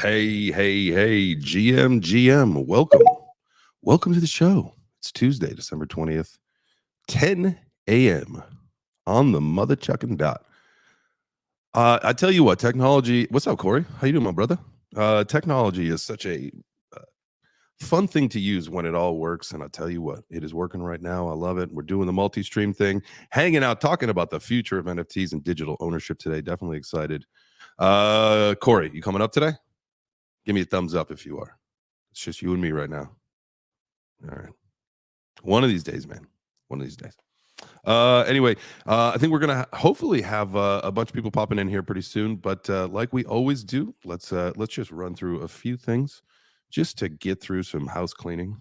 Hey, GM, welcome to the show. It's Tuesday, December 20th, 10 a.m. on the mother chucking dot. I tell you what, technology. What's up, Corey? How you doing, my brother? Technology is such a uh, fun thing to use when it all works, and I tell you what, it is working right now. I love it. We're doing the multi-stream thing, hanging out, talking about the future of NFTs and digital ownership today. Definitely excited. Corey, you coming up today? Give me a thumbs up if you are. It's just you and me right now. All right. One of these days, man. One of these days. Anyway, I think we're gonna hopefully have a bunch of people popping in here pretty soon. But like we always do, let's just run through a few things just to get through some house cleaning.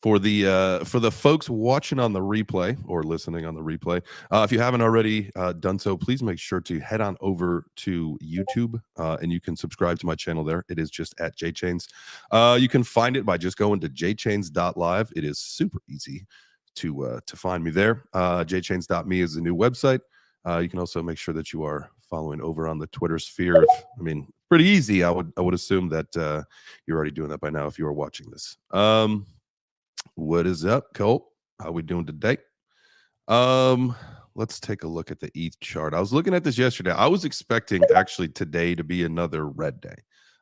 For the folks watching on the replay or listening on the replay, if you haven't already done so, please make sure to head on over to YouTube and you can subscribe to my channel there. It is just at jchains. You can find it by just going to jchains.live. It is super easy to find me there. Jchains.me is the new website. You can also make sure that you are following over on the Twitter sphere. Pretty easy. I would assume that you're already doing that by now if you are watching this. What is up, Colt? How we doing today? Let's take a look at the ETH chart. I was looking at this yesterday. I was expecting actually today to be another red day.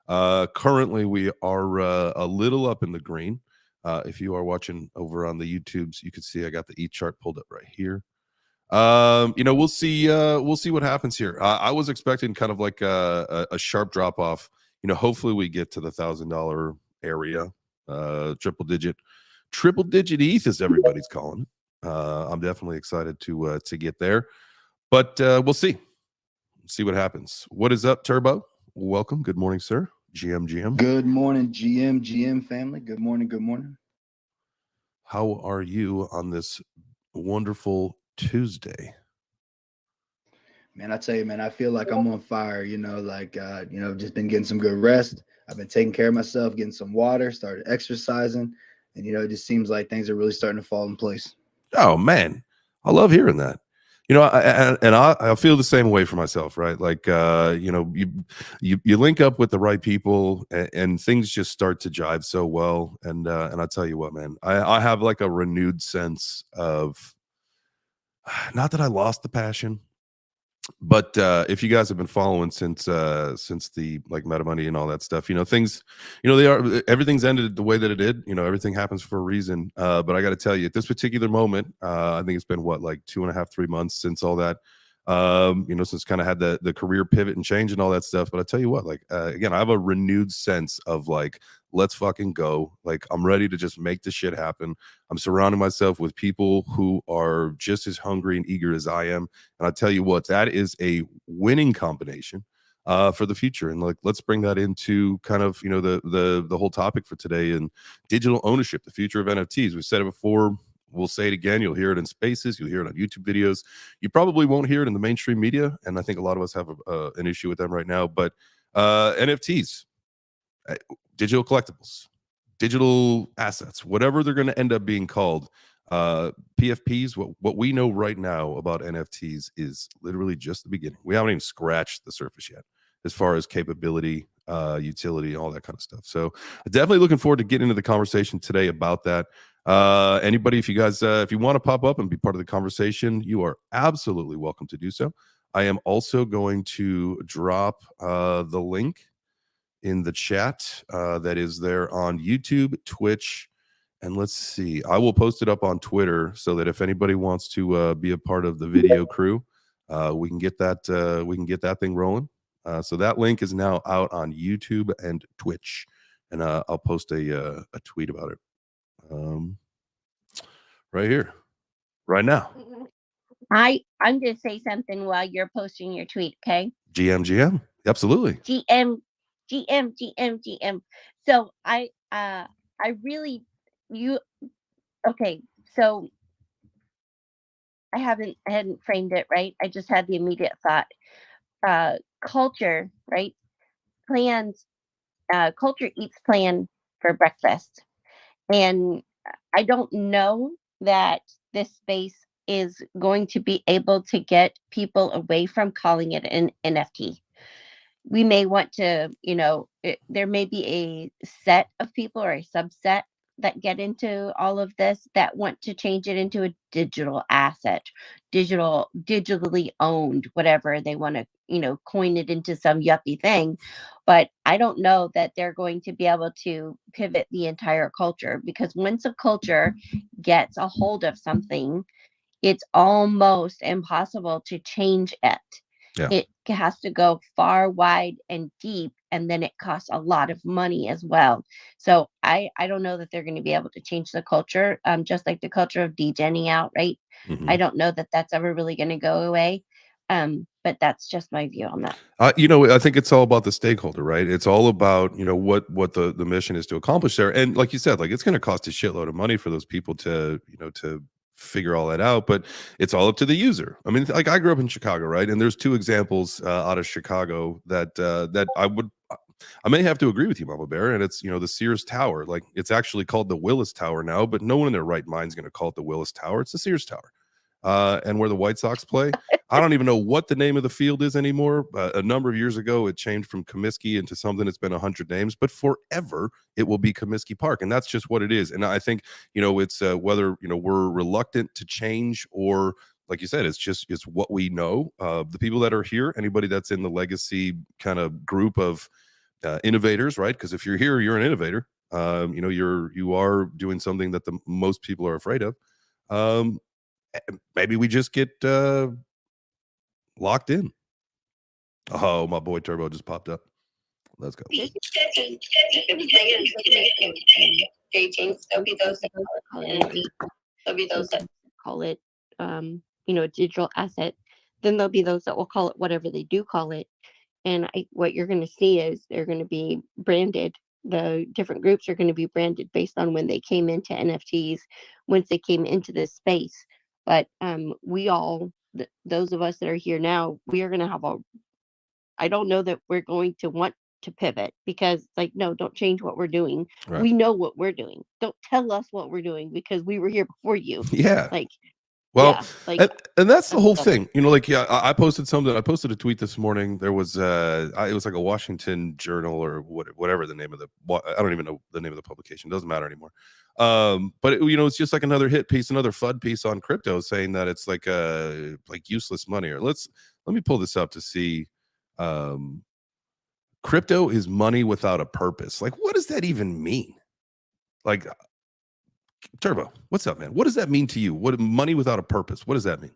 Currently, we are a little up in the green. If you are watching over on the YouTubes, you can see I got the ETH chart pulled up right here. We'll see what happens here. I was expecting kind of like a sharp drop off. Hopefully we get to the $1,000 area, triple digit ETH, as everybody's calling it. I'm definitely excited to get there, but we'll see what happens. What is up, Turbo? Welcome. Good morning, sir. GM. Good morning, GM family. Good morning. How are you on this wonderful Tuesday? Man, I tell you, man, I feel like I'm on fire. Just been getting some good rest. I've been taking care of myself, getting some water, started exercising, and it just seems like things are really starting to fall in place. Oh man, I love hearing that. I feel the same way for myself, right? Like, you link up with the right people, and things just start to jive so well. And I tell you what, man, I have like a renewed sense of, not that I lost the passion, but if you guys have been following since the like meta money and all that stuff, things, everything's ended the way that it did. Everything happens for a reason. But I got to tell you, at this particular moment, I think it's been like 2.5, 3 months since all that. Since kind of had the career pivot and change and all that stuff. But I tell you what, like again, I have a renewed sense of like, let's fucking go. Like, I'm ready to just make this shit happen. I'm surrounding myself with people who are just as hungry and eager as I am. And I tell you what, that is a winning combination for the future. And like, let's bring that into kind of, the whole topic for today, and digital ownership, the future of NFTs. We've said it before. We'll say it again. You'll hear it in spaces. You'll hear it on YouTube videos. You probably won't hear it in the mainstream media. And I think a lot of us have an issue with them right now. But NFTs, digital collectibles, digital assets, whatever they're going to end up being called, PFPs, what we know right now about NFTs is literally just the beginning. We haven't even scratched the surface yet as far as capability, utility, all that kind of stuff. So definitely looking forward to getting into the conversation today about that. Anybody, if you guys, if you want to pop up and be part of the conversation, you are absolutely welcome to do so. I am also going to drop the link in the chat that is there on YouTube, Twitch, and let's see. I will post it up on Twitter so that if anybody wants to be a part of the video crew, we can get that thing rolling. So that link is now out on YouTube and Twitch, and I'll post a tweet about it right here, right now. I'm going to say something while you're posting your tweet, okay? GM, absolutely. GM. So okay. So I hadn't framed it right. I just had the immediate thought. Culture, right? Plans. Culture eats plan for breakfast, and I don't know that this space is going to be able to get people away from calling it an NFT. we may want to, there may be a set of people or a subset that get into all of this that want to change it into a digital asset, digitally owned, whatever they want to, coin it into some yuppie thing. But I don't know that they're going to be able to pivot the entire culture, because once a culture gets a hold of something, it's almost impossible to change it. Yeah. It has to go far, wide, and deep, and then it costs a lot of money as well. So I don't know that they're going to be able to change the culture, just like the culture of degenning out, right? Mhm. I don't know that that's ever really going to go away. But that's just my view on that. I think it's all about the stakeholder, right? It's all about, what the mission is to accomplish there. And like you said, like it's going to cost a shitload of money for those people to, to figure all that out, but it's all up to the user. I mean, like I grew up in Chicago, right? And there's two examples out of Chicago that I may have to agree with you, Mama Bear. And it's, the Sears Tower. Like it's actually called the Willis Tower now, but no one in their right mind is going to call it the Willis Tower. It's the Sears Tower. And where the White Sox play. I don't even know what the name of the field is anymore. A number of years ago, it changed from Comiskey into something that's been 100 names, but forever it will be Comiskey Park. And that's just what it is. And I think, it's whether, we're reluctant to change or, like you said, it's what we know. The people that are here, anybody that's in the legacy kind of group of innovators, right? Because if you're here, you're an innovator. You are doing something that the most people are afraid of. Maybe we just get locked in. Oh, my boy Turbo just popped up. Let's go. There's there'll be those that call it, a digital asset. Then there'll be those that will call it whatever they do call it. And what you're going to see is they're going to be branded. The different groups are going to be branded based on when they came into NFTs, once they came into this space. But we all, those of us that are here now, we are going to have I don't know that we're going to want to pivot, because it's like, no, don't change what we're doing. Right. We know what we're doing. Don't tell us what we're doing, because we were here before you. Yeah. Like, Well, yeah, like, and that's the whole done. thing. I posted something. I posted a tweet this morning. There was it was like a Washington Journal or whatever the name of I don't even know the name of the publication. It doesn't matter anymore. But it's just like another hit piece, another FUD piece on crypto, saying that it's like useless money. Or let me pull this up to see. Crypto is money without a purpose. Like, what does that even mean? Like, Turbo, what's up, man? What does that mean to you? What money without a purpose? What does that mean?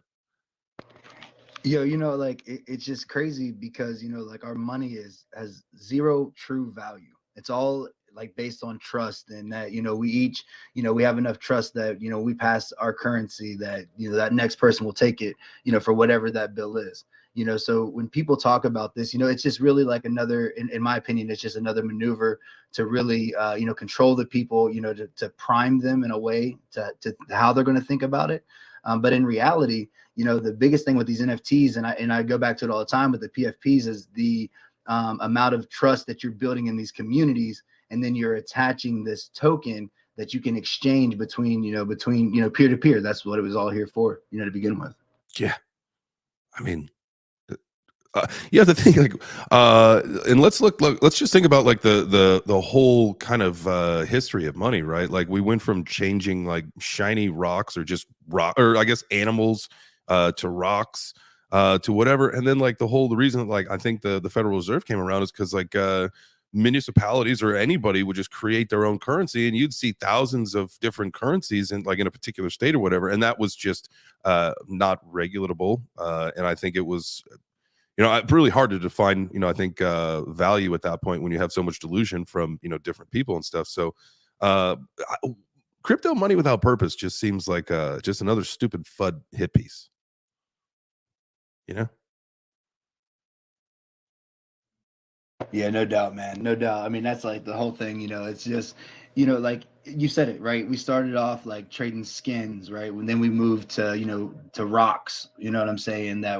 Yo, like it's just crazy because like our money has zero true value. It's all like based on trust, and that we each we have enough trust that we pass our currency, that that next person will take it for whatever that bill is. So when people talk about this, it's just really like another, in my opinion, it's just another maneuver to really control the people, to prime them in a way to how they're going to think about it. But in reality, the biggest thing with these NFTs, and I go back to it all the time with the PFPs, is the amount of trust that you're building in these communities, and then you're attaching this token that you can exchange between peer to peer. That's what it was all here for, to begin with. Yeah, I mean, you have to think like, and let's just think about like the whole kind of history of money, right? Like we went from changing like shiny rocks or just rock, or I guess animals, to rocks, to whatever, and then like the reason like I think the Federal Reserve came around is because like municipalities or anybody would just create their own currency, and you'd see thousands of different currencies in like in a particular state or whatever, and that was just not regulatable, and I think it was really hard to define, I think value at that point when you have so much delusion from, different people and stuff. So crypto money without purpose just seems like just another stupid FUD hit piece, Yeah, no doubt, man. No doubt. I mean, that's like the whole thing, it's just, like you said it, right? We started off like trading skins, right? And then we moved to, to rocks, you know what I'm saying? That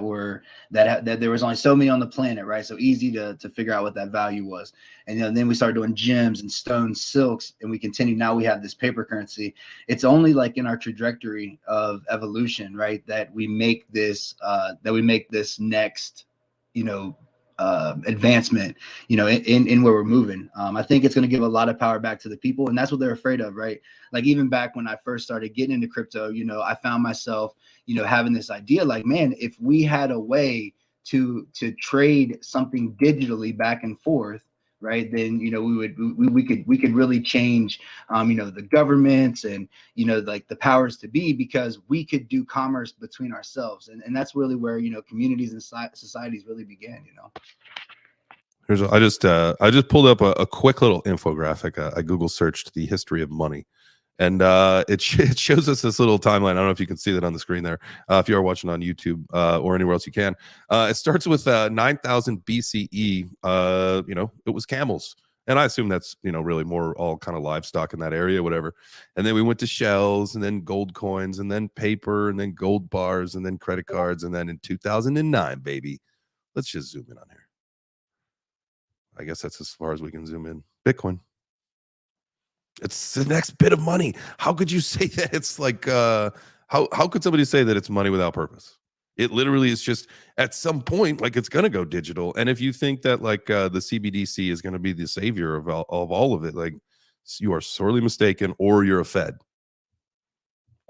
there was only so many on the planet, right? So easy to figure out what that value was. And then we started doing gems and stones, silks, and we continue. Now we have this paper currency. It's only like in our trajectory of evolution, right? That we make this next, advancement, in where we're moving. I think it's going to give a lot of power back to the people, and that's what they're afraid of, right? Like even back when I first started getting into crypto, I found myself, having this idea like, man, if we had a way to trade something digitally back and forth, right, then we could really change the governments and like the powers to be, because we could do commerce between ourselves, and that's really where communities and societies really began. I just pulled up a quick little infographic. I Google searched the history of money, and it shows us this little timeline. I don't know if you can see that on the screen there. If you are watching on YouTube or anywhere else, you can. It starts with 9,000 BCE. It was camels, and I assume that's really more all kind of livestock in that area, whatever. And then we went to shells, and then gold coins, and then paper, and then gold bars, and then credit cards, and then in 2009, baby. Let's just zoom in on here. I guess that's as far as we can zoom in. Bitcoin. It's the next bit of money. How could you say that it's like how could somebody say that it's money without purpose? It literally is just at some point like it's going to go digital. And if you think that like the CBDC is going to be the savior of all of it, like you are sorely mistaken, or you're a Fed.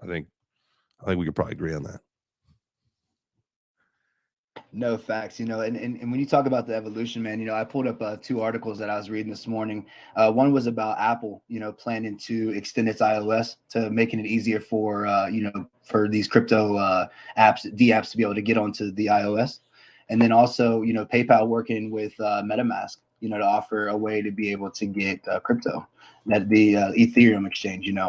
I think we could probably agree on that. No, facts, and when you talk about the evolution, man, I pulled up 2 articles that I was reading this morning. One was about Apple, planning to extend its iOS to making it easier for, for these crypto apps, apps to be able to get onto the iOS. And then also, PayPal working with MetaMask, to offer a way to be able to get crypto, that the Ethereum exchange, and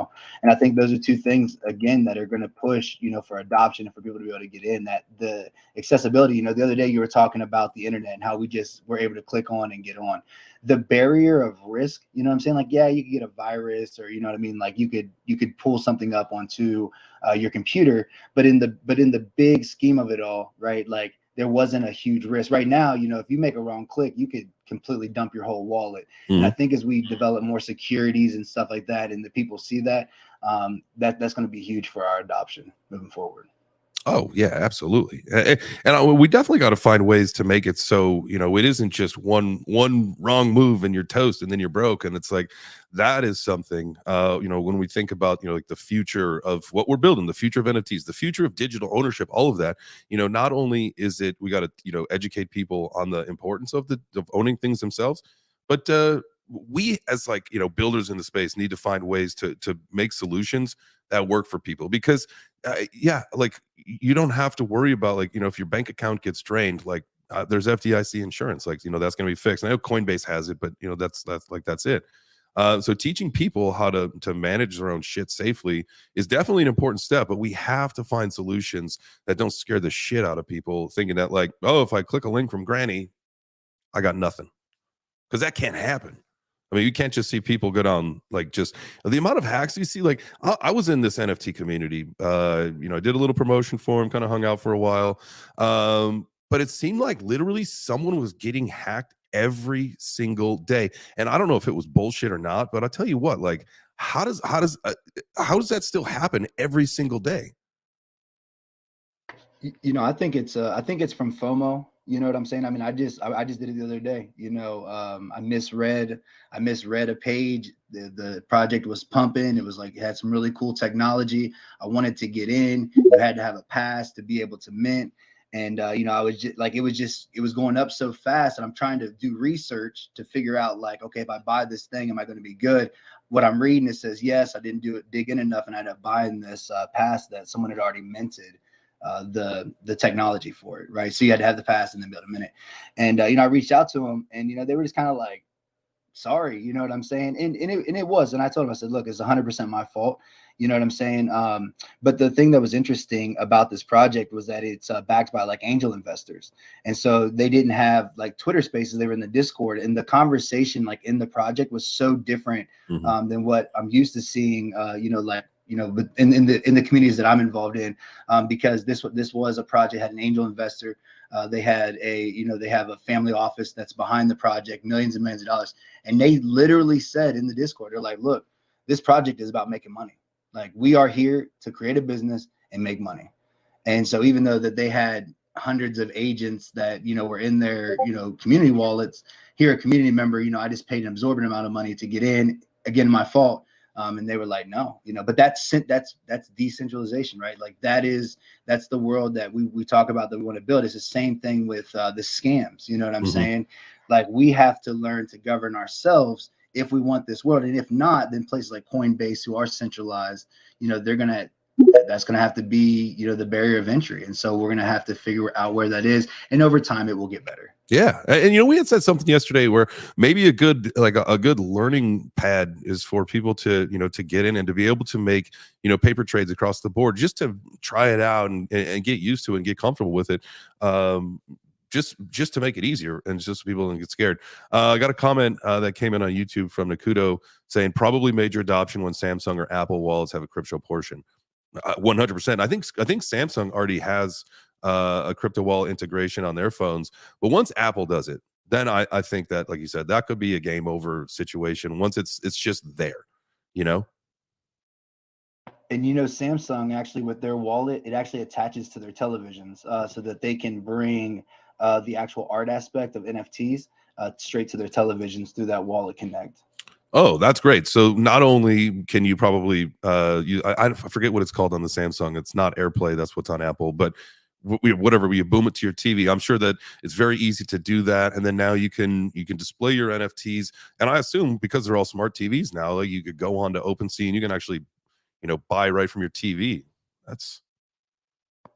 I think those are 2 things, again, that are going to push, for adoption and for people to be able to get in. That the accessibility, the other day you were talking about the internet and how we just were able to click on and get on. The barrier of risk, what I'm saying? Like, yeah, you could get a virus, or what I mean? Like you could pull something up onto your computer, but in the big scheme of it all, right? Like there wasn't a huge risk. Right now, if you make a wrong click, you could completely dump your whole wallet. And I think as we develop more securities and stuff like that, and the people see that, that's going to be huge for our adoption moving forward. Oh yeah, absolutely. And we definitely got to find ways to make it so it isn't just one wrong move and you're toast and then you're broke. And it's like that is something when we think about like the future of what we're building, the future of NFTs, the future of digital ownership, all of that. Not only is it we got to educate people on the importance of owning things themselves, but we as builders in the space need to find ways to make solutions that work for people, because like you don't have to worry about if your bank account gets drained, there's FDIC insurance, that's going to be fixed. And I know Coinbase has it, but that's it. So teaching people how to manage their own shit safely is definitely an important step, but we have to find solutions that don't scare the shit out of people thinking that if I click a link from Granny, I got nothing, because that can't happen. I mean, you can't just see people go down just the amount of hacks you see. I was in this NFT community. I did a little promotion for him, kind of hung out for a while. But it seemed like literally someone was getting hacked every single day. And I don't know if it was bullshit or not, but I'll tell you what, how does that still happen every single day? I think it's from FOMO. You know what I'm saying? I mean, I just did it the other day. I misread a page. The project was pumping. It was it had some really cool technology. I wanted to get in. You had to have a pass to be able to mint. And I was just it was going up so fast, and I'm trying to do research to figure out okay, if I buy this thing, am I going to be good? What I'm reading, it says yes. I didn't dig in enough, and I ended up buying this pass that someone had already minted the technology for it, right? So you had to have the pass and then be able to mint it. And I reached out to them, and they were just kind of sorry, you know what I'm saying? And it was. And I told him, I said, look, it's 100% my fault. You know what I'm saying? But the thing that was interesting about this project was that it's backed by angel investors. And so they didn't have Twitter spaces. They were in the Discord, and the conversation in the project was so different than what I'm used to seeing, but in the communities that I'm involved in, because this was a project, had an angel investor. They had they have a family office that's behind the project, millions and millions of dollars. And they literally said in the Discord, they're look, this project is about making money. We are here to create a business and make money. And so even though that they had hundreds of agents that, were in their, community wallets. Here, a community member, I just paid an absorbent amount of money to get in. Again, my fault. And they were like, no, but that's decentralization, right? Like that's the world that we talk about that we want to build. It's the same thing with the scams. You know what I'm saying? Like we have to learn to govern ourselves if we want this world. And if not, then places like Coinbase, who are centralized, that's going to have to be, the barrier of entry. And so we're going to have to figure out where that is. And over time, it will get better. Yeah. And we had said something yesterday where maybe a good learning pad is for people to, to get in and to be able to make, paper trades across the board, just to try it out and get used to it and get comfortable with it. Just to make it easier and just so people don't get scared. I got a comment that came in on YouTube from Nakudo saying probably major adoption when Samsung or Apple wallets have a crypto portion. 100%. I think Samsung already has a crypto wallet integration on their phones, but once Apple does it, then I think that, like you said, that could be a game over situation once it's just there, And Samsung actually, with their wallet, it actually attaches to their televisions, so that they can bring the actual art aspect of NFTs straight to their televisions through that wallet connect. Oh, that's great. So not only can you probably I forget what it's called on the Samsung. It's not AirPlay. That's what's on Apple. But whatever, you boom it to your TV. I'm sure that it's very easy to do that. And then now you can display your NFTs. And I assume because they're all smart TVs now, like you could go on to OpenSea and you can actually, buy right from your TV.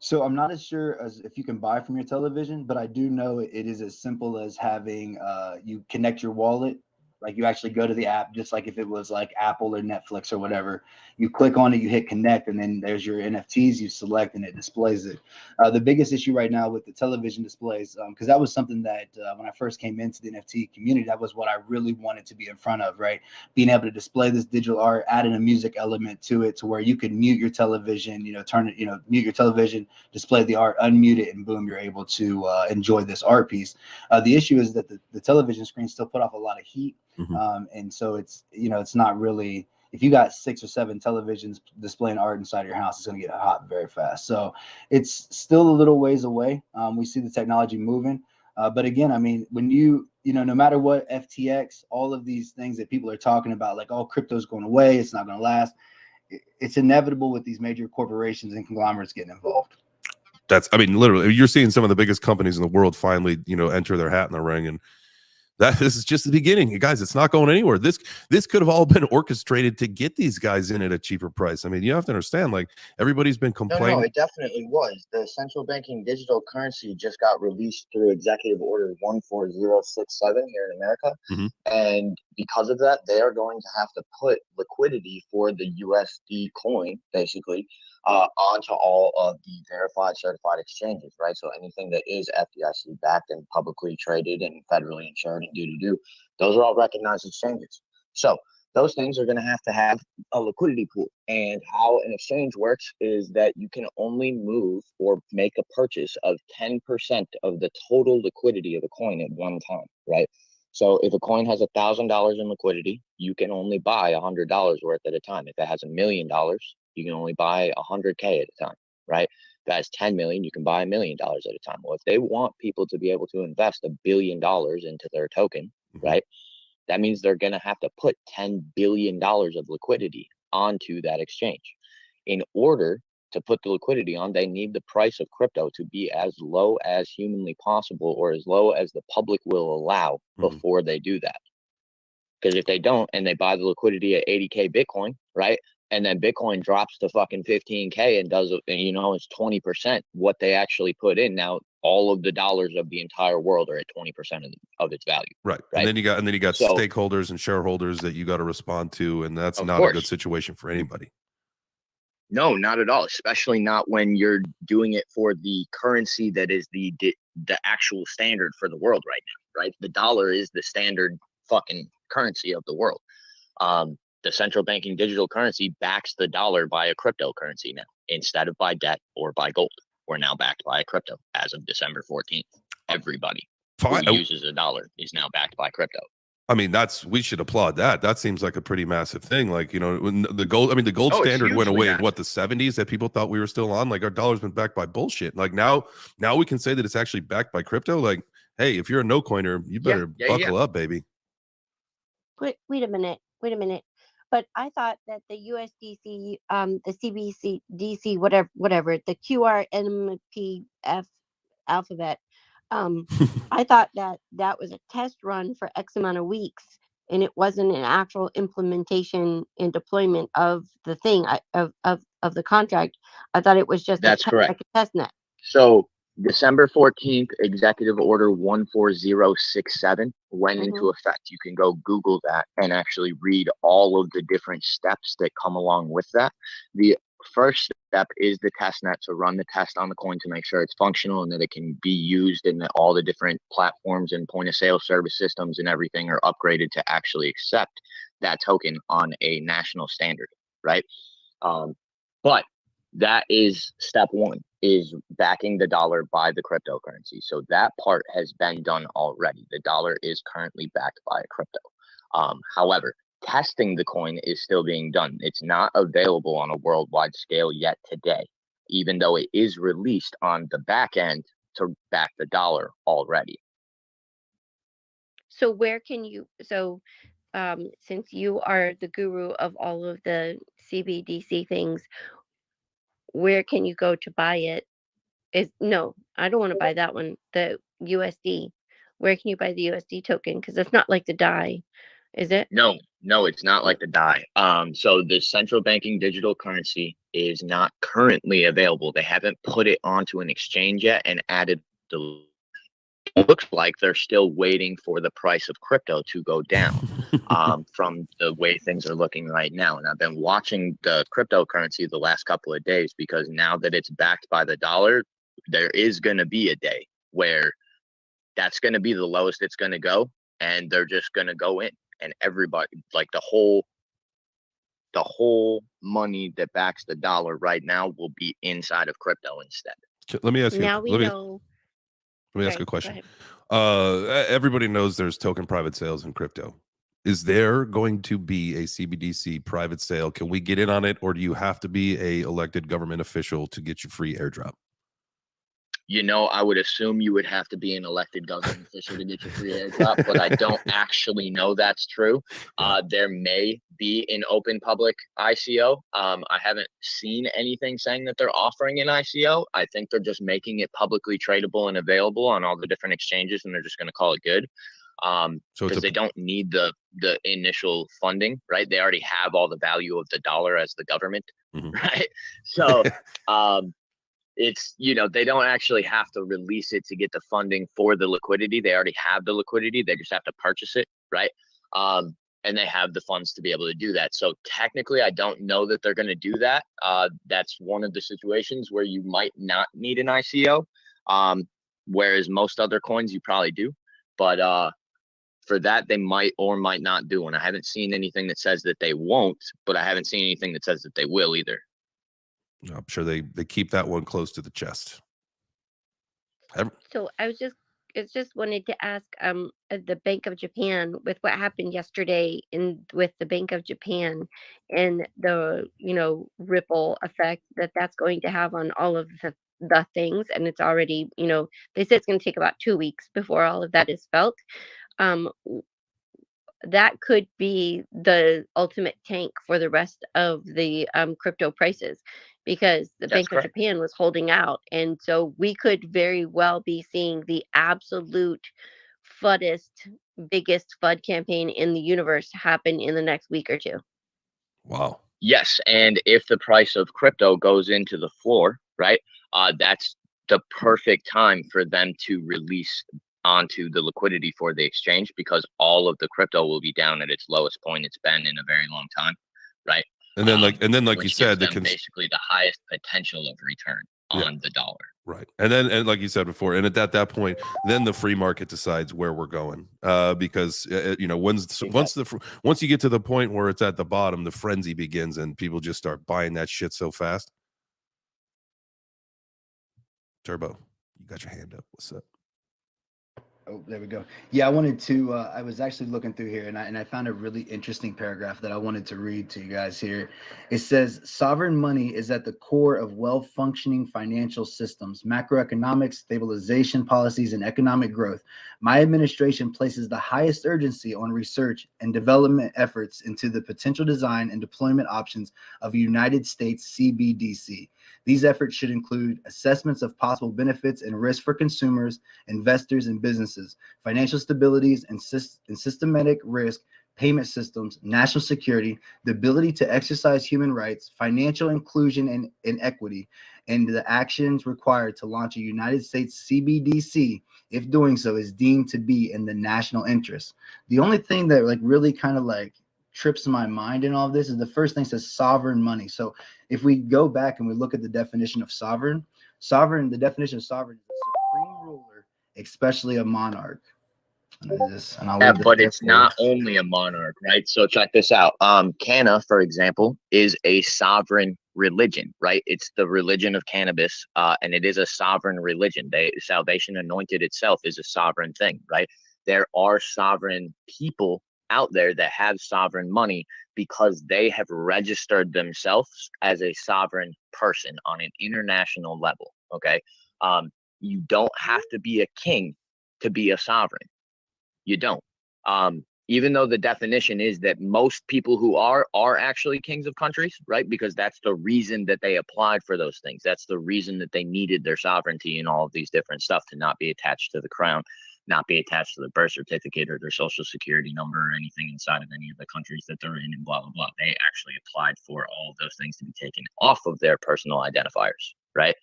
So I'm not as sure as if you can buy from your television, but I do know it is as simple as having you connect your wallet. Like you actually go to the app, just like if it was like Apple or Netflix or whatever. You click on it, you hit connect, and then there's your NFTs. You select, and it displays it. The biggest issue right now with the television displays, because that was something that when I first came into the NFT community, that was what I really wanted to be in front of, right? Being able to display this digital art, adding a music element to it, to where you could mute your television, turn it, mute your television, display the art, unmute it, and boom, you're able to enjoy this art piece. The issue is that the television screens still put off a lot of heat. And so it's, it's not really, if you got 6 or 7 televisions displaying art inside your house, it's going to get hot very fast. So it's still a little ways away. We see the technology moving. But again, I mean, when no matter what, FTX, all of these things that people are talking about, like, oh, crypto's going away, it's not going to last. It's inevitable with these major corporations and conglomerates getting involved. Literally, you're seeing some of the biggest companies in the world finally, enter their hat in the ring, and this is just the beginning, guys. It's not going anywhere. This could have all been orchestrated to get these guys in at a cheaper price. I mean, you have to understand, like, everybody's been complaining. No, it definitely was. The central banking digital currency just got released through Executive Order 14067 here in America. And because of that, they are going to have to put liquidity for the USD coin, basically, onto all of the verified, certified exchanges, right? So anything that is FDIC backed and publicly traded and federally insured and do, those are all recognized exchanges. So those things are going to have a liquidity pool. And how an exchange works is that you can only move or make a purchase of 10% of the total liquidity of a coin at one time, right? So if a coin has $1,000 in liquidity, you can only buy $100 worth at a time. If it has $1 million, you can only buy 100K at a time, right? If it has 10 million, you can buy $1 million at a time. Well, if they want people to be able to invest $1 billion into their token, right? That means they're going to have to put $10 billion of liquidity onto that exchange. In order to put the liquidity on, they need the price of crypto to be as low as humanly possible, or as low as the public will allow before they do that. Because if they don't, and they buy the liquidity at 80K Bitcoin, right? And then Bitcoin drops to fucking 15K and does, it's 20% what they actually put in. Now, all of the dollars of the entire world are at 20% of its value. Right. And then you got stakeholders and shareholders that you got to respond to. And that's not a good situation for anybody. No, not at all. Especially not when you're doing it for the currency that is the actual standard for the world right now, right? The dollar is the standard fucking currency of the world. The central banking digital currency backs the dollar by a cryptocurrency now, instead of by debt or by gold. We're now backed by a crypto as of December 14th. Everybody who uses a dollar is now backed by crypto. I mean, we should applaud that. That seems like a pretty massive thing. Like, you know, when the gold Oh, it's standard went hugely away in massive. what, the 70s, that people thought we were still on. Like, our dollar's been backed by bullshit. Like, now we can say that it's actually backed by crypto. Like, hey, if you're a no coiner, you better buckle up, baby. Wait a minute. But I thought that the USDC, the CBDC, whatever, the QRMPF alphabet, I thought that was a test run for X amount of weeks, and it wasn't an actual implementation and deployment of the thing, of the contract. I thought it was just That's correct. like a test net. So December 14th, Executive Order 14067 went into effect. You can go Google that and actually read all of the different steps that come along with that. The first step is the test net, to run the test on the coin to make sure it's functional and that it can be used, and that all the different platforms and point of sale service systems and everything are upgraded to actually accept that token on a national standard, right? But that is step one, is backing the dollar by the cryptocurrency. So that part has been done already. The dollar is currently backed by a crypto. However, testing the coin is still being done. It's not available on a worldwide scale yet today, even though it is released on the back end to back the dollar already. So where can you, since you are the guru of all of the CBDC things, where can you go to buy it? No, I don't want to buy that one. The USD. Where can you buy the USD token? Because it's not like the DAI, is it? No, it's not like the DAI. So the central banking digital currency is not currently available. They haven't put it onto an exchange yet and added the. It looks like they're still waiting for the price of crypto to go down, from the way things are looking right now. And I've been watching the cryptocurrency the last couple of days, because now that it's backed by the dollar, there is going to be a day where that's going to be the lowest it's going to go, and they're just going to go in, and everybody, like the whole money that backs the dollar right now will be inside of crypto instead. Let me ask you. Now we know. Let me ask a question. Everybody knows there's token private sales in crypto. Is there going to be a CBDC private sale? Can we get in on it, or do you have to be a elected government official to get your free airdrop? You know, I would assume you would have to be an elected government official to get your free airdrop, but I don't actually know that's true. There may be an open public ICO. I haven't seen anything saying that they're offering an ICO. I think they're just making it publicly tradable and available on all the different exchanges, and they're just going to call it good. Because they don't need the initial funding, right? They already have all the value of the dollar as the government, right? So, it's, you know, they don't actually have to release it to get the funding for the liquidity. They already have the liquidity. They just have to purchase it, right? And they have the funds to be able to do that. So technically, I don't know that they're going to do that. That's one of the situations where you might not need an ICO, whereas most other coins you probably do. But for that, they might or might not do one. I haven't seen anything that says that they won't, but I haven't seen anything that says that they will either. I'm sure they keep that one close to the chest. So I just wanted to ask the Bank of Japan, with what happened yesterday with the Bank of Japan and the ripple effect that's going to have on all of the things, and it's already, they said it's going to take about 2 weeks before all of that is felt. That could be the ultimate tank for the rest of the crypto prices, because the Bank of Japan was holding out. And so we could very well be seeing the absolute biggest FUD campaign in the universe happen in the next week or two. Wow. Yes. And if the price of crypto goes into the floor, right, that's the perfect time for them to release onto the liquidity for the exchange, because all of the crypto will be down at its lowest point it's been in a very long time, right? And then like you said, basically the highest potential of return on the dollar, right? And like you said before, and at that point, then the free market decides where we're going, because once you get to the point where it's at the bottom, the frenzy begins and people just start buying that shit so fast. Turbo, you got your hand up. What's up? Oh, there we go. Yeah, I wanted to. I was actually looking through here, and I found a really interesting paragraph that I wanted to read to you guys here. It says, "Sovereign money is at the core of well-functioning financial systems, macroeconomics, stabilization policies, and economic growth. My administration places the highest urgency on research and development efforts into the potential design and deployment options of a United States CBDC. These efforts should include assessments of possible benefits and risks for consumers, investors, and businesses, financial stabilities and systematic risk, payment systems, national security, the ability to exercise human rights, financial inclusion and equity, and the actions required to launch a United States CBDC if doing so is deemed to be in the national interest." The only thing that like really kind of like trips my mind in all of this is the first thing says sovereign money. So if we go back and we look at the definition of sovereign, the definition of sovereign is a supreme ruler, especially a monarch. Yeah, but it's not only a monarch, right? So check this out. Canna, for example, is a sovereign religion, right? It's the religion of cannabis, and it is a sovereign religion. Salvation Anointed itself is a sovereign thing, right? There are sovereign people out there that have sovereign money because they have registered themselves as a sovereign person on an international level. Okay, you don't have to be a king to be a sovereign. You don't. Even though the definition is that most people who are actually kings of countries, right? Because that's the reason that they applied for those things. That's the reason that they needed their sovereignty and all of these different stuff to not be attached to the crown, not be attached to the birth certificate or their social security number or anything inside of any of the countries that they're in and blah, blah, blah. They actually applied for all of those things to be taken off of their personal identifiers, right?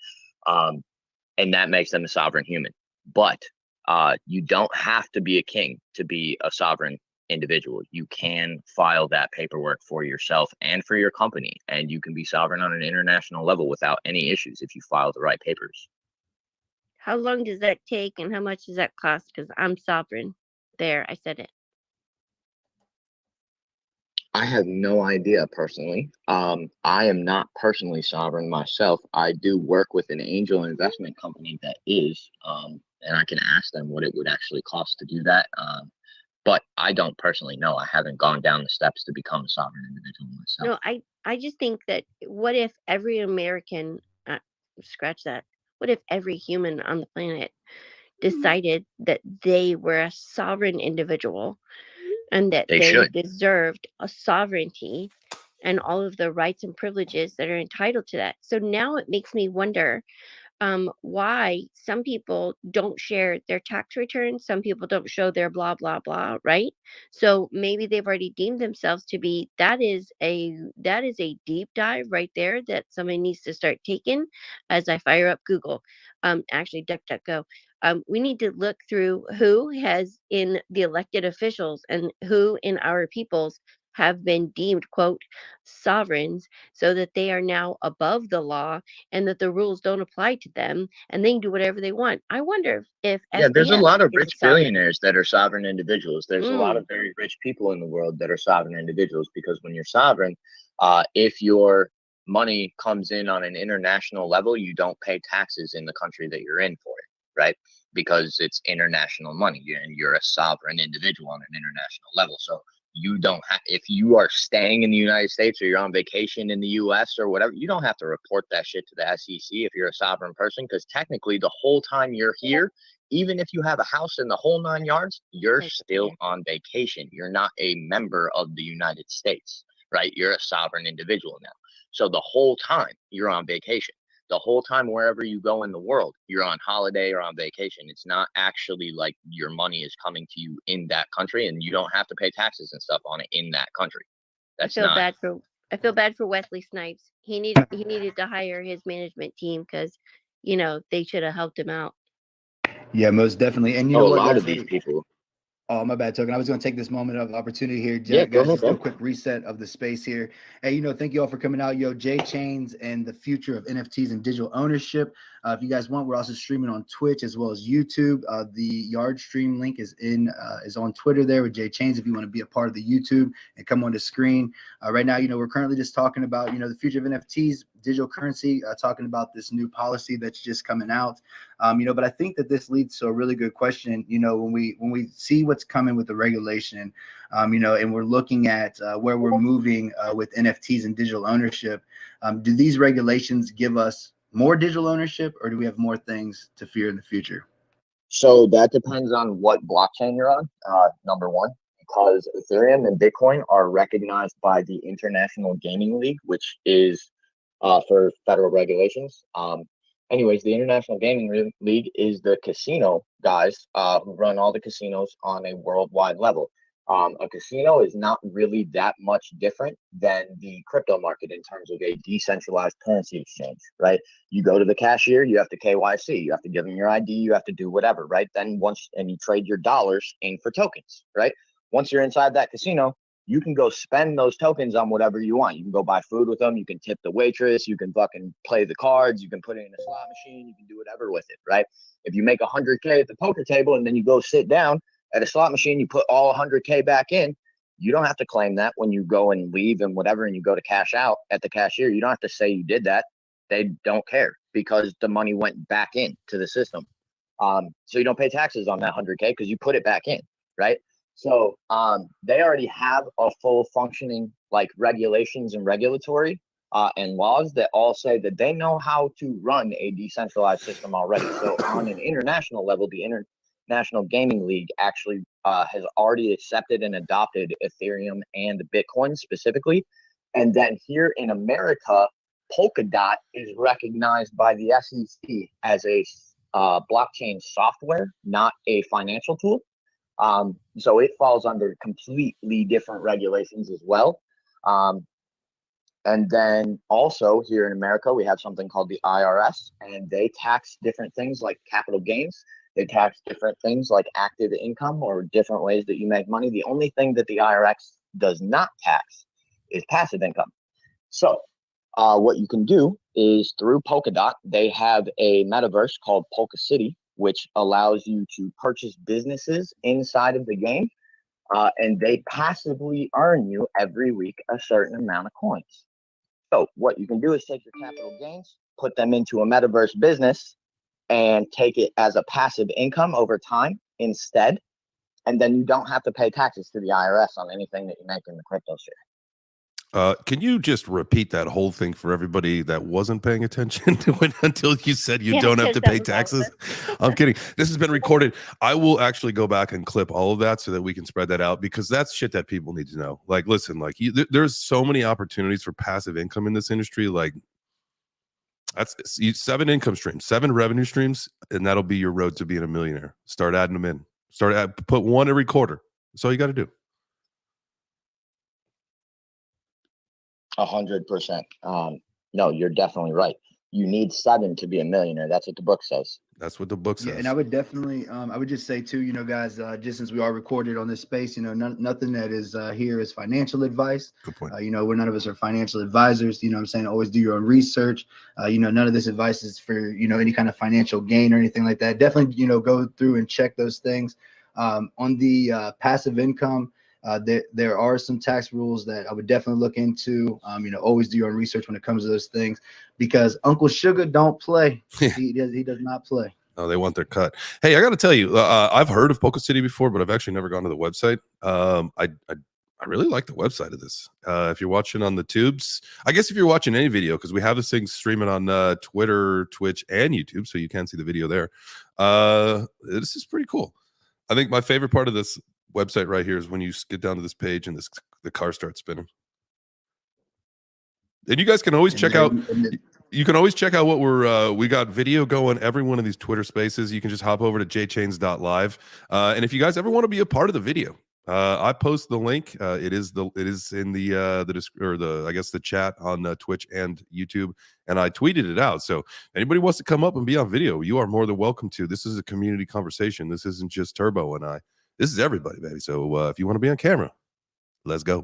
And that makes them a sovereign human. But you don't have to be a king to be a sovereign individual. You can file that paperwork for yourself and for your company, and you can be sovereign on an international level without any issues if you file the right papers. How long does that take and how much does that cost? Because I'm sovereign. There, I said it. I have no idea personally. I am not personally sovereign myself. I do work with an angel investment company that is, and I can ask them what it would actually cost to do that. But I don't personally know. I haven't gone down the steps to become a sovereign individual myself. No, I just think that what if every American, scratch that, what if every human on the planet decided that they were a sovereign individual and that they deserved a sovereignty and all of the rights and privileges that are entitled to that? So now it makes me wonder why some people don't share their tax returns, some people don't show their blah blah blah, right? So maybe they've already deemed themselves to be, that is a deep dive right there that somebody needs to start taking. As I fire up Google, actually DuckDuckGo, we need to look through who has in the elected officials and who in our peoples have been deemed, quote, sovereigns, so that they are now above the law and that the rules don't apply to them and they can do whatever they want. I wonder if there's a lot of is rich billionaires that are sovereign individuals. There's a lot of very rich people in the world that are sovereign individuals, because when you're sovereign, if your money comes in on an international level, you don't pay taxes in the country that you're in for it, right? Because it's international money and you're a sovereign individual on an international level. So you don't have, if you are staying in the United States or you're on vacation in the US or whatever, you don't have to report that shit to the SEC if you're a sovereign person, because technically the whole time you're here, even if you have a house in the whole 9 yards, you're still on vacation. You're not a member of the United States, right? You're a sovereign individual now. So the whole time you're on vacation. The whole time, wherever you go in the world, you're on holiday or on vacation. It's not actually like your money is coming to you in that country, and you don't have to pay taxes and stuff on it in that country. That's I feel bad for Wesley Snipes. He needed to hire his management team because, they should have helped him out. Yeah, most definitely. And you know a what, lot guys, of these people. Oh, my bad, Token. I was going to take this moment of opportunity here, Yeah, guys, just do a quick reset of the space here. Hey, thank you all for coming out. Jay Chains and the future of NFTs and digital ownership. If you guys want, we're also streaming on Twitch as well as YouTube. The Yard Stream link is on Twitter there with Jay Chains if you want to be a part of the YouTube and come on the screen. Right now, we're currently just talking about, the future of NFTs, digital currency, talking about this new policy that's just coming out. But I think that this leads to a really good question. When we see what's coming with the regulation, and we're looking at where we're moving with NFTs and digital ownership, do these regulations give us more digital ownership, or do we have more things to fear in the future? So that depends on what blockchain you're on, number one, because Ethereum and Bitcoin are recognized by the International Gaming League, which is for federal regulations. Anyways, the International Gaming League is the casino guys who run all the casinos on a worldwide level. A casino is not really that much different than the crypto market in terms of a decentralized currency exchange, right? You go to the cashier, you have to KYC, you have to give them your ID, you have to do whatever, right? Then you trade your dollars in for tokens, right? Once you're inside that casino, you can go spend those tokens on whatever you want. You can go buy food with them, you can tip the waitress, you can fucking play the cards, you can put it in a slot machine, you can do whatever with it, right? If you make 100K at the poker table and then you go sit down at a slot machine, you put all 100K back in, you don't have to claim that when you go and leave and whatever, and you go to cash out at the cashier. You don't have to say you did that. They don't care because the money went back in to the system. So you don't pay taxes on that 100K because you put it back in, right? So they already have a full functioning like regulations and regulatory and laws that all say that they know how to run a decentralized system already. So on an international level, the International Gaming League actually has already accepted and adopted Ethereum and Bitcoin specifically. And then here in America, Polkadot is recognized by the SEC as a blockchain software, not a financial tool. So it falls under completely different regulations as well. And then also here in America, we have something called the IRS, and they tax different things like capital gains. They tax different things like active income or different ways that you make money. The only thing that the IRS does not tax is passive income. So what you can do is through Polkadot, they have a metaverse called Polka City, which allows you to purchase businesses inside of the game, and they passively earn you every week a certain amount of coins. So what you can do is take your capital gains, put them into a metaverse business, and take it as a passive income over time instead. And then you don't have to pay taxes to the IRS on anything that you make in the crypto sphere. Can you just repeat that whole thing for everybody that wasn't paying attention to it until you said you don't have to pay taxes? I'm kidding. This has been recorded. I will actually go back and clip all of that so that we can spread that out, because that's shit that people need to know. Like, listen, like there's so many opportunities for passive income in this industry. Like, that's 7 income streams, 7 revenue streams, and that'll be your road to being a millionaire. Start adding them in. Put one every quarter. That's all you got to do. 100%. No, you're definitely right. You need 7 to be a millionaire. That's what the book says. That's what the book says. Yeah, and I would definitely, I would just say too, guys, just since we are recorded on this space, nothing that is here is financial advice. Good point. We're none of us are financial advisors. What I'm saying? Always do your own research. None of this advice is for, any kind of financial gain or anything like that. Definitely, go through and check those things. On the passive income, there are some tax rules that I would definitely look into. Always do your own research when it comes to those things, because Uncle Sugar don't play. He does not play. Oh, they want their cut. Hey, I got to tell you, I've heard of Polka City before, but I've actually never gone to the website. I really like the website of this. If you're watching on the tubes, I guess if you're watching any video, because we have this thing streaming on Twitter, Twitch, and YouTube, so you can see the video there. This is pretty cool. I think my favorite part of this website right here is when you get down to this page and the car starts spinning. And you guys can always check out. You can always check out what we got video going every one of these Twitter spaces. You can just hop over to jchains.live. And if you guys ever want to be a part of the video, I post the link. It is in the chat on Twitch and YouTube, and I tweeted it out. So anybody wants to come up and be on video, you are more than welcome to. This is a community conversation. This isn't just Turbo and I. This is everybody, baby. So if you want to be on camera, let's go.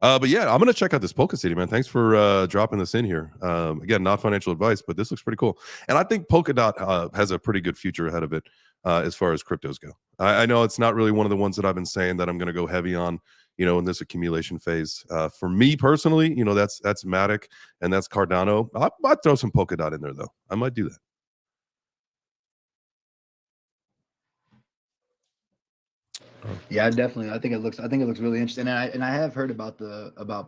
But yeah, I'm gonna check out this Polka City, man. Thanks for dropping this in here. Again, not financial advice, but this looks pretty cool. And I think Polkadot has a pretty good future ahead of it as far as cryptos go. I know it's not really one of the ones that I've been saying that I'm gonna go heavy on in this accumulation phase. For me personally, that's Matic and that's Cardano. I might throw some Polkadot in there though. I might do that. Yeah, definitely. I think it looks really interesting. And I have heard about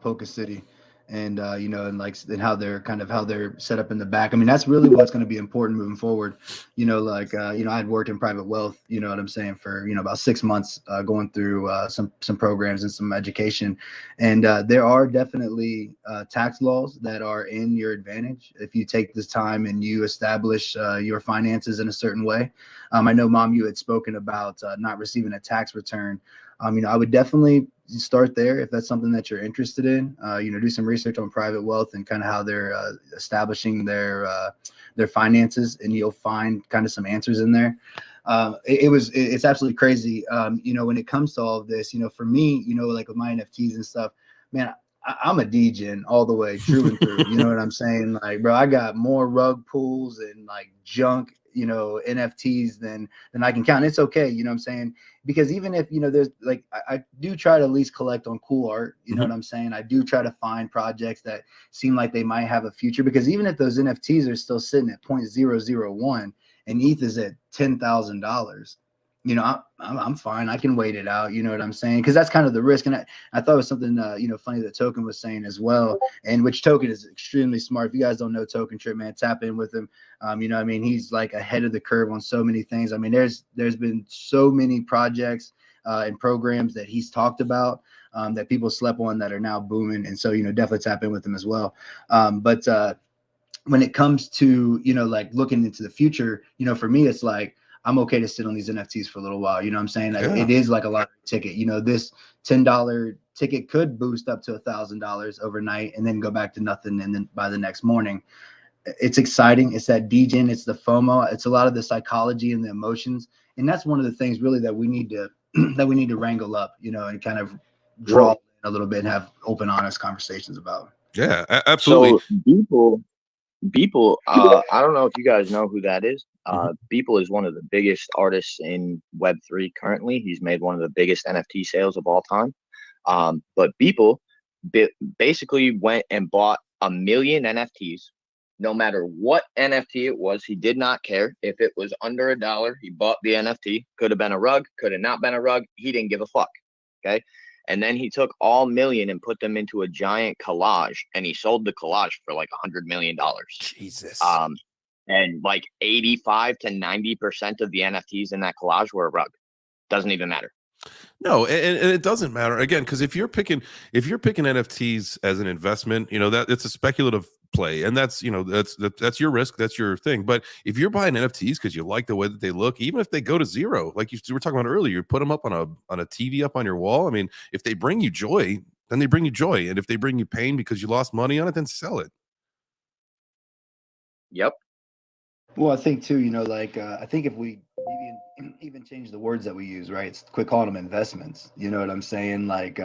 Polka City, and and how they're set up in the back. I mean, that's really what's going to be important moving forward. I had worked in private wealth, you know what I'm saying, for about 6 months, going through some programs and some education, and there are definitely tax laws that are in your advantage if you take this time and you establish your finances in a certain way. I know, Mom, you had spoken about not receiving a tax return. I would definitely start there if that's something that you're interested in. Do some research on private wealth and kind of how they're establishing their finances, and you'll find kind of some answers in there. It's absolutely crazy. When it comes to all of this, for me, like with my NFTs and stuff, man, I'm a DJ all the way, true and through. You know what I'm saying? Like, bro, I got more rug pulls and like junk, NFTs than I can count. And it's okay, you know what I'm saying? Because even if, there's like, I do try to at least collect on cool art, you know what I'm saying? I do try to find projects that seem like they might have a future, because even if those NFTs are still sitting at 0.001 and ETH is at $10,000, I'm fine. I can wait it out. You know what I'm saying? Because that's kind of the risk. And I thought it was something, funny that Token was saying as well. And which Token is extremely smart. If you guys don't know Token Trip, man, tap in with him. He's like ahead of the curve on so many things. I mean, there's been so many projects and programs that he's talked about that people slept on that are now booming. And so, definitely tap in with him as well. But when it comes to, like looking into the future, for me, it's like, I'm okay to sit on these NFTs for a little while. You know what I'm saying? Yeah. It is like a lottery ticket. This $10 ticket could boost up to $1,000 overnight and then go back to nothing. And then by the next morning, it's exciting. It's that DGen, it's the FOMO. It's a lot of the psychology and the emotions. And that's one of the things really that we need to, wrangle up, and kind of draw a little bit and have open, honest conversations about. Yeah, absolutely. So Beeple, I don't know if you guys know who that is. Beeple is one of the biggest artists in Web3 currently. He's made one of the biggest NFT sales of all time. But Beeple basically went and bought 1 million NFTs. No matter what NFT it was, he did not care. If it was under $1, he bought the NFT. Could have been a rug, could have not been a rug. He didn't give a fuck. Okay. And then he took all million and put them into a giant collage, and he sold the collage for like $100 million. Jesus. And like 85 to 90% of the NFTs in that collage were a rug. Doesn't even matter. No, and it doesn't matter again, because if you're picking NFTs as an investment, that it's a speculative play, and that's that's your risk, that's your thing. But if you're buying NFTs because you like the way that they look, even if they go to zero, like you were talking about earlier, you put them up on a TV up on your wall. I mean, if they bring you joy, then they bring you joy, and if they bring you pain because you lost money on it, then sell it. Yep. Well, I think too, I think if we even change the words that we use, right? Quit calling them investments. You know what I'm saying? Like,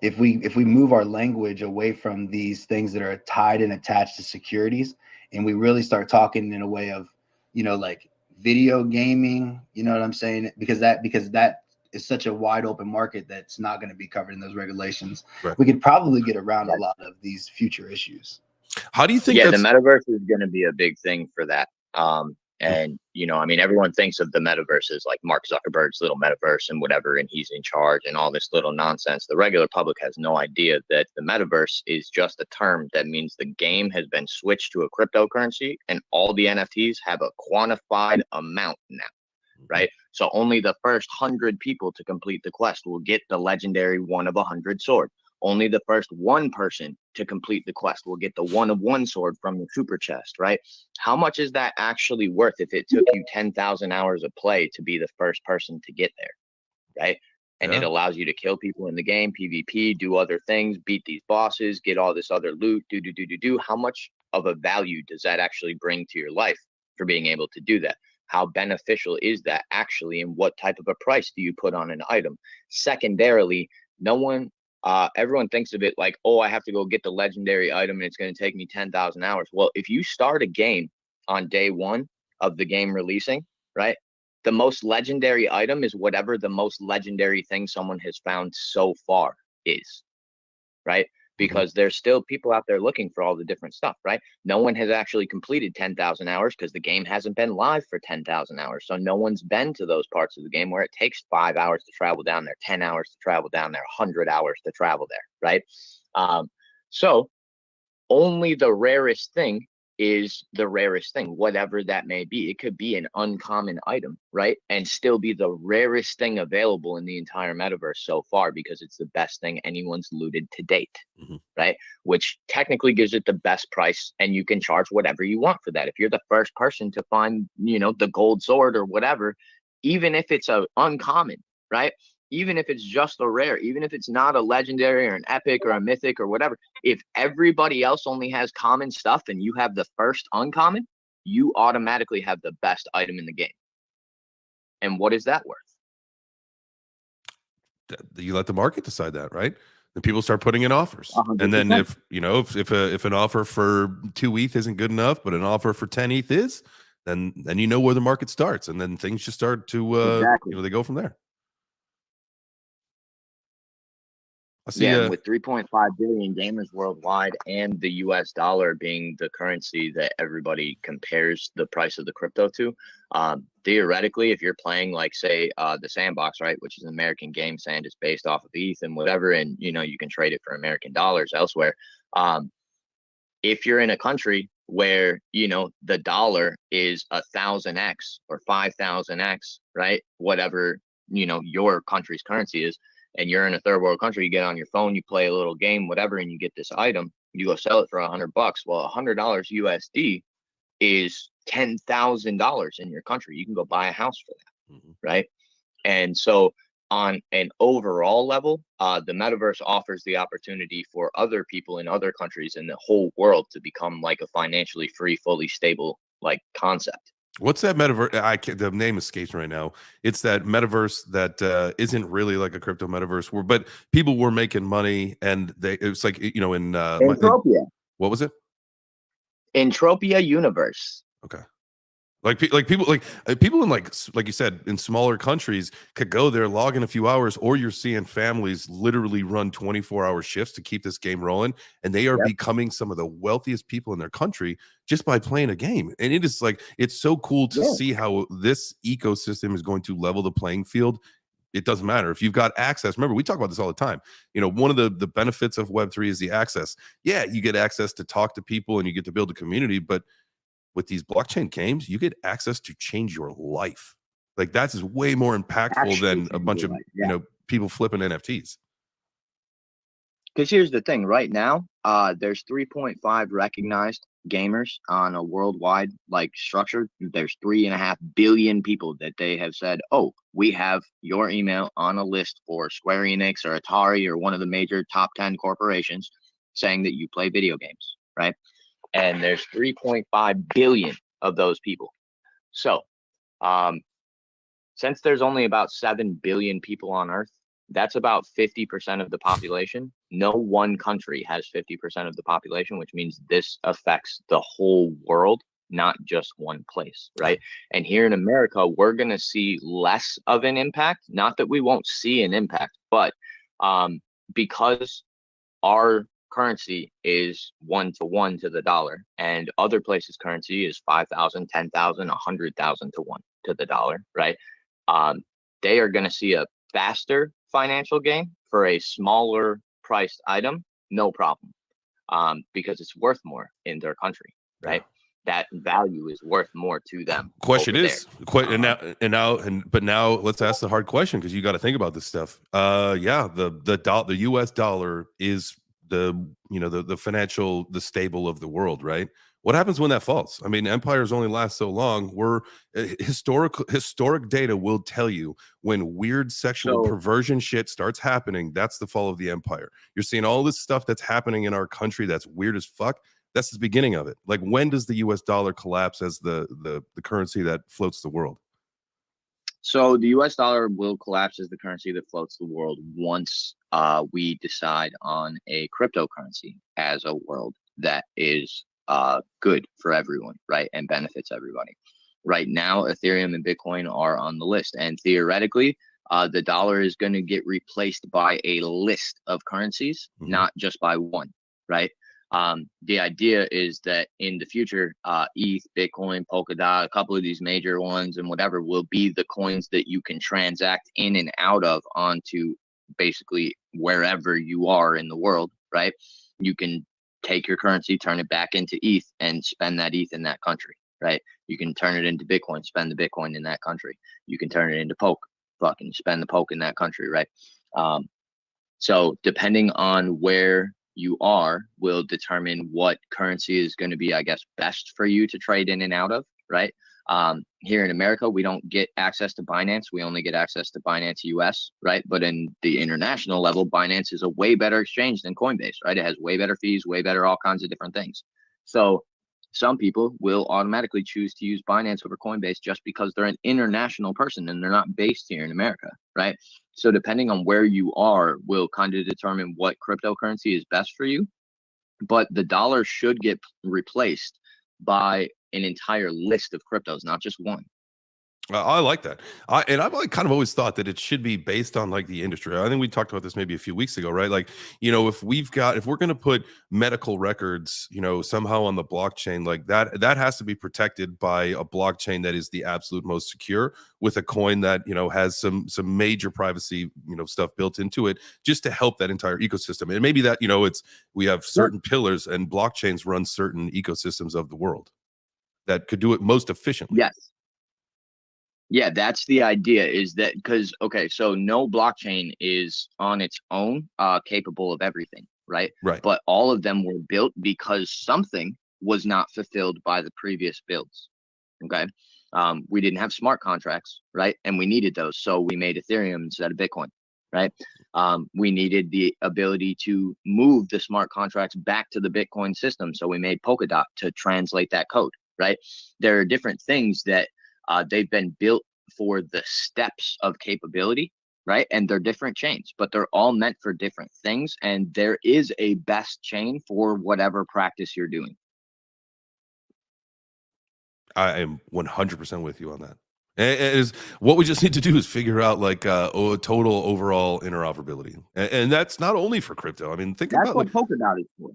if we move our language away from these things that are tied and attached to securities, and we really start talking in a way of, like video gaming, you know what I'm saying? Because that is such a wide open market that's not going to be covered in those regulations. Right. We could probably get around a lot of these future issues. How do you think? Yeah, the metaverse is going to be a big thing for that. And everyone thinks of the metaverse as like Mark Zuckerberg's little metaverse and whatever, and he's in charge and all this little nonsense. The regular public has no idea that the metaverse is just a term that means the game has been switched to a cryptocurrency, and all the NFTs have a quantified amount now, right? So only the first 100 people to complete the quest will get the legendary 1 of 100 sword. Only the first 1 person to complete the quest will get the 1 of 1 sword from the super chest, right? How much is that actually worth if it took you 10,000 hours of play to be the first person to get there, right? And it allows you to kill people in the game, PvP, do other things, beat these bosses, get all this other loot, do. How much of a value does that actually bring to your life for being able to do that? How beneficial is that actually, and what type of a price do you put on an item? Secondarily, everyone thinks of it like, oh, I have to go get the legendary item and it's going to take me 10,000 hours. Well, if you start a game on day 1 of the game releasing, right, the most legendary item is whatever the most legendary thing someone has found so far is, right? Because there's still people out there looking for all the different stuff, right? No one has actually completed 10,000 hours because the game hasn't been live for 10,000 hours. So no one's been to those parts of the game where it takes 5 hours to travel down there, 10 hours to travel down there, 100 hours to travel there, right? So only the rarest thing is the rarest thing, whatever that may be. It could be an uncommon item, right? And still be the rarest thing available in the entire metaverse so far, because it's the best thing anyone's looted to date, right? Which technically gives it the best price, and you can charge whatever you want for that. If you're the first person to find, the gold sword or whatever, even if it's a uncommon, right? Even if it's just a rare, even if it's not a legendary or an epic or a mythic or whatever, if everybody else only has common stuff and you have the first uncommon, you automatically have the best item in the game. And what is that worth? You let the market decide that, right? And people start putting in offers. 100%. And then if an offer for 2 ETH isn't good enough, but an offer for 10 ETH is, then you know where the market starts, and then things just start to Exactly. they go from there. And with 3.5 billion gamers worldwide and the US dollar being the currency that everybody compares the price of the crypto to, theoretically, if you're playing like, say, the Sandbox, right, which is an American game, Sand is based off of ETH and whatever, and you can trade it for American dollars elsewhere. If you're in a country where the dollar is 1,000x or 5,000x, right, whatever your country's currency is, and you're in a third world country, you get on your phone, you play a little game, whatever, and you get this item, you go sell it for $100. Well, $100 USD is $10,000 in your country. You can go buy a house for that, right? And so on an overall level, the metaverse offers the opportunity for other people in other countries in the whole world to become like a financially free, fully stable like concept. What's that metaverse? The name escapes me right now. It's that metaverse that isn't really like a crypto metaverse, but people were making money, and it was like in Entropia. What was it? Entropia Universe. Okay. People in like you said, in smaller countries could go there, log in a few hours, or you're seeing families literally run 24-hour shifts to keep this game rolling, and they are becoming some of the wealthiest people in their country just by playing a game. And it is it's so cool to see how this ecosystem is going to level the playing field. It doesn't matter if you've got access. Remember, we talk about this all the time. One of the benefits of Web3 is the access. Yeah, you get access to talk to people and you get to build a community, but with these blockchain games, you get access to change your life. Like that's way more impactful than a bunch of people flipping NFTs. Because here's the thing, right now, there's 3.5 recognized gamers on a worldwide structure. There's 3.5 billion people that they have said, oh, we have your email on a list for Square Enix or Atari or one of the major top 10 corporations saying that you play video games, right? And there's 3.5 billion of those people. So since there's only about 7 billion people on Earth, that's about 50% of the population. No one country has 50% of the population, which means this affects the whole world, not just one place, right? And here in America, we're going to see less of an impact. Not that we won't see an impact, but because our currency is 1-to-1 to the dollar, and other places currency is 5,000, 10,000, 100,000 to 1 to the dollar, right? They are going to see a faster financial gain for a smaller priced item, no problem, because it's worth more in their country, right? That value is worth more to them. Question is, but now let's ask the hard question, because you got to think about this stuff. The US dollar is the financial, the stable of the world, right? What happens when that falls? I mean, empires only last so long. Historic data will tell you when weird sexual perversion shit starts happening, that's the fall of the empire. You're seeing all this stuff that's happening in our country that's weird as fuck. That's the beginning of it. Like, when does the US dollar collapse as the currency that floats the world? So the US dollar will collapse as the currency that floats the world once we decide on a cryptocurrency as a world that is good for everyone, right? And benefits everybody. Right now, Ethereum and Bitcoin are on the list, and theoretically, the dollar is going to get replaced by a list of currencies, not just by one, right? The idea is that in the future, ETH, Bitcoin, Polkadot, a couple of these major ones and whatever will be the coins that you can transact in and out of onto basically wherever you are in the world, right? You can take your currency, turn it back into ETH and spend that ETH in that country, right? You can turn it into Bitcoin, spend the Bitcoin in that country. You can turn it into Poke, fucking spend the Poke in that country, right? So depending on where you are will determine what currency is going to be, I guess, best for you to trade in and out of, right? Here in America, we don't get access to Binance. We only get access to Binance US, right? But in the international level, Binance is a way better exchange than Coinbase, right? It has way better fees, way better all kinds of different things. So some people will automatically choose to use Binance over Coinbase just because they're an international person and they're not based here in America, right? So depending on where you are will kind of determine what cryptocurrency is best for you. But the dollar should get replaced by an entire list of cryptos, not just one. I like that. I've like kind of always thought that it should be based on like the industry. I think we talked about this maybe a few weeks ago, right? Like, if we're going to put medical records, somehow on the blockchain, like that has to be protected by a blockchain that is the absolute most secure, with a coin that, has some major privacy, stuff built into it, just to help that entire ecosystem. And maybe that, we have certain pillars, and blockchains run certain ecosystems of the world that could do it most efficiently. Yes. Yeah, that's the idea, is that because, okay, so no blockchain is on its own capable of everything, right? Right. But all of them were built because something was not fulfilled by the previous builds, okay? We didn't have smart contracts, right? And we needed those, so we made Ethereum instead of Bitcoin, right? We needed the ability to move the smart contracts back to the Bitcoin system, so we made Polkadot to translate that code, right? There are different things that they've been built for the steps of capability, right? And they're different chains, but they're all meant for different things. And there is a best chain for whatever practice you're doing. I am 100% with you on that. It is what we just need to do is figure out like total overall interoperability, and that's not only for crypto. I mean, think That's about what Polkadot is for.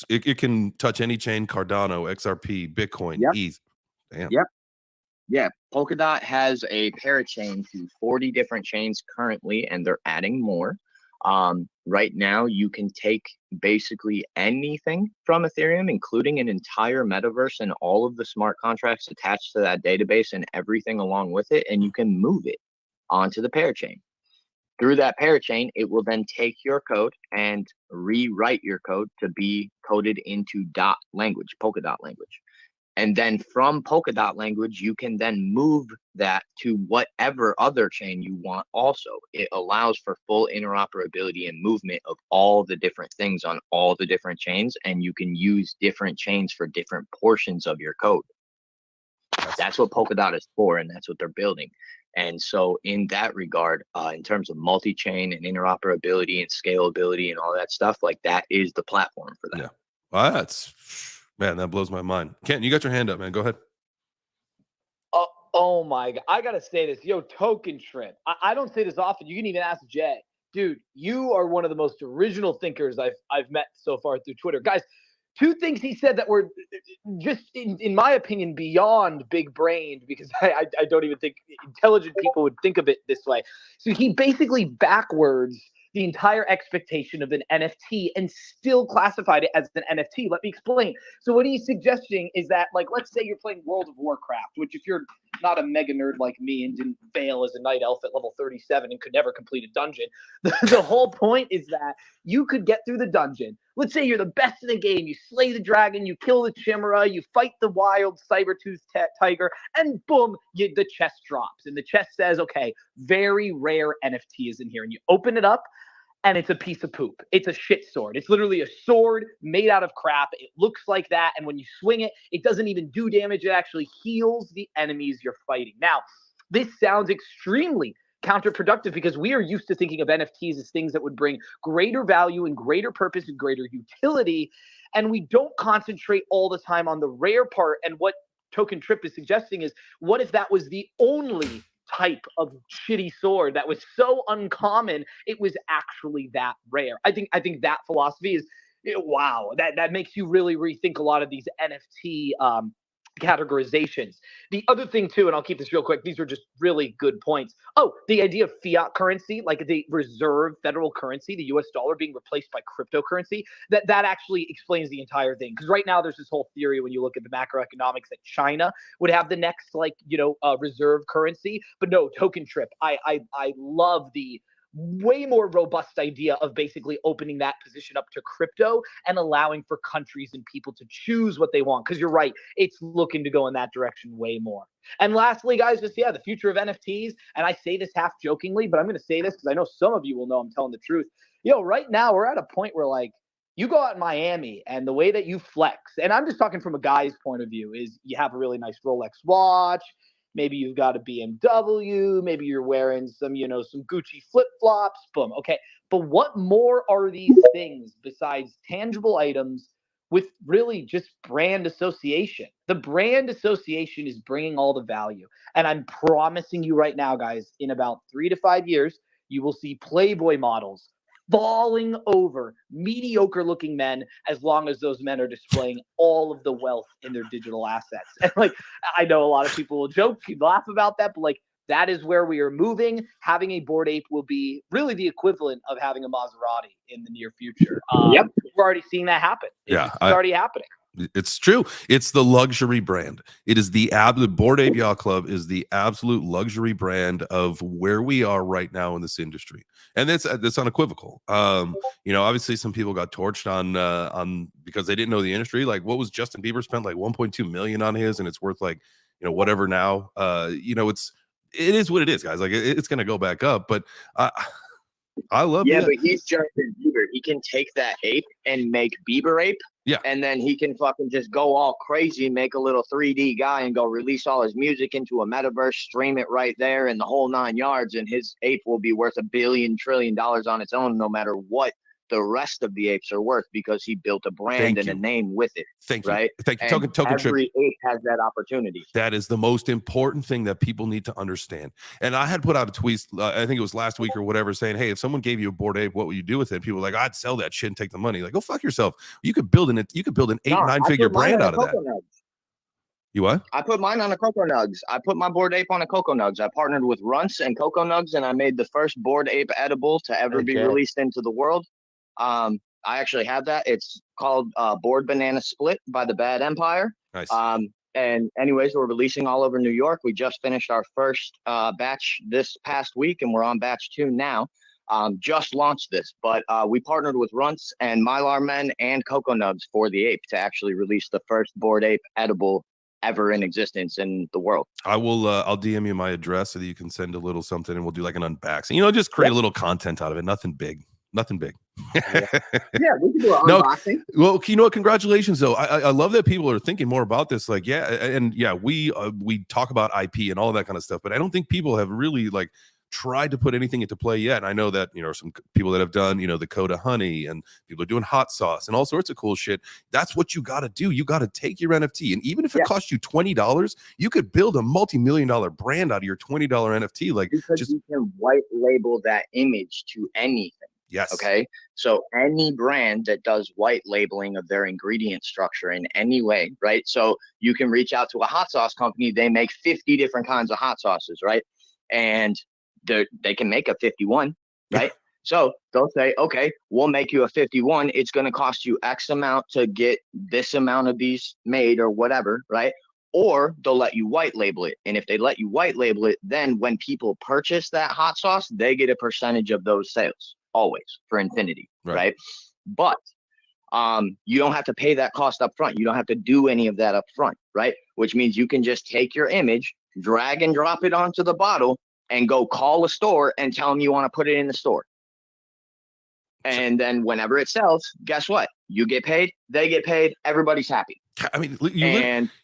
it can touch any chain: Cardano, XRP, Bitcoin, Yep. ETH. Damn. Yep. Yeah, Polkadot has a parachain to 40 different chains currently, and they're adding more. Right now, you can take basically anything from Ethereum, including an entire metaverse and all of the smart contracts attached to that database and everything along with it, and you can move it onto the parachain. Through that parachain, it will then take your code and rewrite your code to be coded into dot language, Polkadot language. And then from Polkadot language, you can then move that to whatever other chain you want also. It allows for full interoperability and movement of all the different things on all the different chains, and you can use different chains for different portions of your code. That's what Polkadot is for, and that's what they're building. And so in that regard, in terms of multi-chain and interoperability and scalability and all that stuff, like that is the platform for that. Yeah. Well, man, that blows my mind. Ken, you got your hand up, man. Go ahead. Oh my God. I got to say this. Yo, Token Shrimp. I don't say this often. You can even ask Jay. Dude, you are one of the most original thinkers I've met so far through Twitter. Guys, two things he said that were just, in my opinion, beyond big-brained, because I don't even think intelligent people would think of it this way. So he basically backwards the entire expectation of an NFT and still classified it as an NFT. Let me explain. So what he's suggesting is that, like, let's say you're playing World of Warcraft, which if you're not a mega nerd like me and didn't fail as a night elf at level 37 and could never complete a dungeon, the whole point is that you could get through the dungeon. Let's say you're the best in the game. You slay the dragon, you kill the chimera, you fight the wild saber-toothed tiger, and boom, the chest drops. And the chest says, okay, very rare NFT is in here. And you open it up, and it's a piece of poop. It's a shit sword. It's literally a sword made out of crap. It looks like that. And when you swing it, it doesn't even do damage. It actually heals the enemies you're fighting. Now, this sounds extremely counterproductive because we are used to thinking of NFTs as things that would bring greater value and greater purpose and greater utility. And we don't concentrate all the time on the rare part. And what Token Trip is suggesting is, what if that was the only type of shitty sword that was so uncommon it was actually that rare? I think that philosophy is, wow, that makes you really rethink a lot of these NFT categorizations. The other thing too, and I'll keep this real quick, these are just really good points. Oh, the idea of fiat currency, like the reserve federal currency, the US dollar being replaced by cryptocurrency, that actually explains the entire thing. Because right now there's this whole theory when you look at the macroeconomics that China would have the next, like, reserve currency. But no, Token Trip, I love the way more robust idea of basically opening that position up to crypto and allowing for countries and people to choose what they want. Because you're right, it's looking to go in that direction way more. And lastly, guys, just the future of NFTs. And I say this half jokingly, but I'm going to say this because I know some of you will know I'm telling the truth. Right now we're at a point where, like, you go out in Miami and the way that you flex, and I'm just talking from a guy's point of view, is you have a really nice Rolex watch. Maybe you've got a BMW. Maybe you're wearing some Gucci flip-flops. Boom. Okay. But what more are these things besides tangible items with really just brand association? The brand association is bringing all the value. And I'm promising you right now, guys, in about 3 to 5 years, you will see Playboy models falling over mediocre looking men, as long as those men are displaying all of the wealth in their digital assets. And like, I know a lot of people will joke, laugh about that, but like, that is where we are moving. Having a Bored Ape will be really the equivalent of having a Maserati in the near future. Yep. We're already seeing that happen. It's already happening. It's true. It's the luxury brand. It is the Bored Ape Yacht Club is the absolute luxury brand of where we are right now in this industry, and that's unequivocal. Obviously some people got torched on because they didn't know the industry. Like, what was Justin Bieber spent like 1.2 million on his, and it's worth like whatever now. It is what it is, guys. Like, it's gonna go back up, but I love but he's Justin Bieber. He can take that ape and make Bieber Ape. Yeah. And then he can fucking just go all crazy, make a little 3D guy and go release all his music into a metaverse, stream it right there in the whole 9 yards. And his ape will be worth $1 billion trillion on its own, no matter what the rest of the apes are worth, because he built a brand and a name with it. Thank you. Right. Thank you. And Token Trip. every ape has that opportunity. That is the most important thing that people need to understand. And I had put out a tweet, I think it was last week or whatever, saying, hey, if someone gave you a Bored Ape, what would you do with it? And people were like, I'd sell that shit and take the money. Like, go fuck yourself. You could build an 8-9 figure brand out of that. Nugs. You what? I put mine on a Cocoa Nugs. I put my Bored Ape on a Cocoa Nugs. I partnered with Runts and Cocoa Nugs, and I made the first Bored Ape edible to ever be released into the world. I actually have that. It's called Bored Banana Split by the Bad Empire. Nice. And anyways, we're releasing all over New York. We just finished our first batch this past week, and we're on batch 2 now. Just launched this, but we partnered with Runts and Mylar Men and Cocoa Nugs for the ape to actually release the first Bored Ape edible ever in existence in the world. I will I'll DM you my address so that you can send a little something, and we'll do like an unboxing. Just create a little content out of it. Nothing big. We can do an unboxing. Well, congratulations though. I love that people are thinking more about this. Like, we talk about IP and all that kind of stuff, but I don't think people have really like tried to put anything into play yet. And I know that some people that have done the Coda honey, and people are doing hot sauce and all sorts of cool shit. That's what you got to do. You got to take your NFT, and even if it costs you $20, you could build a multi-million-dollar brand out of your $20 NFT. Like, because you can white label that image to anything. Yes. Okay. So any brand that does white labeling of their ingredient structure in any way, right? So you can reach out to a hot sauce company. They make 50 different kinds of hot sauces, right? And they can make a 51, right? So they'll say, okay, we'll make you a 51. It's going to cost you X amount to get this amount of these made or whatever, right? Or they'll let you white label it. And if they let you white label it, then when people purchase that hot sauce, they get a percentage of those sales. Always, for infinity, right? But you don't have to pay that cost up front. You don't have to do any of that up front, right? Which means you can just take your image, drag and drop it onto the bottle, and go call a store and tell them you want to put it in the store. And then whenever it sells, guess what? You get paid, they get paid, everybody's happy. I mean,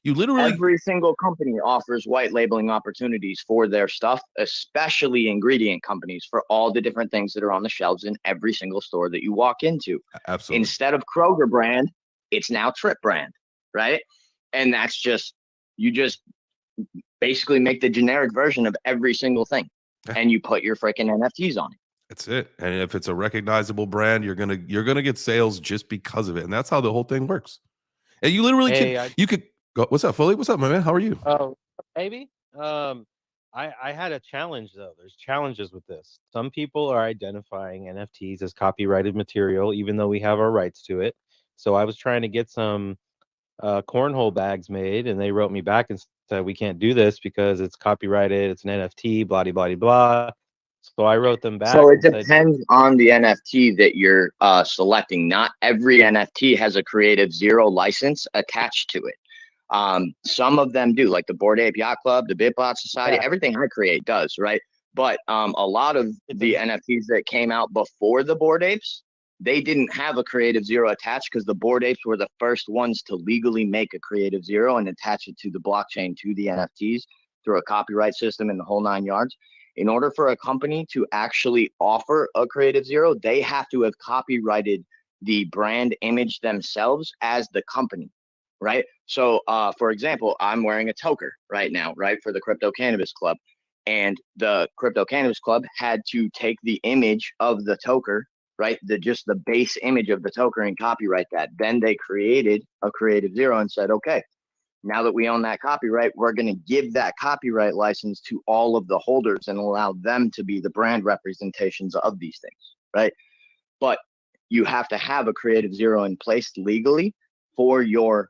you literally every single company offers white labeling opportunities for their stuff, especially ingredient companies, for all the different things that are on the shelves in every single store that you walk into. Absolutely. Instead of Kroger brand, it's now Trip brand, right? And that's just You just basically make the generic version of every single thing, and you put your freaking NFTs on it. That's it. And if it's a recognizable brand, you're gonna get sales just because of it, and that's how the whole thing works. And you literally you could go. What's up, Foley? What's up, my man? How are you? Oh, maybe. I had a challenge though. There's challenges with this. Some people are identifying NFTs as copyrighted material, even though we have our rights to it. So I was trying to get some cornhole bags made, and they wrote me back and said we can't do this because it's copyrighted. It's an NFT. Blah blah blah blah. So I wrote them back. So it depends on the NFT that you're selecting. Not every NFT has a Creative Zero license attached to it. Some of them do, like the Bored Ape Yacht Club, the Bitbot Society. Yeah. Everything I create does, right? But a lot of the NFTs that came out before the Bored Apes, they didn't have a Creative Zero attached because the Bored Apes were the first ones to legally make a Creative Zero and attach it to the blockchain, to the NFTs through a copyright system and the whole 9 yards. In order for a company to actually offer a Creative Zero, they have to have copyrighted the brand image themselves as the company, right? So, for example, I'm wearing a toker right now, right, for the Crypto Cannabis Club. And the Crypto Cannabis Club had to take the image of the toker, right, just the base image of the toker and copyright that. Then they created a Creative Zero and said, okay, now that we own that copyright, we're going to give that copyright license to all of the holders and allow them to be the brand representations of these things, right? But you have to have a Creative Zero in place legally for your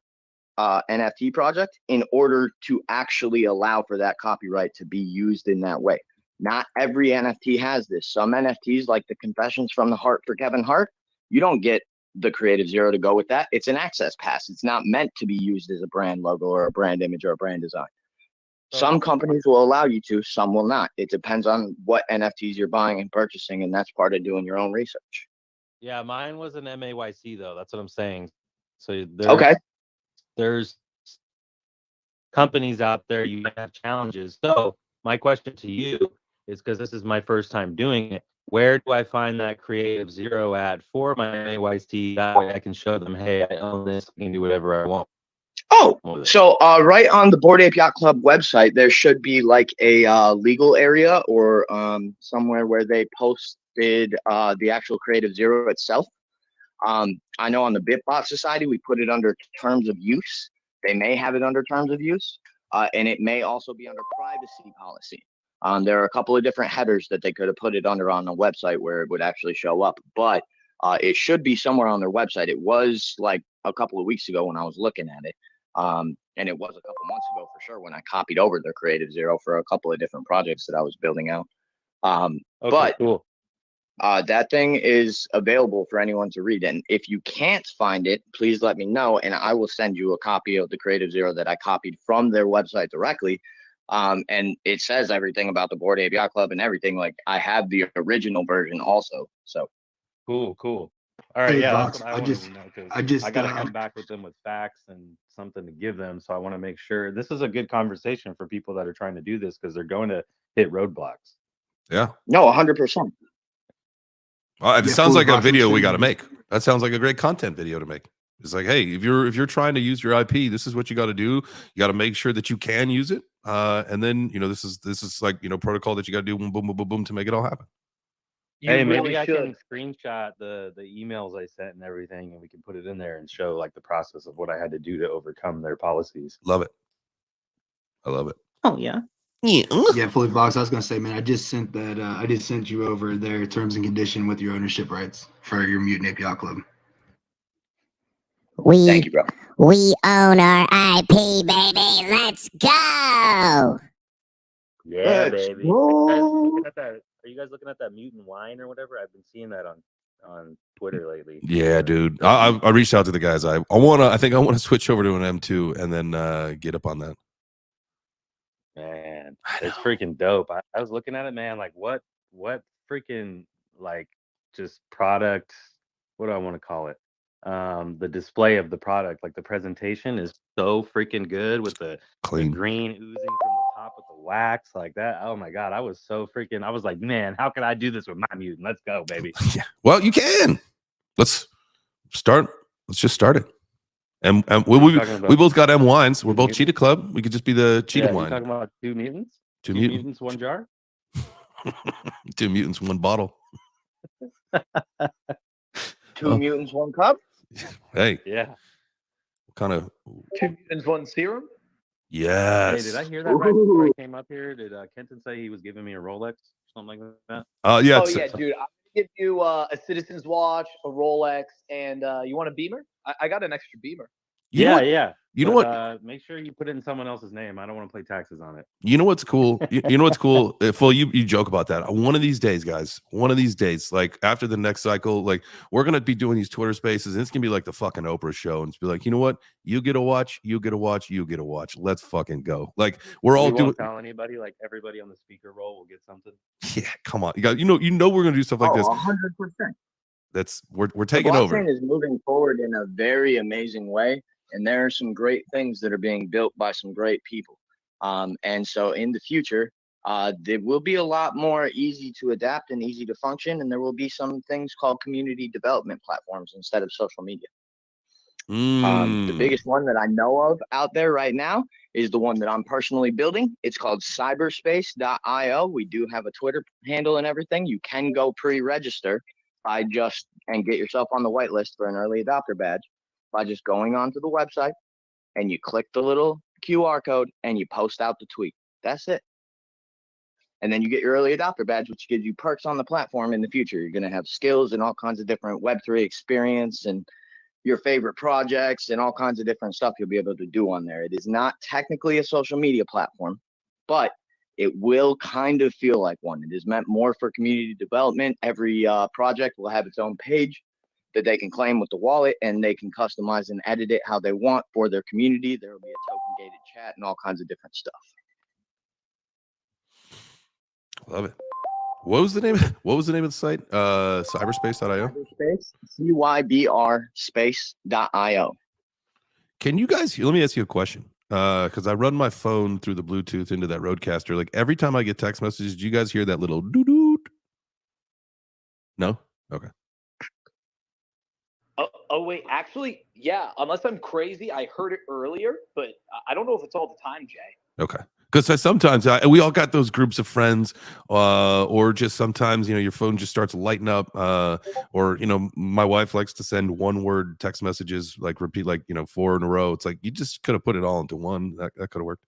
NFT project in order to actually allow for that copyright to be used in that way. Not every NFT has this. Some NFTs, like the Confessions from the Heart for Kevin Hart, you don't get the Creative Zero to go with that. It's an access pass. It's not meant to be used as a brand logo or a brand image or a brand design. Some companies will allow you to, some will not. It depends on what NFTs you're buying and purchasing, and that's part of doing your own research. Yeah, mine was an MAYC though. That's what I'm saying. So there's companies out there, you might have challenges. So my question to you is, because this is my first time doing it, where do I find that Creative Zero at for my MAYC? That way I can show them, hey, I own this, I can do whatever I want. Oh, so right on the Bored Ape Yacht Club website, there should be like a legal area or somewhere where they posted the actual Creative Zero itself. I know on the Bitbot Society, we put it under terms of use. They may have it under terms of use, and it may also be under privacy policy. There are a couple of different headers that they could have put it under on the website where it would actually show up, but it should be somewhere on their website. It was like a couple of weeks ago when I was looking at it, and it was a couple months ago for sure when I copied over their Creative Zero for a couple of different projects that I was building out. Okay, but cool. That thing is available for anyone to read. And if you can't find it, please let me know, and I will send you a copy of the Creative Zero that I copied from their website directly. And it says everything about the Bored Ape Yacht Club and everything. Like, I have the original version also. So Cool. All right, Hey, yeah, Vox, that's what I wanted to know, because I got to come back with them with facts and something to give them. So I want to make sure this is a good conversation for people that are trying to do this, because they're going to hit roadblocks. Yeah. no, 100%. It sounds like a video we got to make. That sounds like a great content video to make. It's like, hey, if you're trying to use your IP, this is what you got to do. You got to make sure that you can use it, and then this is like protocol that you got to do boom, boom, boom, boom, boom to make it all happen. Hey, maybe I can screenshot the emails I sent and everything, and we can put it in there and show like the process of what I had to do to overcome their policies. Love it. I love it. Oh yeah. Yeah, fully Vox. I was gonna say, man, I just sent that. I just sent you over their terms and condition with your ownership rights for your Mutant Ape Yacht Club. Thank you, bro. We own our IP, baby. Let's go. Yeah, Let's baby. go. Are you guys looking at that mutant wine or whatever? I've been seeing that on Twitter lately. Yeah, dude. I reached out to the guys. I think I want to switch over to an M2 and then get up on that. Man, it's freaking dope. I was looking at it, man. Like, what freaking, like, just product? What do I want to call it? The display of the product, like the presentation, is so freaking good with the green oozing from the top with the wax like that. Oh my god, I was like, man, how can I do this with my mutant? Let's go, baby. Yeah. Well, you can. Let's just start it. And What are we you talking about? we both got M wines. We're Two both mutants? Cheetah Club. We could just be the Cheetah Yeah, you wine. talking about two mutants? Two Two mutants. mutants, one jar? Two mutants, one bottle. Two mutants, one cup. Hey, Yeah. kind of. Two mutants, one serum. Yes. Hey, did I hear that right before I came up here? Did Kenton say he was giving me a Rolex or something like that? Yeah. Oh yeah, dude. I'm gonna give you a Citizen's watch, a Rolex, and you want a Beamer? I got an extra Beamer. You know what? Yeah. You know what? Make sure you put it in someone else's name. I don't want to pay taxes on it. You know what's cool? You know what's cool? Phil, you joke about that. One of these days, guys, one of these days, like after the next cycle, like we're going to be doing these Twitter spaces and it's going to be like the fucking Oprah show. And it's be like, you know what? You get a watch, you get a watch, you get a watch. Let's fucking go. Like we're all doing. Won't tell anybody, like everybody on the speaker roll will get something. Yeah, come on. You know we're going to do stuff like this. 100%. We're taking the over. blockchain is moving forward in a very amazing way, and there are some great things that are being built by some great people. And so in the future, there will be a lot more easy to adapt and easy to function, and there will be some things called community development platforms instead of social media. The biggest one that I know of out there right now is the one that I'm personally building. It's called cyberspace.io. We do have a Twitter handle and everything. You can go pre-register and get yourself on the whitelist for an early adopter badge by just going onto the website and you click the little QR code and you post out the tweet. That's it. And then you get your early adopter badge, which gives you perks on the platform in the future. You're going to have skills and all kinds of different Web3 experience and your favorite projects and all kinds of different stuff you'll be able to do on there. It is not technically a social media platform, but it will kind of feel like one. It is meant more for community development. Every project will have its own page that they can claim with the wallet, and they can customize and edit it how they want for their community. There will be a token gated chat and all kinds of different stuff. Love it. What was the name of the site? Cyberspace.io. Cyberspace, CYBR space.io. Can you guys, let me ask you a question. Because I run my phone through the Bluetooth into that Roadcaster. Like every time I get text messages, do you guys hear that little doo-doo? No? Okay. Oh wait, actually, yeah. Unless I'm crazy, I heard it earlier, but I don't know if it's all the time, Jay. Okay. Because sometimes we all got those groups of friends, or just sometimes your phone just starts lighting up, or my wife likes to send one-word text messages, like repeat, like 4 in a row. It's like you just could have put it all into one. That could have worked.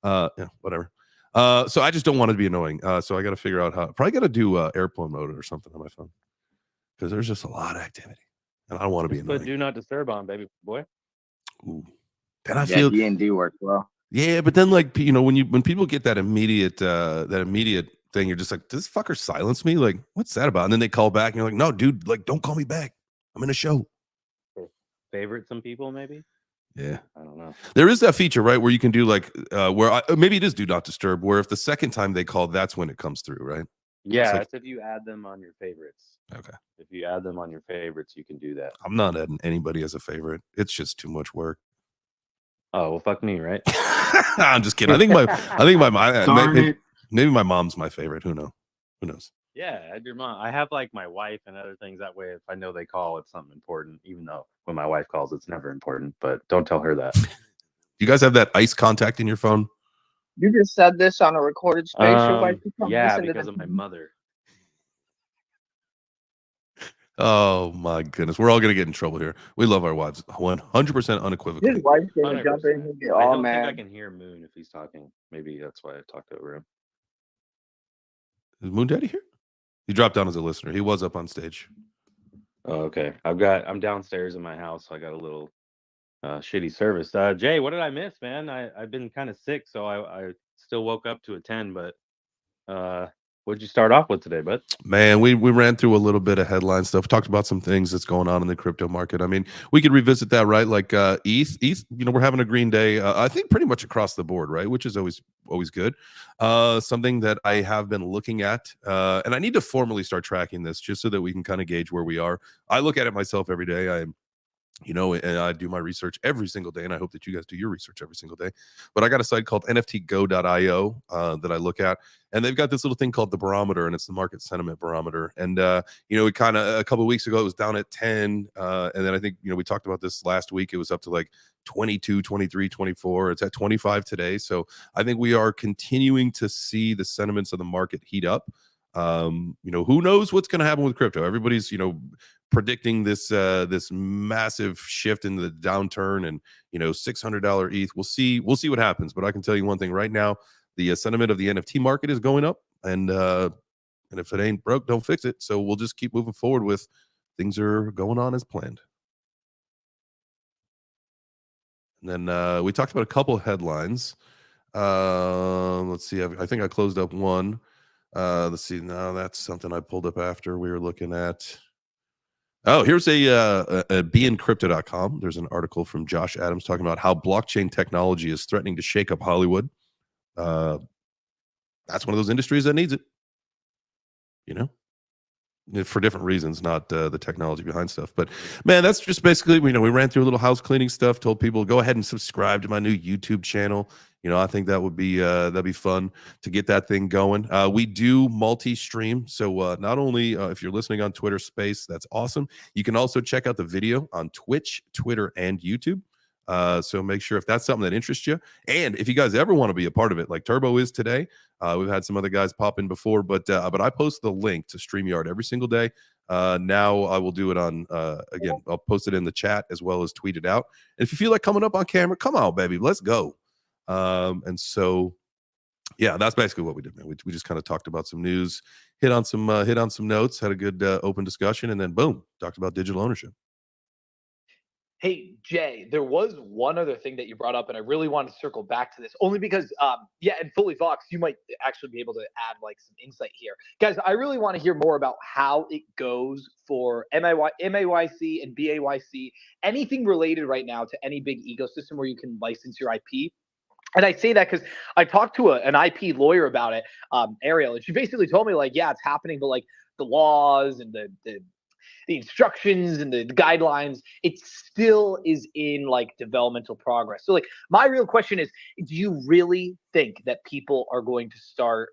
Yeah, whatever. So I just don't want it to be annoying. So I got to figure out how. Probably got to do airplane mode or something on my phone because there's just a lot of activity, and I don't want to be annoying. Put do not disturb on, baby boy. Ooh. Then I feel D&D works well. Yeah, but then like when people get that immediate thing, you're just like, does this fucker silence me? Like, what's that about? And then they call back and you're like, no, dude, like, don't call me back. I'm in a show. Favorite some people, maybe? Yeah. I don't know. There is that feature, right, where you can do like maybe it is do not disturb, where if the second time they call, that's when it comes through, right? Yeah, like, that's if you add them on your favorites. Okay. If you add them on your favorites, you can do that. I'm not adding anybody as a favorite. It's just too much work. Oh, well, fuck me, right? I'm just kidding. I think maybe my mom's my favorite. Who knows? Yeah, add your mom. I have like my wife and other things. That way, if I know they call, it's something important. Even though when my wife calls, it's never important. But don't tell her that. You guys have that ice contact in your phone? You just said this on a recorded space. Yeah, because of my mother. Oh my goodness, we're all gonna get in trouble here. We love our wives, 100% unequivocally. His wife's gonna jump in and get I all don't mad. think I can hear Moon if he's talking. Maybe that's why I talked over him. Is Moon Daddy here? He dropped down as a listener. He was up on stage. Oh, okay. I'm downstairs in my house, so I got a little shitty service. Jay, what did I miss, man? I've been kind of sick, so I still woke up to attend, but what'd you start off with today, bud? Man, we ran through a little bit of headline stuff, talked about some things that's going on in the crypto market. I mean, we could revisit that, right? Like ETH, we're having a green day, I think pretty much across the board, right? Which is always good. Something that I have been looking at, and I need to formally start tracking this just so that we can kind of gauge where we are. I look at it myself every day. you know, and I do my research every single day, and I hope that you guys do your research every single day. But I got a site called nftgo.io that I look at, and they've got this little thing called the barometer, and it's the market sentiment barometer. And you know, it kind of a couple of weeks ago it was down at 10, and then I think, you know, we talked about this last week. It was up to like 22, 23, 24. It's at 25 today. So I think we are continuing to see the sentiments of the market heat up. You know, who knows what's going to happen with crypto? Everybody's, you know, predicting this this massive shift in the downturn, and, you know, $600 ETH. We'll see what happens. But I can tell you one thing right now: the sentiment of the NFT market is going up, and if it ain't broke, don't fix it. So we'll just keep moving forward with things are going on as planned. And then we talked about a couple of headlines. Let's see. I think I closed up one. Let's see. No, that's something I pulled up after we were looking at. Oh, here's a beincrypto.com. There's an article from Josh Adams talking about how blockchain technology is threatening to shake up Hollywood. That's one of those industries that needs it, you know, for different reasons, not the technology behind stuff. But man, that's just basically, you know, we ran through a little house cleaning stuff, told people go ahead and subscribe to my new YouTube channel. You know, I think that would be that'd be fun to get that thing going. We do multi-stream, so not only if you're listening on Twitter Space, that's awesome. You can also check out the video on Twitch, Twitter, and YouTube. So make sure if that's something that interests you, and if you guys ever want to be a part of it, like Turbo is today. We've had some other guys pop in before, but I post the link to StreamYard every single day. Now I will do it on again. I'll post it in the chat as well as tweet it out. And if you feel like coming up on camera, come on, baby, let's go. And so, yeah, that's basically what we did, man. We just kind of talked about some news, hit on some notes, had a good open discussion, and then boom, talked about digital ownership. Hey, Jay, there was one other thing that you brought up, and I really wanted to circle back to this, only because, yeah, and Fully Vox, you might actually be able to add like some insight here. Guys, I really want to hear more about how it goes for MAYC and BAYC, anything related right now to any big ecosystem where you can license your IP. And I say that because I talked to an IP lawyer about it, Ariel, and she basically told me, like, yeah, it's happening, but like the laws and the instructions and the guidelines, it still is in like developmental progress. So like my real question is, do you really think that people are going to start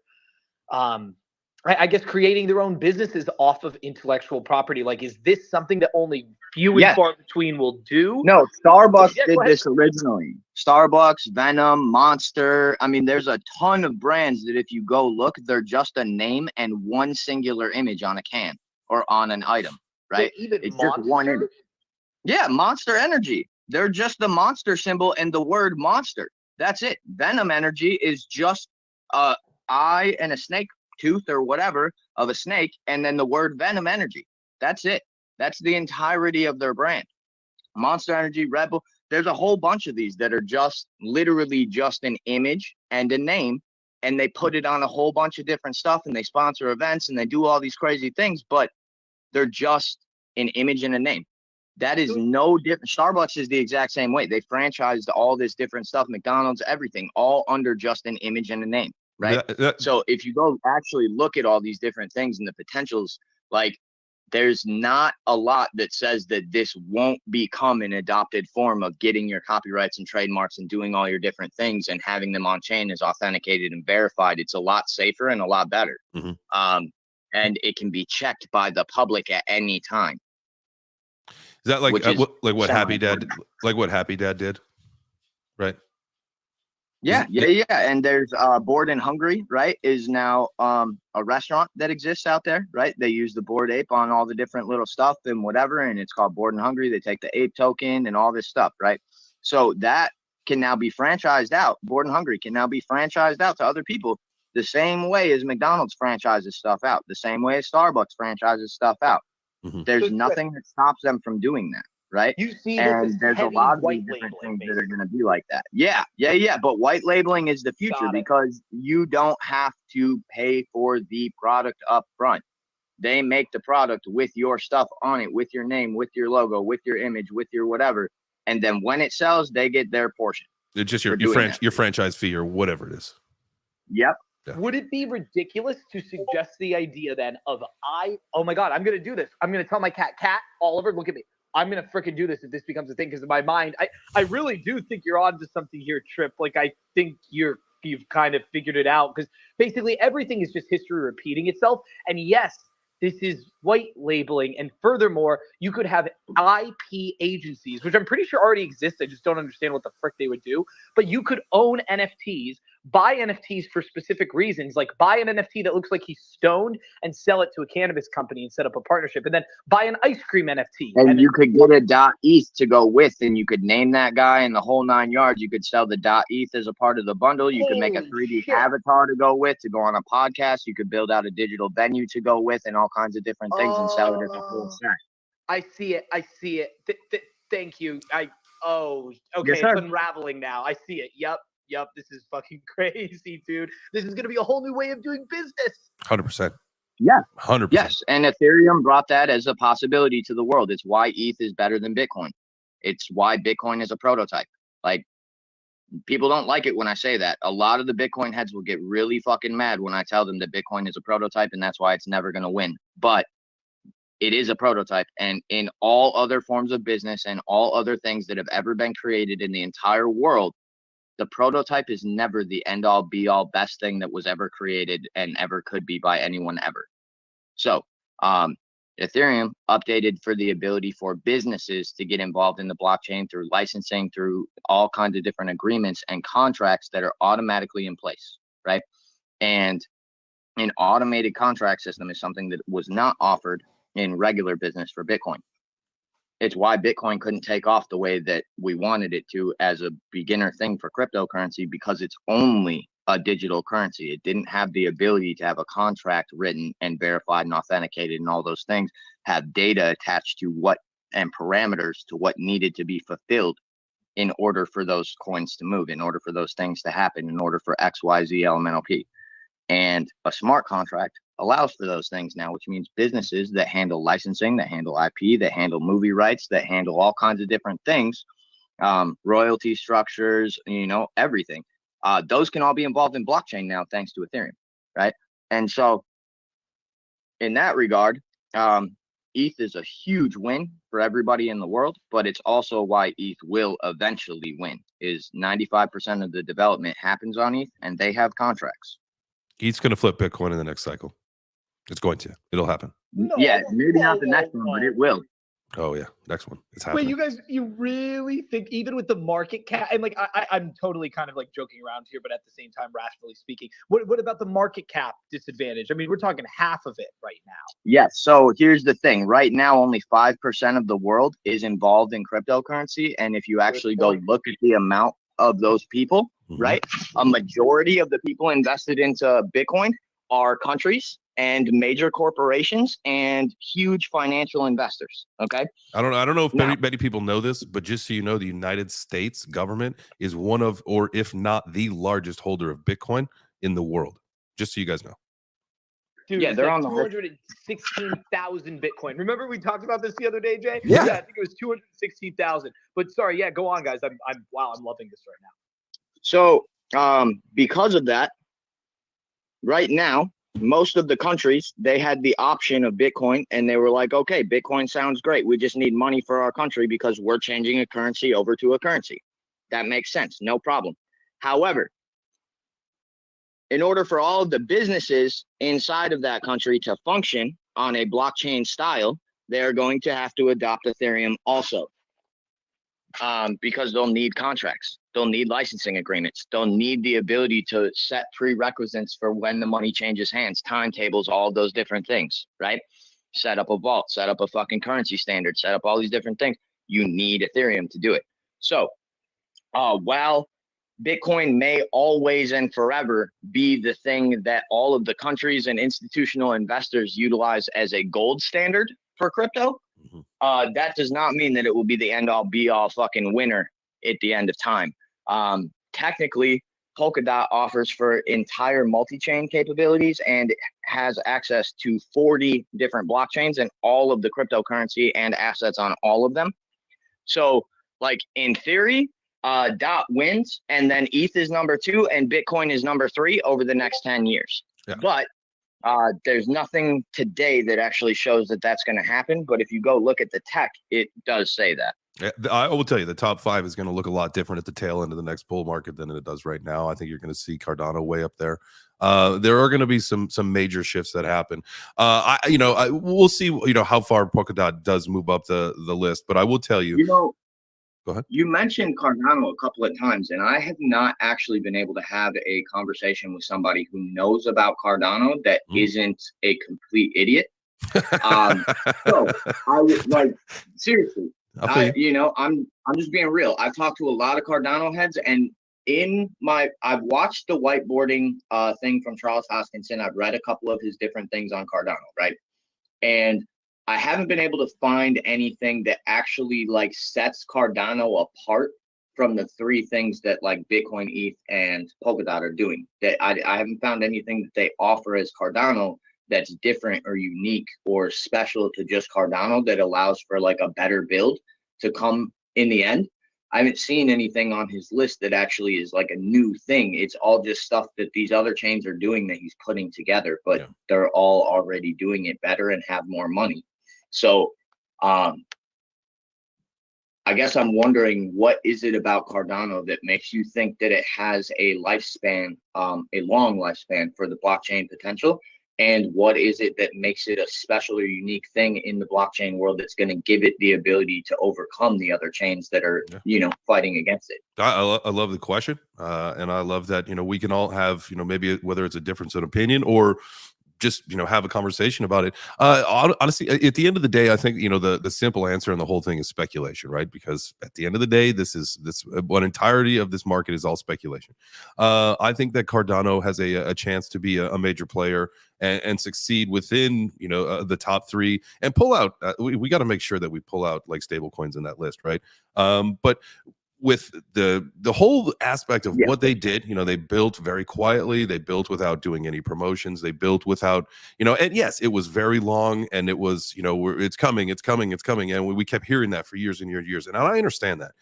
I guess creating their own businesses off of intellectual property? Like, is this something that only few and far between will do? No, Starbucks did this originally. Starbucks, Venom, Monster. I mean, there's a ton of brands that if you go look, they're just a name and one singular image on a can or on an item, right? So even it's Monster? just one image. Yeah, Monster Energy. They're just the monster symbol and the word monster. That's it. Venom Energy is just a eye and a snake tooth or whatever of a snake, and then the word Venom Energy. That's it. That's the entirety of their brand. Monster Energy, Red Bull. There's a whole bunch of these that are just literally just an image and a name, and they put it on a whole bunch of different stuff, and they sponsor events and they do all these crazy things, but they're just an image and a name. That is no different. Starbucks is the exact same way. They franchised all this different stuff, McDonald's, everything, all under just an image and a name, right? So if you go actually look at all these different things and the potentials, like there's not a lot that says that this won't become an adopted form of getting your copyrights and trademarks and doing all your different things and having them on chain is authenticated and verified. It's a lot safer and a lot better. Mm-hmm. And it can be checked by the public at any time. Is that like what Happy Dad did, right? Yeah. And there's Bored and Hungry, right? Is now a restaurant that exists out there, right? They use the Bored Ape on all the different little stuff and whatever, and it's called Bored and Hungry. They take the ape token and all this stuff, right? So that can now be franchised out. Bored and Hungry can now be franchised out to other people the same way as McDonald's franchises stuff out, the same way as Starbucks franchises stuff out. Mm-hmm. There's nothing that stops them from doing that, right? You see, and there's a lot of these different things that are going to be like that. Yeah. But white labeling is the future because you don't have to pay for the product up front. They make the product with your stuff on it, with your name, with your logo, with your image, with your whatever. And then when it sells, they get their portion. It's just your franchise fee or whatever it is. Yep. Yeah. Would it be ridiculous to suggest the idea then of oh my God, I'm going to do this. I'm going to tell my cat, Oliver, look at me. I'm gonna freaking do this if this becomes a thing, because in my mind, I really do think you're on to something here, Trip. Like, I think you've kind of figured it out, because basically everything is just history repeating itself. And yes, this is white labeling, and furthermore, you could have IP agencies, which I'm pretty sure already exist. I just don't understand what the frick they would do. But you could own NFTs, buy NFTs for specific reasons, like buy an NFT that looks like he's stoned and sell it to a cannabis company and set up a partnership, and then buy an ice cream NFT. And you could get a .eth to go with, and you could name that guy in the whole 9 yards. You could sell the .eth as a part of the bundle. You could make a 3D avatar to go with, to go on a podcast. You could build out a digital venue to go with, and all kinds of different things, and sell it as a full set. I see it. Thank you. Okay, Yes, it's unraveling now. I see it. Yep. This is fucking crazy, dude. This is gonna be a whole new way of doing business. 100%. Yeah. 100%. Yes, and Ethereum brought that as a possibility to the world. It's why ETH is better than Bitcoin. It's why Bitcoin is a prototype. Like, people don't like it when I say that. A lot of the Bitcoin heads will get really fucking mad when I tell them that Bitcoin is a prototype, and that's why it's never going to win. But it is a prototype, and in all other forms of business and all other things that have ever been created in the entire world, the prototype is never the end-all, be-all, best thing that was ever created and ever could be by anyone ever. So Ethereum updated for the ability for businesses to get involved in the blockchain through licensing, through all kinds of different agreements and contracts that are automatically in place, right? And an automated contract system is something that was not offered in regular business for Bitcoin. It's why Bitcoin couldn't take off the way that we wanted it to as a beginner thing for cryptocurrency, because it's only a digital currency. It didn't have the ability to have a contract written and verified and authenticated and all those things, have data attached to what, and parameters to what needed to be fulfilled in order for those coins to move, in order for those things to happen, in order for XYZ elemental P. And a smart contract allows for those things now, which means businesses that handle licensing, that handle IP, that handle movie rights, that handle all kinds of different things, royalty structures, everything. Those can all be involved in blockchain now, thanks to Ethereum, right? And so in that regard, ETH is a huge win for everybody in the world, but it's also why ETH will eventually win. Is 95% of the development happens on ETH, and they have contracts. ETH's going to flip Bitcoin in the next cycle. It's going to. It'll happen. Yeah, maybe not the next one, but it will. Oh yeah, next one. It's happening. Wait, you really think, even with the market cap, and like I'm totally kind of like joking around here, but at the same time, rationally speaking, what about the market cap disadvantage? I mean, we're talking half of it right now. Yes. So here's the thing. Right now, only 5% of the world is involved in cryptocurrency, and if you actually go look at the amount of those people, right, a majority of the people invested into Bitcoin are countries and major corporations and huge financial investors. Okay. I don't know if many people know this, but just so you know, the United States government is one of, or if not the largest holder of Bitcoin in the world. Just so you guys know. Dude, yeah, they're like on the 216,000 Bitcoin. Remember we talked about this the other day, Jay? Yeah. I think it was 216,000. But sorry, yeah, go on, guys. I'm loving this right now. So because of that, right now, most of the countries, they had the option of Bitcoin, and they were like, okay, Bitcoin sounds great. We just need money for our country because we're changing a currency over to a currency. That makes sense. No problem. However, in order for all of the businesses inside of that country to function on a blockchain style, they're going to have to adopt Ethereum also. Because they'll need contracts, they'll need licensing agreements, they'll need the ability to set prerequisites for when the money changes hands, timetables, all those different things, right? Set up a vault, set up a fucking currency standard, set up all these different things. You need Ethereum to do it. So while Bitcoin may always and forever be the thing that all of the countries and institutional investors utilize as a gold standard for crypto, that does not mean that it will be the end-all, be-all fucking winner at the end of time. Technically, Polkadot offers for entire multi-chain capabilities and has access to 40 different blockchains and all of the cryptocurrency and assets on all of them. So, like, in theory, DOT wins, and then ETH is number 2 and Bitcoin is number 3 over the next 10 years. Yeah. But There's nothing today that actually shows that that's going to happen. But if you go look at the tech, it does say that. I will tell you, the top 5 is going to look a lot different at the tail end of the next bull market than it does right now. I think you're going to see Cardano way up there. There are going to be some major shifts that happen. We'll see, how far Polkadot does move up the list. But I will tell you, go ahead. You mentioned Cardano a couple of times, and I have not actually been able to have a conversation with somebody who knows about Cardano that isn't a complete idiot. So I would like, seriously. I'm just being real. I've talked to a lot of Cardano heads, and I've watched the whiteboarding thing from Charles Hoskinson. I've read a couple of his different things on Cardano, right? And I haven't been able to find anything that actually like sets Cardano apart from the 3 things that like Bitcoin, ETH, and Polkadot are doing. That I haven't found anything that they offer as Cardano that's different or unique or special to just Cardano that allows for like a better build to come in the end. I haven't seen anything on his list that actually is like a new thing. It's all just stuff that these other chains are doing that he's putting together, but they're all already doing it better and have more money. So I guess I'm wondering, what is it about Cardano that makes you think that it has a lifespan, a long lifespan for the blockchain potential? And what is it that makes it a special or unique thing in the blockchain world that's going to give it the ability to overcome the other chains that are, fighting against it? I love the question. And I love that, we can all have, maybe whether it's a difference in opinion or just have a conversation about it. Honestly, at the end of the day, I think the simple answer and the whole thing is speculation, right? Because at the end of the day, this one entirety of this market is all speculation. I think that Cardano has a chance to be a major player and succeed within the top 3 and pull out. We got to make sure that we pull out like stable coins in that list, right? But with the whole aspect of what they did, they built very quietly, they built without doing any promotions, they built without, and yes, it was very long, and it was, it's coming, and we kept hearing that for years and years, and I understand that.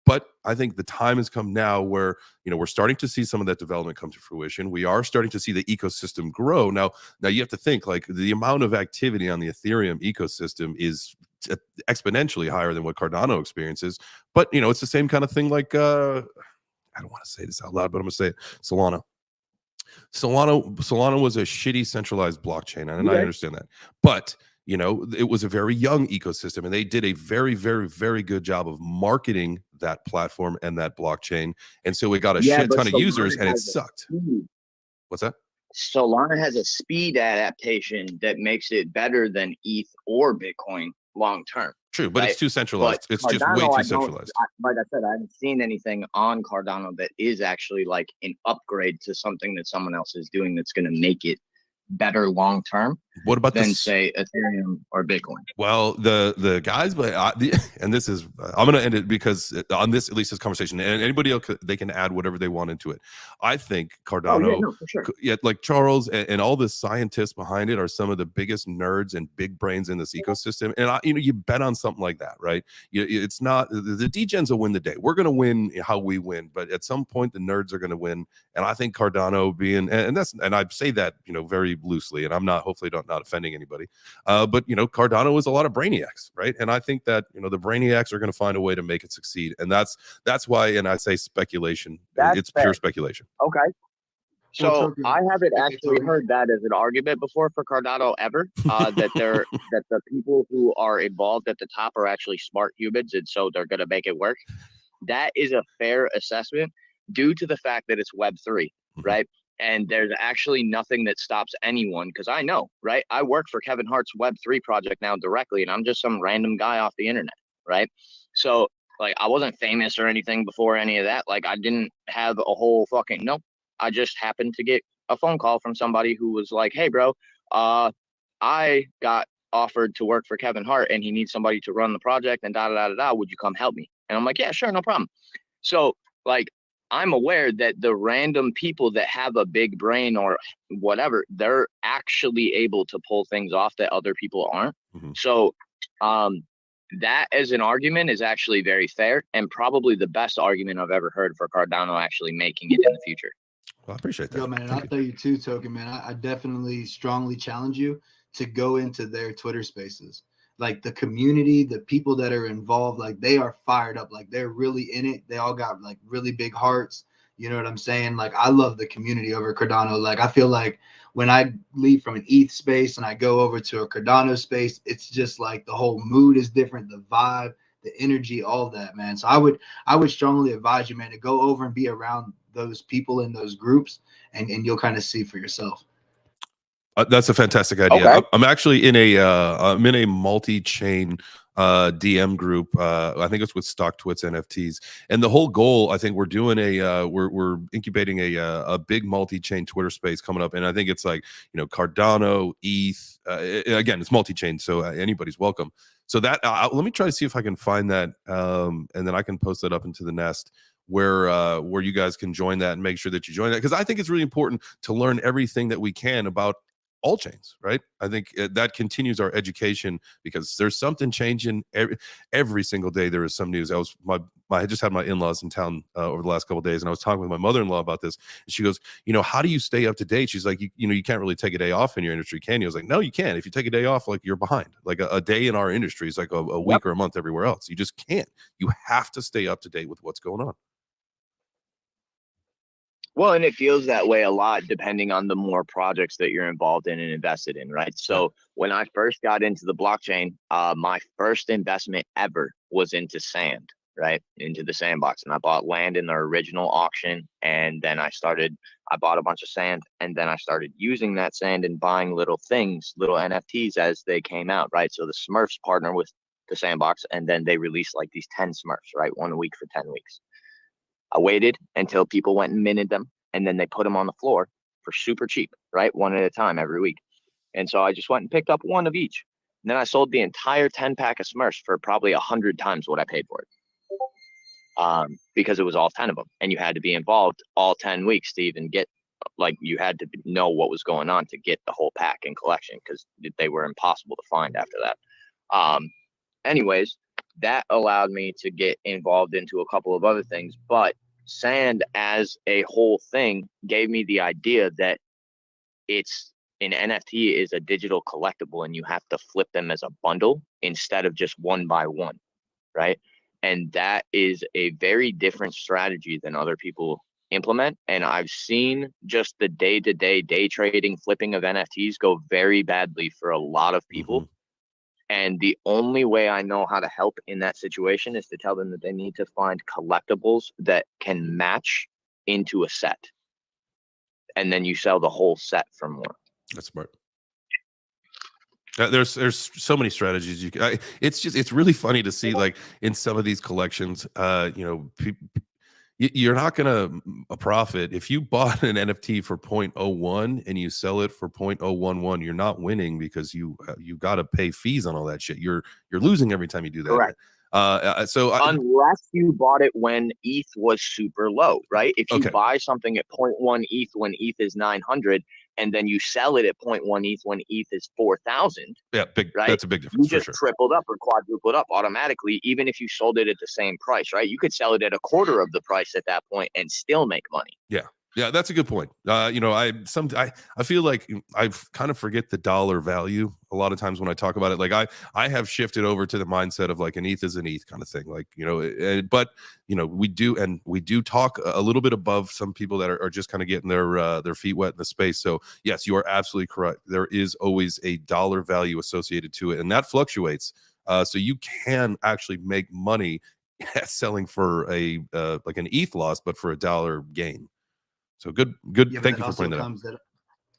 But I think the time has come now where, we're starting to see some of that development come to fruition. We are starting to see the ecosystem grow. Now you have to think like the amount of activity on the Ethereum ecosystem is exponentially higher than what Cardano experiences. But, it's the same kind of thing like, I don't want to say this out loud, but I'm going to say it. Solana was a shitty centralized blockchain, and I understand that. But it was a very young ecosystem, and they did a very, very, very good job of marketing that platform and that blockchain. And so we got a shit ton of users, and it sucked. What's that? Solana has a speed adaptation that makes it better than ETH or Bitcoin long term. True, but it's too centralized. It's Cardano, just way too centralized. Like I said, I haven't seen anything on Cardano that is actually like an upgrade to something that someone else is doing that's going to make it better long term. What about than say Ethereum or Bitcoin? Well, the guys, but and this is I'm going to end it because on this, at least this conversation, and anybody else, they can add whatever they want into it. I think Cardano, for sure. Like Charles and all the scientists behind it are some of the biggest nerds and big brains in this ecosystem. And you bet on something like that, right? It's not the degens will win the day. We're going to win how we win, but at some point the nerds are going to win. And I think Cardano and I say that very loosely, and I'm not hopefully not offending anybody, but Cardano is a lot of brainiacs, right? And I think that the brainiacs are going to find a way to make it succeed, and that's why. And I say speculation; it's pure speculation. Okay. So I haven't actually heard that as an argument before for Cardano ever. That the people who are involved at the top are actually smart humans, and so they're going to make it work. That is a fair assessment due to the fact that it's Web3, right? And there's actually nothing that stops anyone, because I know, right? I work for Kevin Hart's Web3 project now directly, and I'm just some random guy off the internet, right? So like I wasn't famous or anything before any of that. Like I didn't have a whole fucking nope. I just happened to get a phone call from somebody who was like, hey bro, I got offered to work for Kevin Hart and he needs somebody to run the project and would you come help me? And I'm like, yeah, sure, no problem. So like I'm aware that the random people that have a big brain or whatever, they're actually able to pull things off that other people aren't. So that as an argument is actually very fair and probably the best argument I've ever heard for Cardano actually making it in the future. Well, I appreciate that. Yo, man, and Thank I'll you. tell you too, Token, man. I definitely strongly challenge you to go into their Twitter spaces. Like the community, the people that are involved, like they are fired up. Like they're really in it. They all got like really big hearts. You know what I'm saying? Like I love the community over Cardano. Like I feel like when I leave from an ETH space and I go over to a Cardano space, it's just like the whole mood is different, the vibe, the energy, all that, man. So I would strongly advise you, man, to go over and be around those people in those groups, and you'll kind of see for yourself. That's a fantastic idea. Okay. I'm actually in a multi-chain DM group. I think it's with StockTwits NFTs, and the whole goal, I think we're doing we're incubating a big multi-chain Twitter space coming up, and I think it's like, Cardano, ETH. Again, it's multi-chain, so anybody's welcome. So that let me try to see if I can find that, and then I can post that up into the nest where you guys can join that and make sure that you join that, because I think it's really important to learn everything that we can about all chains, right? I think that continues our education, because there's something changing every single day. There is some news. I just had my in-laws in town over the last couple of days, and I was talking with my mother-in-law about this, and she goes, how do you stay up to date? She's like, you can't really take a day off in your industry, can you? I was like, no, you can't. If you take a day off, like, you're behind. Like a day in our industry is like a week or a month everywhere else. You just can't. You have to stay up to date with what's going on. Well, and it feels that way a lot depending on the more projects that you're involved in and invested in, right? So when I first got into the blockchain, my first investment ever was into sand, right? Into the sandbox. And I bought land in the original auction. And then I bought a bunch of sand, and then I started using that sand and buying little things, little NFTs as they came out, right? So the Smurfs partner with the sandbox, and then they released like these 10 Smurfs, right? 1 week for 10 weeks. I waited until people went and minted them, and then they put them on the floor for super cheap, right? One at a time every week. And so I just went and picked up one of each. And then I sold the entire 10-pack of Smurfs for probably 100 times what I paid for it. Because it was all 10 of them. And you had to be involved all 10 weeks to even get, like, you had to know what was going on to get the whole pack in collection, because they were impossible to find after that. Anyways, that allowed me to get involved into a couple of other things, but sand as a whole thing gave me the idea that an NFT is a digital collectible, and you have to flip them as a bundle instead of just one by one, right? And that is a very different strategy than other people implement. And I've seen just the day-to-day day trading, flipping of NFTs go very badly for a lot of people. Mm-hmm. And the only way I know how to help in that situation is to tell them that they need to find collectibles that can match into a set. And then you sell the whole set for more. That's smart. There's so many strategies you can. It's really funny to see, like, in some of these collections, you're not gonna profit if you bought an NFT for 0.01 and you sell it for 0.011. You're not winning, because you got to pay fees on all that shit. You're losing every time you do that. Correct. Unless you bought it when ETH was super low, right? If you buy something at 0.1 ETH when ETH is 900, and then you sell it at 0.1 ETH when ETH is 4,000. Yeah, right? That's a big difference. You just tripled up or quadrupled up automatically, even if you sold it at the same price, right? You could sell it at a quarter of the price at that point and still make money. Yeah, that's a good point. I feel like I've kind of forget the dollar value a lot of times when I talk about it. Like I have shifted over to the mindset of like an ETH is an ETH kind of thing. Like, but we do talk a little bit above some people that are just kind of getting their feet wet in the space. So yes, you are absolutely correct. There is always a dollar value associated to it, and that fluctuates. So you can actually make money selling for like an ETH loss, but for a dollar gain. So good. Yeah, thank you for pointing that out.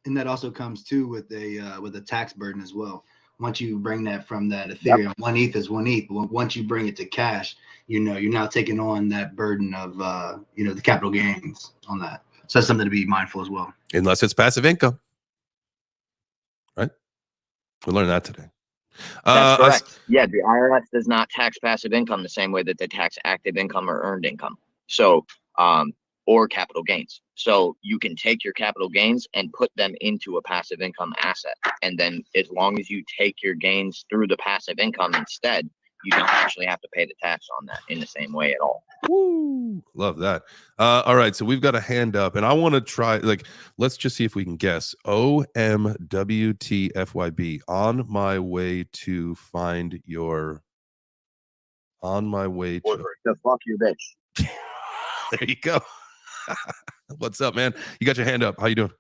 And that also comes too with a tax burden as well. Once you bring that from that Ethereum, 1 ETH is 1 ETH. But once you bring it to cash, you're now taking on that burden of the capital gains on that. So that's something to be mindful as well. Unless it's passive income, right? We learned that today. That's correct. Yeah, the IRS does not tax passive income the same way that they tax active income or earned income. So, or capital gains. So you can take your capital gains and put them into a passive income asset. And then as long as you take your gains through the passive income instead, you don't actually have to pay the tax on that in the same way at all. Woo, love that. All right, so we've got a hand up, and I want to try, like, let's just see if we can guess. OMWTFYB, on my way to find your, on my way to, The fuck your bitch. there you go. What's up, man? You got your hand up. How you doing?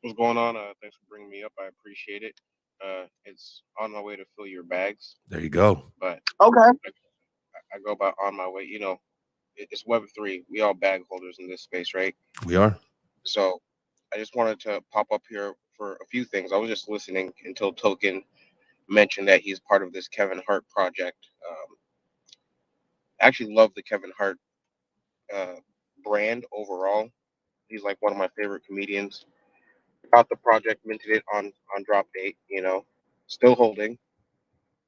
What's going on? Thanks for bringing me up. I appreciate it. It's on my way to fill your bags. There you go. But Okay. I go about on my way. You know, it's Web3. We all bag holders in this space, right? We are. So I just wanted to pop up here for a few things. I was just listening until Token mentioned that he's part of this Kevin Hart project. I actually love the Kevin Hart brand overall. He's like one of my favorite comedians. Got the project, minted it on drop date, you know, still holding.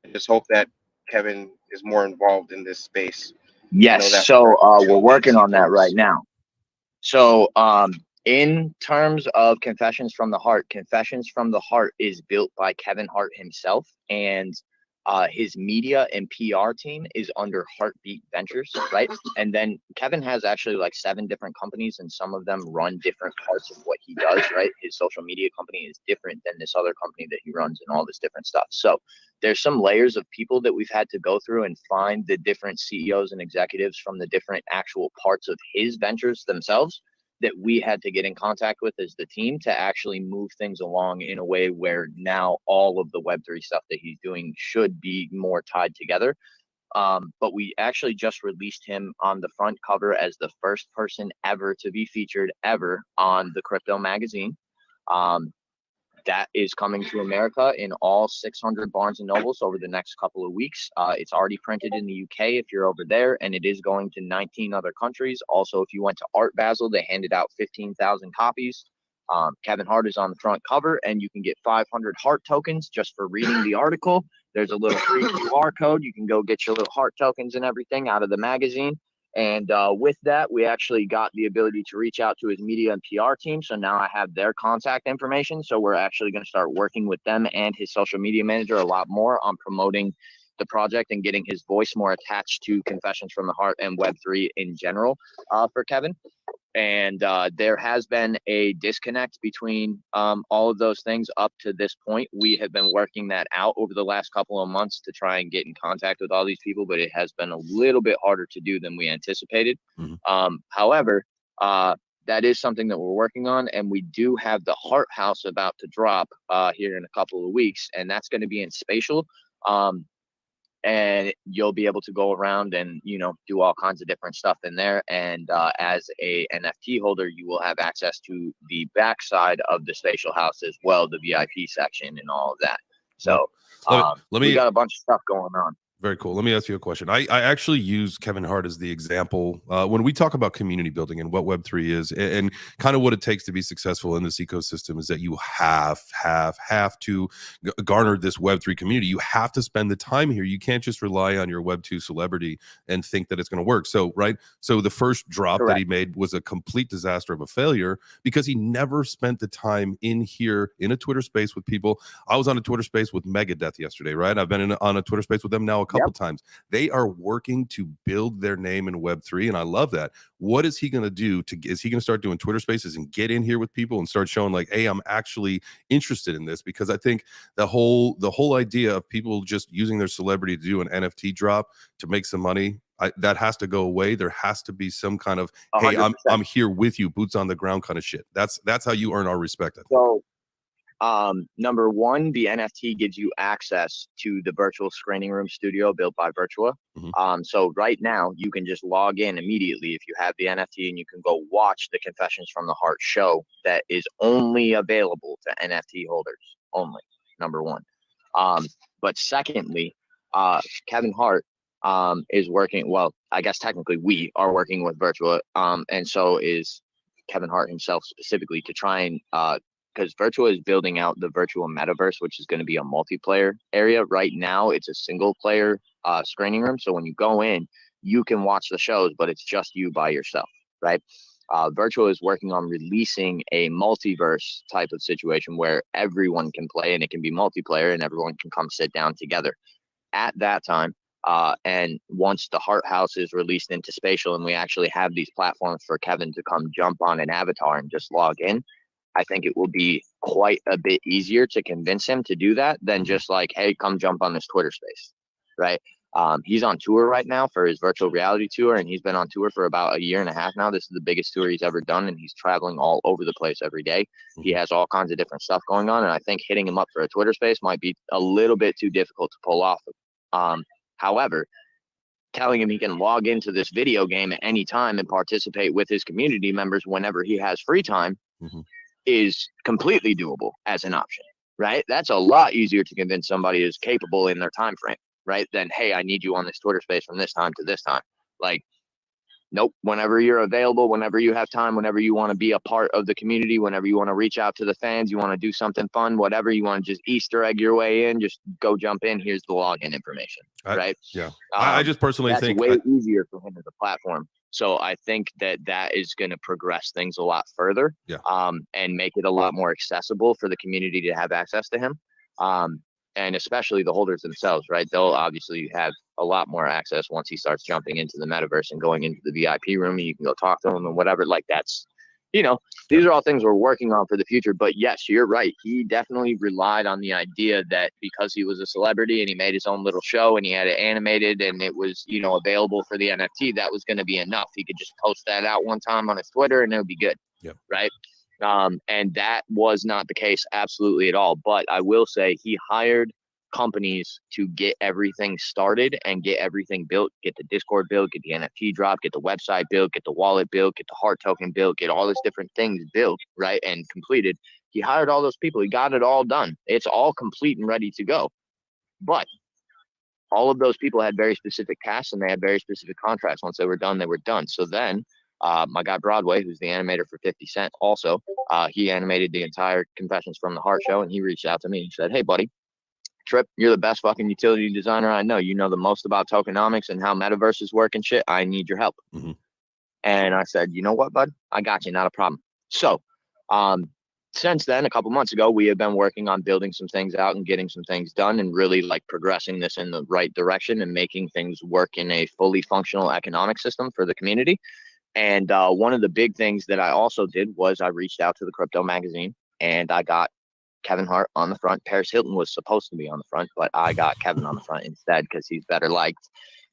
I just hope that Kevin is more involved in this space. Yes, so we're working on that right now. So in terms of Confessions from the Heart is built by Kevin Hart himself, and his media and PR team is under Heartbeat Ventures, right? And then Kevin has actually like 7 different companies, and some of them run different parts of what he does, right? His social media company is different than this other company that he runs and all this different stuff. So there's some layers of people that we've had to go through and find the different CEOs and executives from the different actual parts of his ventures themselves that we had to get in contact with as the team to actually move things along in a way where now all of the Web3 stuff that he's doing should be more tied together. But we actually just released him on the front cover as the first person ever to be featured ever on the Crypto magazine. That is coming to America in all 600 Barnes & Nobles over the next couple of weeks. It's already printed in the UK if you're over there, and it is going to 19 other countries. Also, if you went to Art Basel, they handed out 15,000 copies. Kevin Hart is on the front cover, and you can get 500 Heart tokens just for reading the article. There's a little free QR code. You can go get your little Heart tokens and everything out of the magazine. And with that, we actually got the ability to reach out to his media and PR team. So now I have their contact information. So we're actually going to start working with them and his social media manager a lot more on promoting the project and getting his voice more attached to Confessions from the Heart and Web3 in general for Kevin. And there has been a disconnect between all of those things up to this point. We have been working that out over the last couple of months to try and get in contact with all these people, but it has been a little bit harder to do than we anticipated. However, that is something that we're working on, and we do have the Heart House about to drop here in a couple of weeks, and that's going to be in Spatial. And you'll be able to go around and, you know, do all kinds of different stuff in there. And as a NFT holder, you will have access to the backside of the Spatial House as well, the VIP section and all of that. So we got a bunch of stuff going on. Very cool. Let me ask you a question. I actually use Kevin Hart as the example when we talk about community building and what Web3 is, and kind of what it takes to be successful in this ecosystem is that you have to garner this Web3 community. You have to spend the time here. You can't just rely on your Web2 celebrity and think that it's going to work. So, right. So the first drop that he made was a complete disaster of a failure because he never spent the time in here in a Twitter space with people. I was on a Twitter space with Megadeth yesterday, right? I've been on a Twitter space with them now a couple times. They are working to build their name in Web3, and I love that. What is he going to do? Is he going to start doing Twitter spaces and get in here with people and start showing like, hey, I'm actually interested in this? Because I think the whole idea of people just using their celebrity to do an NFT drop to make some money, that has to go away. There has to be some kind of, hey, 100%. I'm here with you, boots on the ground kind of shit. That's how you earn our respect, I think. So number one, the NFT gives you access to the virtual screening room studio built by Virtua. So right now you can just log in immediately if you have the NFT, and you can go watch the Confessions from the Heart show that is only available to NFT holders only, number one. But secondly, Kevin Hart is working, well, I guess technically we are working with Virtua, and so is Kevin Hart himself specifically, to try and because Virtua is building out the virtual metaverse, which is going to be a multiplayer area. Right now, it's a single player screening room. So when you go in, you can watch the shows, but it's just you by yourself, right? Virtua is working on releasing a multiverse type of situation where everyone can play, and it can be multiplayer and everyone can come sit down together. at that time. And once the Heart House is released into Spatial and we actually have these platforms for Kevin to come jump on an avatar and just log in, I think it will be quite a bit easier to convince him to do that than just like, hey, come jump on this Twitter space, right? He's on tour right now for his virtual reality tour, and he's been on tour for about a year and a half now. This is the biggest tour he's ever done, and he's traveling all over the place every day. He has all kinds of different stuff going on, and I think hitting him up for a Twitter space might be a little bit too difficult to pull off. However, telling him he can log into this video game at any time and participate with his community members whenever he has free time is completely doable as an option, right? That's a lot easier to convince somebody is capable in their time frame, right? Than, hey, I need you on this Twitter space from this time to this time. Like, nope, whenever you're available, whenever you have time, whenever you want to be a part of the community, whenever you want to reach out to the fans, you want to do something fun, whatever, you want to just Easter egg your way in, just go jump in. Here's the login information, right? Yeah. I just personally that's think way easier for him as a platform. So I think that is going to progress things a lot further, and make it a lot more accessible for the community to have access to him. And especially the holders themselves, right? They'll obviously have a lot more access once he starts jumping into the metaverse and going into the VIP room, and you can go talk to him and whatever. Like, that's, these are all things we're working on for the future. But yes, you're right. He definitely relied on the idea that because he was a celebrity and he made his own little show and he had it animated and it was, available for the NFT, that was going to be enough. He could just post that out one time on his Twitter and it would be good. Right. And that was not the case absolutely at all. But I will say he hired companies to get everything started and get everything built, get the Discord built, get the NFT drop, get the website built, get the wallet built, get the heart token built, get all these different things built, right, and completed. He hired all those people. He got it all done. It's all complete and ready to go. But all of those people had very specific tasks and they had very specific contracts. Once they were done, they were done. So then my guy Broadway, who's the animator for 50 Cent, also, he animated the entire Confessions from the Heart show, and he reached out to me and said, hey, buddy, Trip, you're the best fucking utility designer I know. You know the most about tokenomics and how metaverses work and shit. I need your help. And I said, you know what, bud? I got you. Not a problem. So since then, a couple months ago, we have been working on building some things out and getting some things done and really like progressing this in the right direction and making things work in a fully functional economic system for the community. And one of the big things that I also did was I reached out to the crypto magazine and I got Kevin Hart on the front. Paris Hilton was supposed to be on the front, but I got Kevin on the front instead because he's better liked.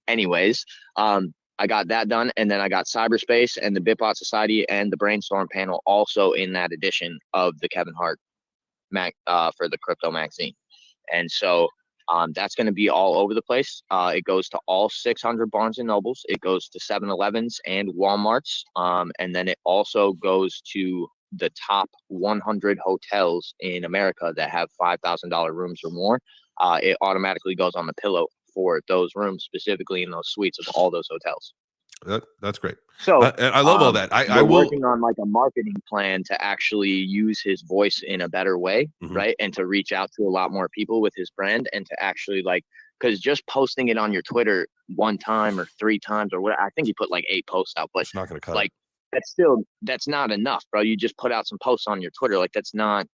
Anyways, I got that done. And then I got Cyberspace and the Bitbot Society and the Brainstorm panel also in that edition of the Kevin Hart for the crypto magazine. And so that's going to be all over the place. It goes to all 600 Barnes and Nobles. It goes to 7-Elevens and Walmarts. And then it also goes to the top 100 hotels in America that have $5,000 rooms or more. It automatically goes on the pillow for those rooms, specifically in those suites of all those hotels. That's great. So and I love all that. I we're will working on like a marketing plan to actually use his voice in a better way, right? And to reach out to a lot more people with his brand and to actually because just posting it on your Twitter one time or 3 times or what, I think he put like 8 posts out, but it's not going to cut. That's not enough, bro. You just put out some posts on your Twitter. Like that's not.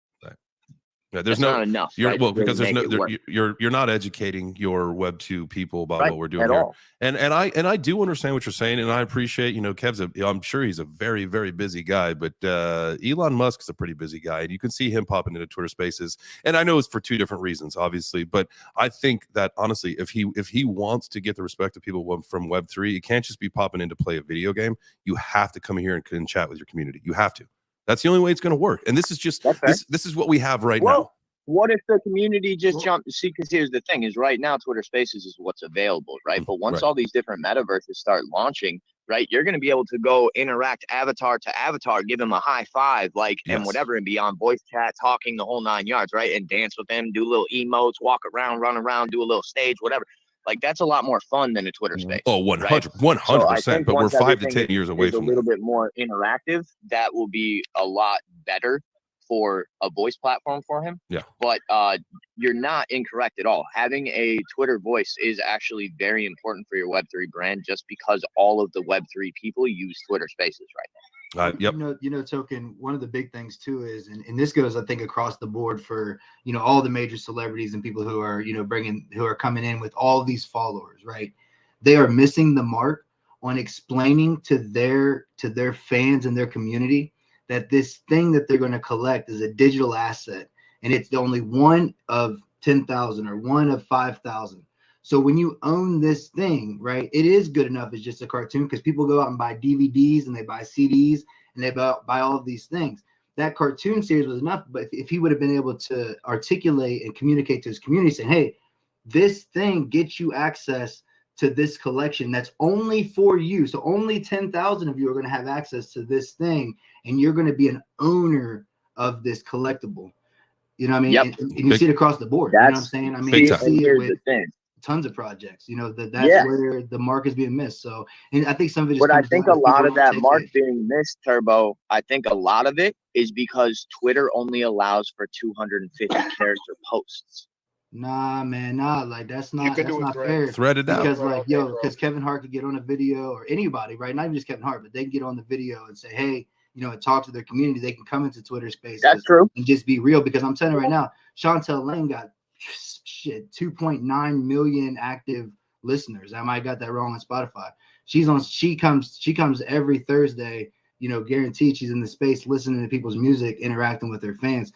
Yeah, there's not enough. Because there's no you're not educating your Web 2 people about what we're doing at here. All. And I do understand what you're saying, and I appreciate, Kev's I'm sure he's a very, very busy guy, but Elon Musk is a pretty busy guy, and you can see him popping into Twitter Spaces. And I know it's for 2 different reasons, obviously, but I think that honestly, if he wants to get the respect of people from Web 3, it can't just be popping in to play a video game. You have to come here and chat with your community. You have to. That's the only way it's going to work. And this is just this is what we have now. What if the community just jumped? See, because here's the thing: is right now Twitter Spaces is what's available, right? But once all these different metaverses start launching, right, you're going to be able to go interact avatar to avatar, give him a high five, and whatever, and be on voice chat, talking the whole 9 yards, right? And dance with them, do little emotes, walk around, run around, do a little stage, whatever. Like that's a lot more fun than a Twitter Space. Oh, 100%. But we're 5 to 10 years away from a little bit more interactive. That will be a lot better for a voice platform for him. Yeah. But you're not incorrect at all. Having a Twitter voice is actually very important for your Web3 brand, just because all of the Web3 people use Twitter Spaces right Yep. Token, one of the big things too is, and this goes, I think, across the board for, all the major celebrities and people who are, who are coming in with all these followers, right? They are missing the mark on explaining to their fans and their community that this thing that they're going to collect is a digital asset, and it's only one of 10,000 or one of 5,000. So when you own this thing, right, it is good enough as just a cartoon, because people go out and buy DVDs and they buy CDs and they buy all of these things. That cartoon series was enough, but if he would have been able to articulate and communicate to his community saying, hey, this thing gets you access to this collection that's only for you. So only 10,000 of you are going to have access to this thing, and you're going to be an owner of this collectible. You know what I mean? Yep. And you see it across the board. You know what I'm saying? I mean, you see it with tons of projects. That's where the mark is being missed. So, and I think some of it. But I think a lot of that mark being missed, Turbo. I think a lot of it is because Twitter only allows for 250 character posts. Nah, man, nah. Like that's not fair. Thread it out. Because because Kevin Hart could get on a video, or anybody, right? Not even just Kevin Hart, but they can get on the video and say, hey, and talk to their community. They can come into Twitter Spaces. That's true. And just be real. Because I'm telling you right now, Chantel Lane got 2.9 million active listeners. I might got that wrong on Spotify. She comes every Thursday, guaranteed. She's in the space listening to people's music, interacting with her fans.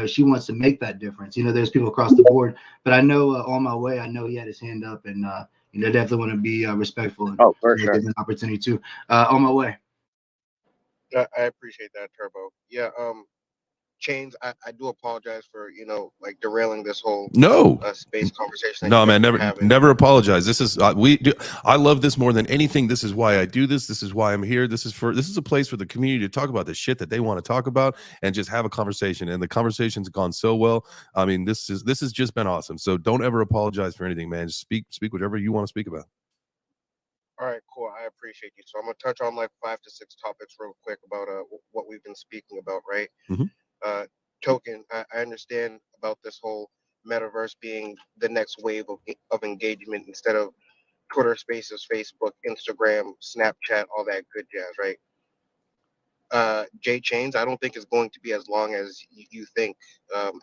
She wants to make that difference. There's people across the board, but I know On My Way, I know he had his hand up, and definitely want to be respectful and for sure. give an opportunity too. On My Way. I appreciate that, Turbo. Yeah, Chains, I do apologize for derailing this whole space conversation. No, man, never apologize. This is I love this more than anything. This is why I do this. This is why I'm here. This is a place for the community to talk about the shit that they want to talk about and just have a conversation. And the conversation's gone so well. I mean, this has just been awesome. So don't ever apologize for anything, man. Just speak whatever you want to speak about. All right, cool. I appreciate you. So I'm gonna touch on like 5 to 6 topics real quick about what we've been speaking about, right? Mm-hmm. Token, I understand about this whole metaverse being the next wave of engagement instead of Twitter Spaces, Facebook, Instagram, Snapchat, all that good jazz, right? J Chains, I don't think it's going to be as long as you think.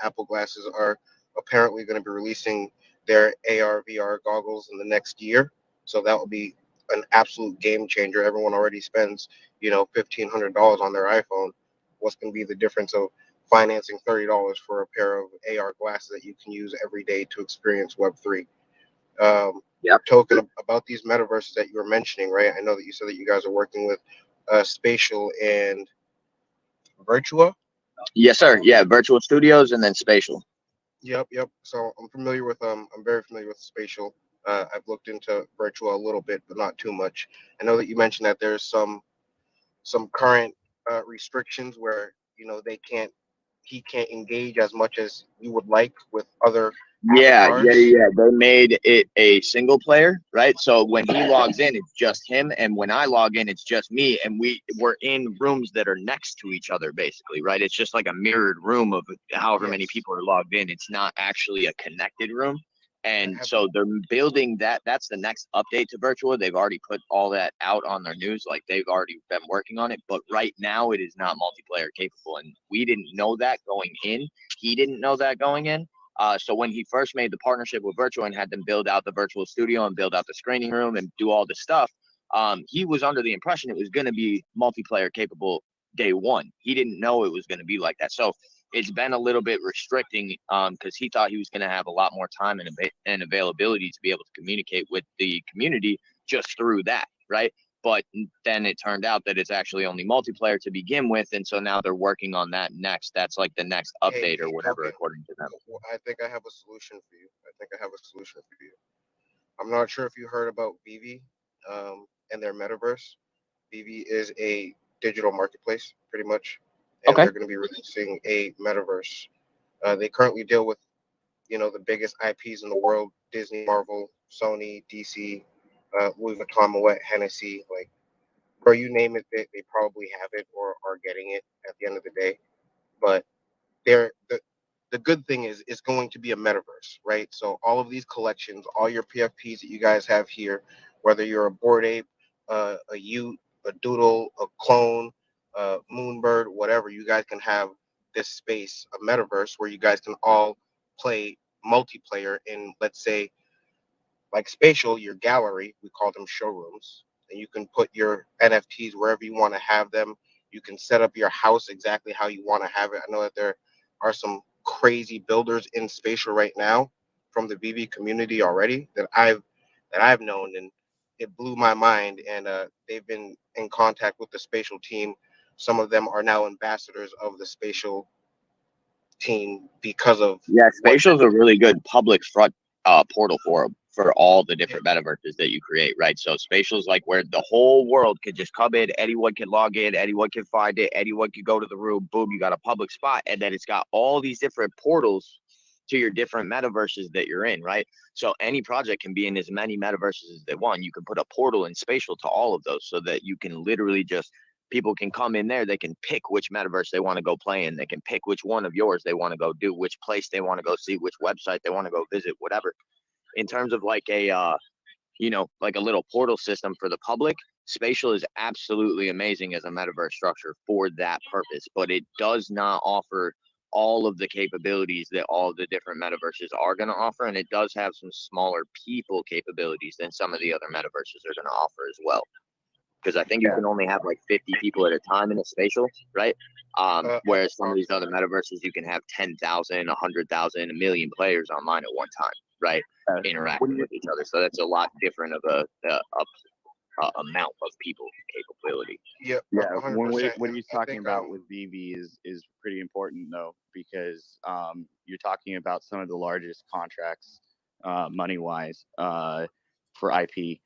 Apple glasses are apparently going to be releasing their AR VR goggles in the next year, so that will be an absolute game changer. Everyone already spends $1,500 on their iPhone. What's going to be the difference of financing $30 for a pair of AR glasses that you can use every day to experience Web3? Token, about these metaverses that you were mentioning, right? I know that you said that you guys are working with Spatial and Virtua. Yes, sir. Yeah, Virtual Studios and then Spatial. Yep. So I'm very familiar with Spatial. I've looked into Virtua a little bit, but not too much. I know that you mentioned that there's some current restrictions where he can't engage as much as you would like with other avatars. They made it a single player, right? So when he logs in, it's just him, and when I log in, it's just me, and we're in rooms that are next to each other, basically, right? It's just like a mirrored room of however many people are logged in. It's not actually a connected room. And so they're building that. That's the next update to Virtua. They've already put all that out on their news. Like, they've already been working on it. But right now, it is not multiplayer capable. And we didn't know that going in. He didn't know that going in. So when he first made the partnership with Virtua and had them build out the virtual studio and build out the screening room and do all this stuff, he was under the impression it was going to be multiplayer capable day one. He didn't know it was going to be like that. So it's been a little bit restricting because he thought he was going to have a lot more time and availability to be able to communicate with the community just through that, right? But then it turned out that it's actually only multiplayer to begin with, and so now they're working on that next. That's like the next update or whatever, according to them. I think I have a solution for you. I'm not sure if you heard about Vivi and their metaverse. Vivi is a digital marketplace, pretty much. And they're going to be releasing a metaverse. They currently deal with, the biggest IPs in the world: Disney, Marvel, Sony, DC, Louis Vuitton, Moet, Hennessy. Like, bro, you name it, they probably have it or are getting it at the end of the day. But the good thing is it's going to be a metaverse, right? So all of these collections, all your PFPs that you guys have here, whether you're a Bored Ape, a Ute, a Doodle, a Clone, Moonbird, whatever. You guys can have this space, a metaverse, where you guys can all play multiplayer in, let's say, like Spatial, your gallery, we call them showrooms, and you can put your NFTs wherever you want to have them. You can set up your house exactly how you want to have it. I know that there are some crazy builders in Spatial right now from the VV community already that I've known, and it blew my mind. And they've been in contact with the Spatial team. Some of them are now ambassadors of the Spatial team because of Spatial is a really good public front portal for all the different metaverses that you create, right? So Spatial is like where the whole world can just come in, anyone can log in, anyone can find it, anyone can go to the room, boom, you got a public spot, and then it's got all these different portals to your different metaverses that you're in, right? So any project can be in as many metaverses as they want. You can put a portal in Spatial to all of those so that you can literally just, people can come in there, they can pick which metaverse they want to go play in, they can pick which one of yours they want to go do, which place they want to go see, which website they want to go visit, whatever. In terms of like a like a little portal system for the public, Spatial is absolutely amazing as a metaverse structure for that purpose, but it does not offer all of the capabilities that all the different metaverses are going to offer, and it does have some smaller people capabilities than some of the other metaverses are going to offer as well. Because I think you can only have like 50 people at a time in a Spatial, right? Whereas some of these other metaverses, you can have 10,000, 100,000, a million players online at one time, right? Interacting with each other. So that's a lot different of a amount of people capability. Yeah, what he's talking about with VV is pretty important though, because you're talking about some of the largest contracts money wise for IP.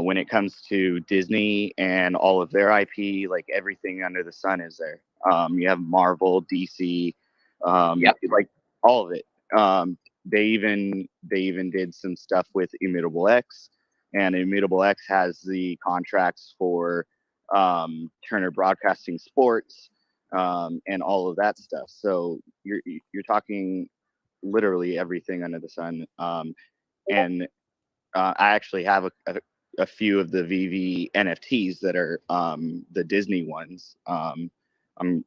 When it comes to Disney and all of their IP, like everything under the sun is there. You have Marvel, DC, like all of it. They even did some stuff with Immutable X, and Immutable X has the contracts for Turner Broadcasting Sports and all of that stuff. So you're talking literally everything under the sun. And I actually have a few of the VV NFTs that are the Disney ones. I'm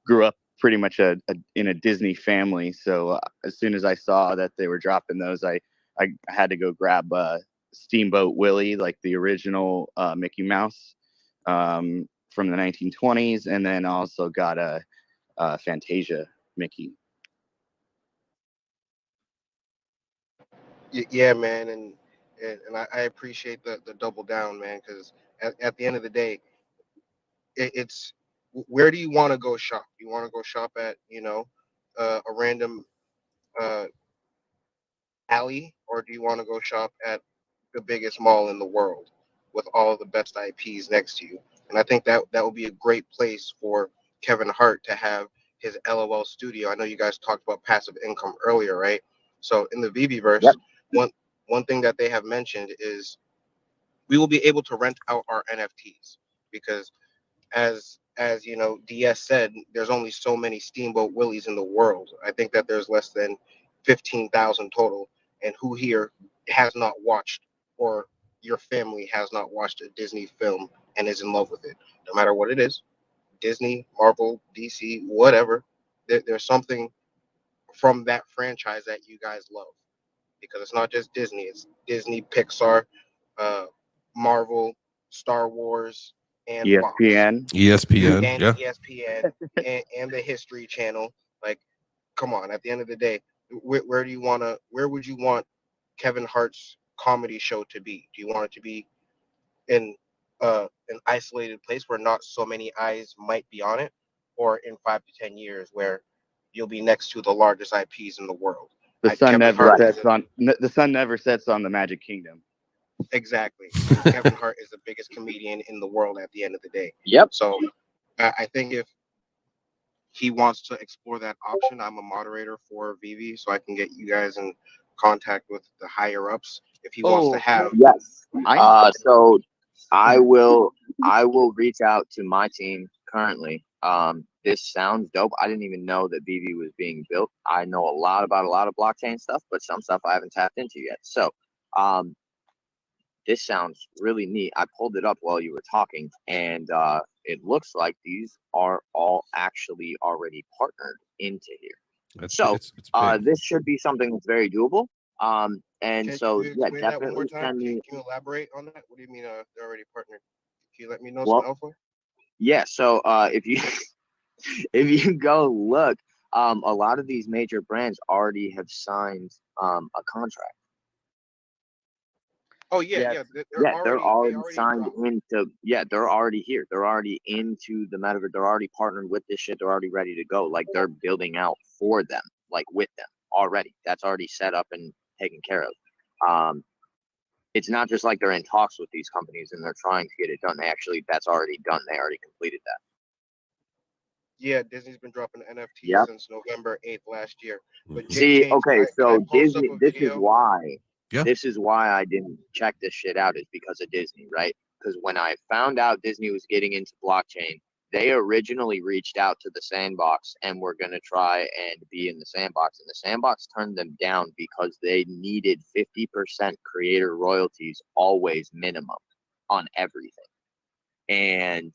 grew up pretty much in a Disney family, so as soon as I saw that they were dropping those, I had to go grab Steamboat Willie, like the original Mickey Mouse from the 1920s, and then also got a Fantasia Mickey. Yeah, man, and I appreciate the double down, man, because at the end of the day, it's where do you want to go shop? You want to go shop at a random alley, or do you want to go shop at the biggest mall in the world with all of the best IPs next to you? And I think that would be a great place for Kevin Hart to have his LOL studio. I know you guys talked about passive income earlier, right? So in the VBverse, one thing that they have mentioned is we will be able to rent out our NFTs, because as DS said, there's only so many Steamboat Willies in the world. I think that there's less than 15,000 total, and who here has not watched, or your family has not watched a Disney film and is in love with it, no matter what it is, Disney, Marvel, DC, whatever. There's something from that franchise that you guys love, because it's not just Disney. It's Disney, Pixar, Marvel, Star Wars, and ESPN. Fox. ESPN, And yeah. ESPN and the History Channel. Like, come on. At the end of the day, where would you want Kevin Hart's comedy show to be? Do you want it to be in an isolated place where not so many eyes might be on it, or in 5 to 10 years where you'll be next to the largest IPs in the world? The sun never sets on the Magic Kingdom. Exactly. Kevin Hart is the biggest comedian in the world at the end of the day. Yep. So I think if he wants to explore that option, I'm a moderator for VV, so I can get you guys in contact with the higher ups if he wants to have. Yes. So I will reach out to my team currently. This sounds dope. I didn't even know that VV was being built. I know a lot of blockchain stuff, but some stuff I haven't tapped into yet. So this sounds really neat. I pulled it up while you were talking, and it looks like these are all actually already partnered into here. So it's big. this should be something that's very doable. And Can so you yeah, explain that one more definitely time? send me. Can you elaborate on that? What do you mean they're already partnered? Can you let me know Well, some alpha? yeah. So if you if you go look, a lot of these major brands already have signed a contract. Oh yeah, Yes. yeah. Yeah, they're They already already signed dropped. into. Yeah, they're already here. They're already into the metaverse. They're already partnered with this shit. They're already ready to go. Like they're building out for them, like with them already. That's already set up and taken care of. It's not just like they're in talks with these companies and they're trying to get it done. That's already done. They already completed that. Yeah, Disney's been dropping NFTs Yep. since November 8th last year. But See, James, okay, can I so post up Disney. a This is video? why. Yeah. This is why I didn't check this shit out. Is because of Disney, right? Because when I found out Disney was getting into blockchain, they originally reached out to the sandbox and were going to try and be in the sandbox. And the sandbox turned them down because they needed 50% creator royalties always minimum on everything. And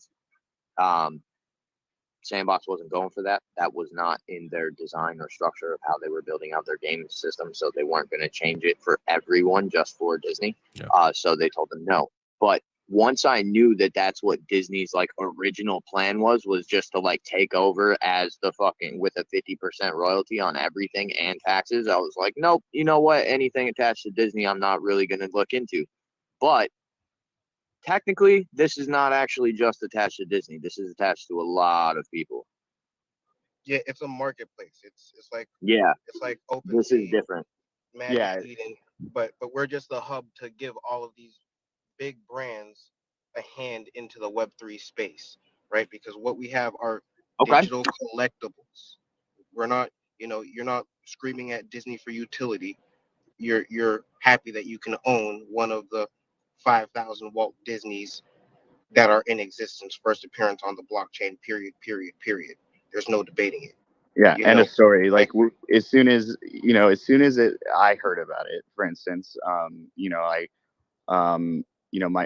Sandbox wasn't going for that. That was not in their design or structure of how they were building out their game system. So they weren't going to change it for everyone, just for Disney. Yeah. So they told them no. But once I knew that that's what Disney's like original plan was just to like take over as the fucking with a 50% royalty on everything and taxes, I was like, nope, you know what? Anything attached to Disney, I'm not really going to look into. But technically, this is not actually just attached to Disney. This is attached to a lot of people. Yeah, it's a marketplace. It's like it's like This is OpenSea, different. Magic Yeah. Eden, but we're just the hub to give all of these big brands a hand into the Web3 space, right? Because what we have are digital collectibles. We're not, you're not screaming at Disney for utility. You're happy that you can own one of the 5,000 Walt Disneys that are in existence. First appearance on the blockchain. Period. Period. Period. There's no debating it. Yeah, You end know, of story. like- As soon as I heard about it, for instance,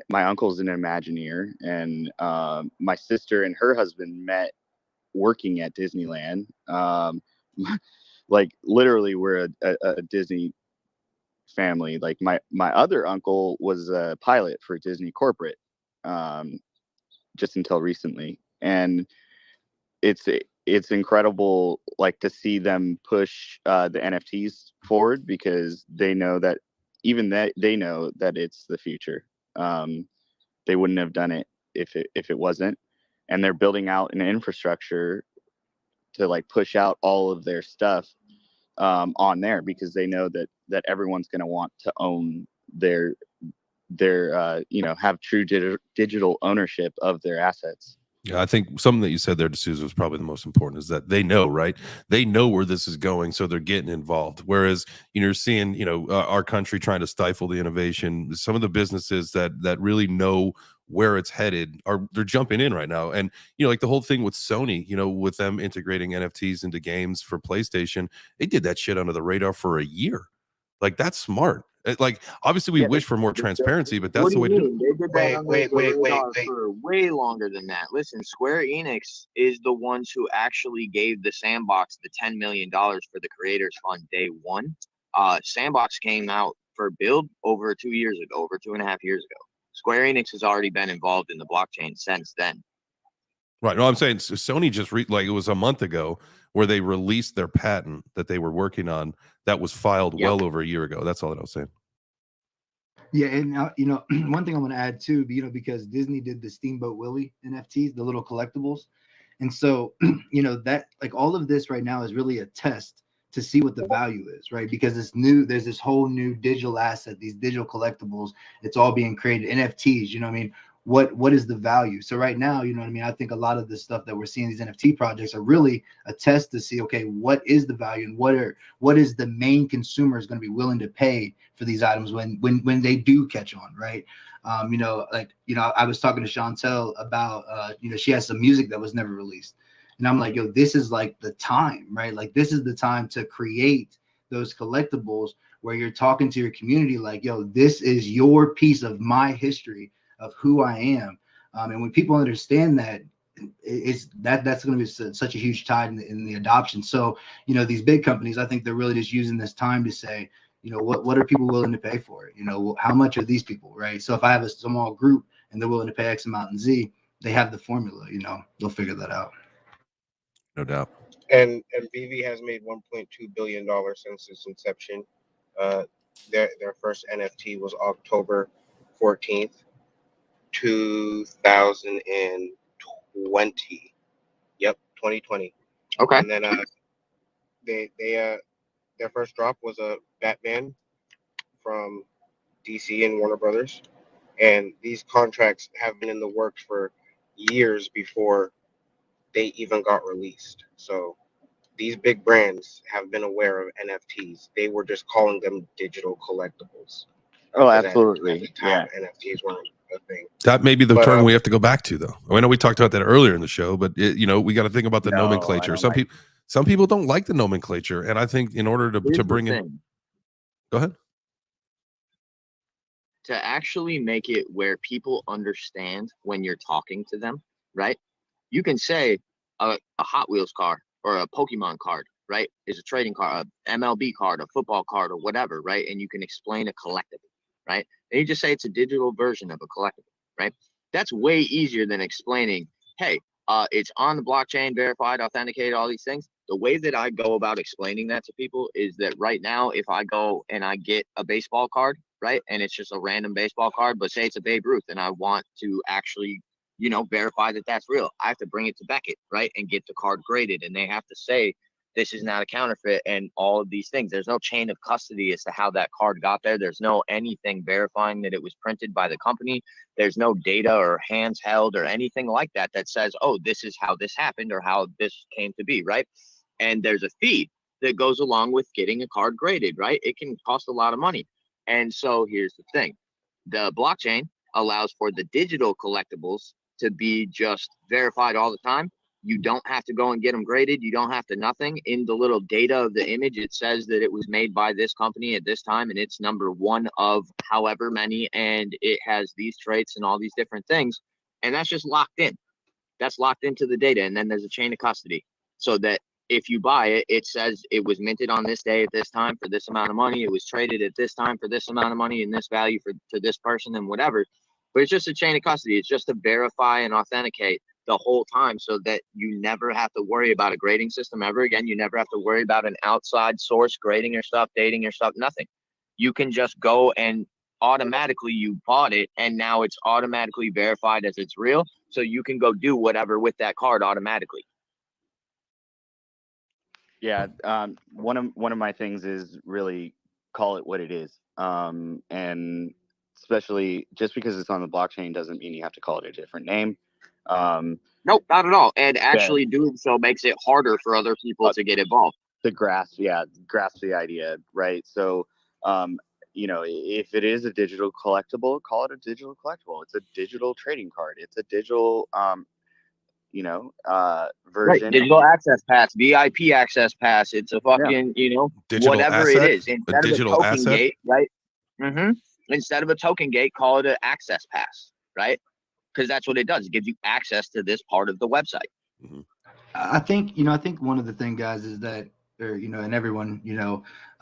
my uncle's an Imagineer, and my sister and her husband met working at Disneyland. Like literally, we're a Disney family. Like my other uncle was a pilot for Disney corporate, just until recently, and it's incredible like to see them push the NFTs forward, because they know that they know that it's the future. They wouldn't have done it if it wasn't, and they're building out an infrastructure to like push out all of their stuff on there, because they know that everyone's going to want to own their have true digital ownership of their assets. Yeah, I think something that you said there, D'Souza, was probably the most important, is that they know, right? They know where this is going, so they're getting involved. Whereas, you're seeing, our country trying to stifle the innovation. Some of the businesses that really know where it's headed they're jumping in right now. And, like the whole thing with Sony, with them integrating NFTs into games for PlayStation, they did that shit under the radar for a year. Like, that's smart. Like, obviously we wish for more transparency, but that's What do the way you to do it. mean? They did that under the radar for way longer than that. Listen, Square Enix is the ones who actually gave the Sandbox the $10 million for the Creators Fund day one. Sandbox came out for build over 2 years ago, over 2.5 years ago. Square Enix has already been involved in the blockchain since then. Right. No, I'm saying Sony just like it was a month ago where they released their patent that they were working on that was filed well over a year ago. That's all that I was saying. Yeah, and one thing I want to add too, because Disney did the Steamboat Willie NFTs, the little collectibles, and so that like all of this right now is really a test to see what the value is, right? Because it's new. There's this whole new digital asset, these digital collectibles. It's all being created, NFTs. You know what I mean? What is the value? So right now, I think a lot of the stuff that we're seeing, these NFT projects, are really a test to see, okay, what is the value and what is the main consumer is going to be willing to pay for these items when they do catch on, right? I was talking to Chantel about, she has some music that was never released. And I'm like, yo, this is like the time, right? Like, this is the time to create those collectibles where you're talking to your community like, yo, this is your piece of my history of who I am. And when people understand that, that's going to be such a huge tide in the adoption. So, you know, these big companies, I think they're really just using this time to say, you know, what are people willing to pay for it? You know, how much are these people, right? So if I have a small group and they're willing to pay X amount in Z, they have the formula, you know, they'll figure that out. No doubt. And BV has made $1.2 billion since its inception. Their first NFT was October 14th, 2020. Yep, 2020. Okay. And then their first drop was a Batman from DC and Warner Brothers. And these contracts have been in the works for years before they even got released. So these big brands have been aware of NFTs. They were just calling them digital collectibles. Oh, At absolutely. the time, NFTs weren't a thing. That may be the term we have to go back to, though. I know we talked about that earlier in the show, but you know, we got to think about the nomenclature. Some people don't like the nomenclature, and I think in order to bring in, go ahead. To actually make it where people understand when you're talking to them, right? You can say a Hot Wheels car or a Pokemon card, right, is a trading card, a MLB card, a football card, or whatever, right? And you can explain a collectible, right? And you just say it's a digital version of a collectible, right? That's way easier than explaining, hey, it's on the blockchain, verified, authenticated, all these things. The way that I go about explaining that to people is that right now, if I go and I get a baseball card, right, and it's just a random baseball card, but say it's a Babe Ruth, and I want to actually, you know, verify that that's real, I have to bring it to Beckett, right, and get the card graded, and they have to say this is not a counterfeit and all of these things. There's no chain of custody as to how that card got there. There's no anything verifying that it was printed by the company. There's no data or hands held or anything like that that says, oh, this is how this happened or how this came to be, right? And there's a fee that goes along with getting a card graded, right? It can cost a lot of money. And so here's the thing. The blockchain allows for the digital collectibles to be just verified all the time. You don't have to go and get them graded. You don't have to nothing. In the little data of the image, it says that it was made by this company at this time, and it's number one of however many, and it has these traits and all these different things. And that's just locked in. That's locked into the data. And then there's a chain of custody so that if you buy it, it says it was minted on this day at this time for this amount of money. It was traded at this time for this amount of money and this value to this person and whatever. But it's just a chain of custody. It's just to verify and authenticate the whole time so that you never have to worry about a grading system ever again. You never have to worry about an outside source grading your stuff, dating your stuff, nothing. You can just go and automatically you bought it and now it's automatically verified as it's real. So you can go do whatever with that card automatically. Yeah, one of my things is really call it what it is, and especially just because it's on the blockchain doesn't mean you have to call it a different name. Nope, not at all. And actually doing so makes it harder for other people to get involved. To grasp the idea, right? So, you know, if it is a digital collectible, call it a digital collectible. It's a digital trading card. It's a digital version. Right. Digital access pass, VIP access pass. It's a fucking, digital whatever asset? it is. Instead of a token asset? gate, right? Instead of a token gate, call it an access pass, right? Because that's what it does. It gives you access to this part of the website. Mm-hmm. I think one of the things, guys, is that, and everyone,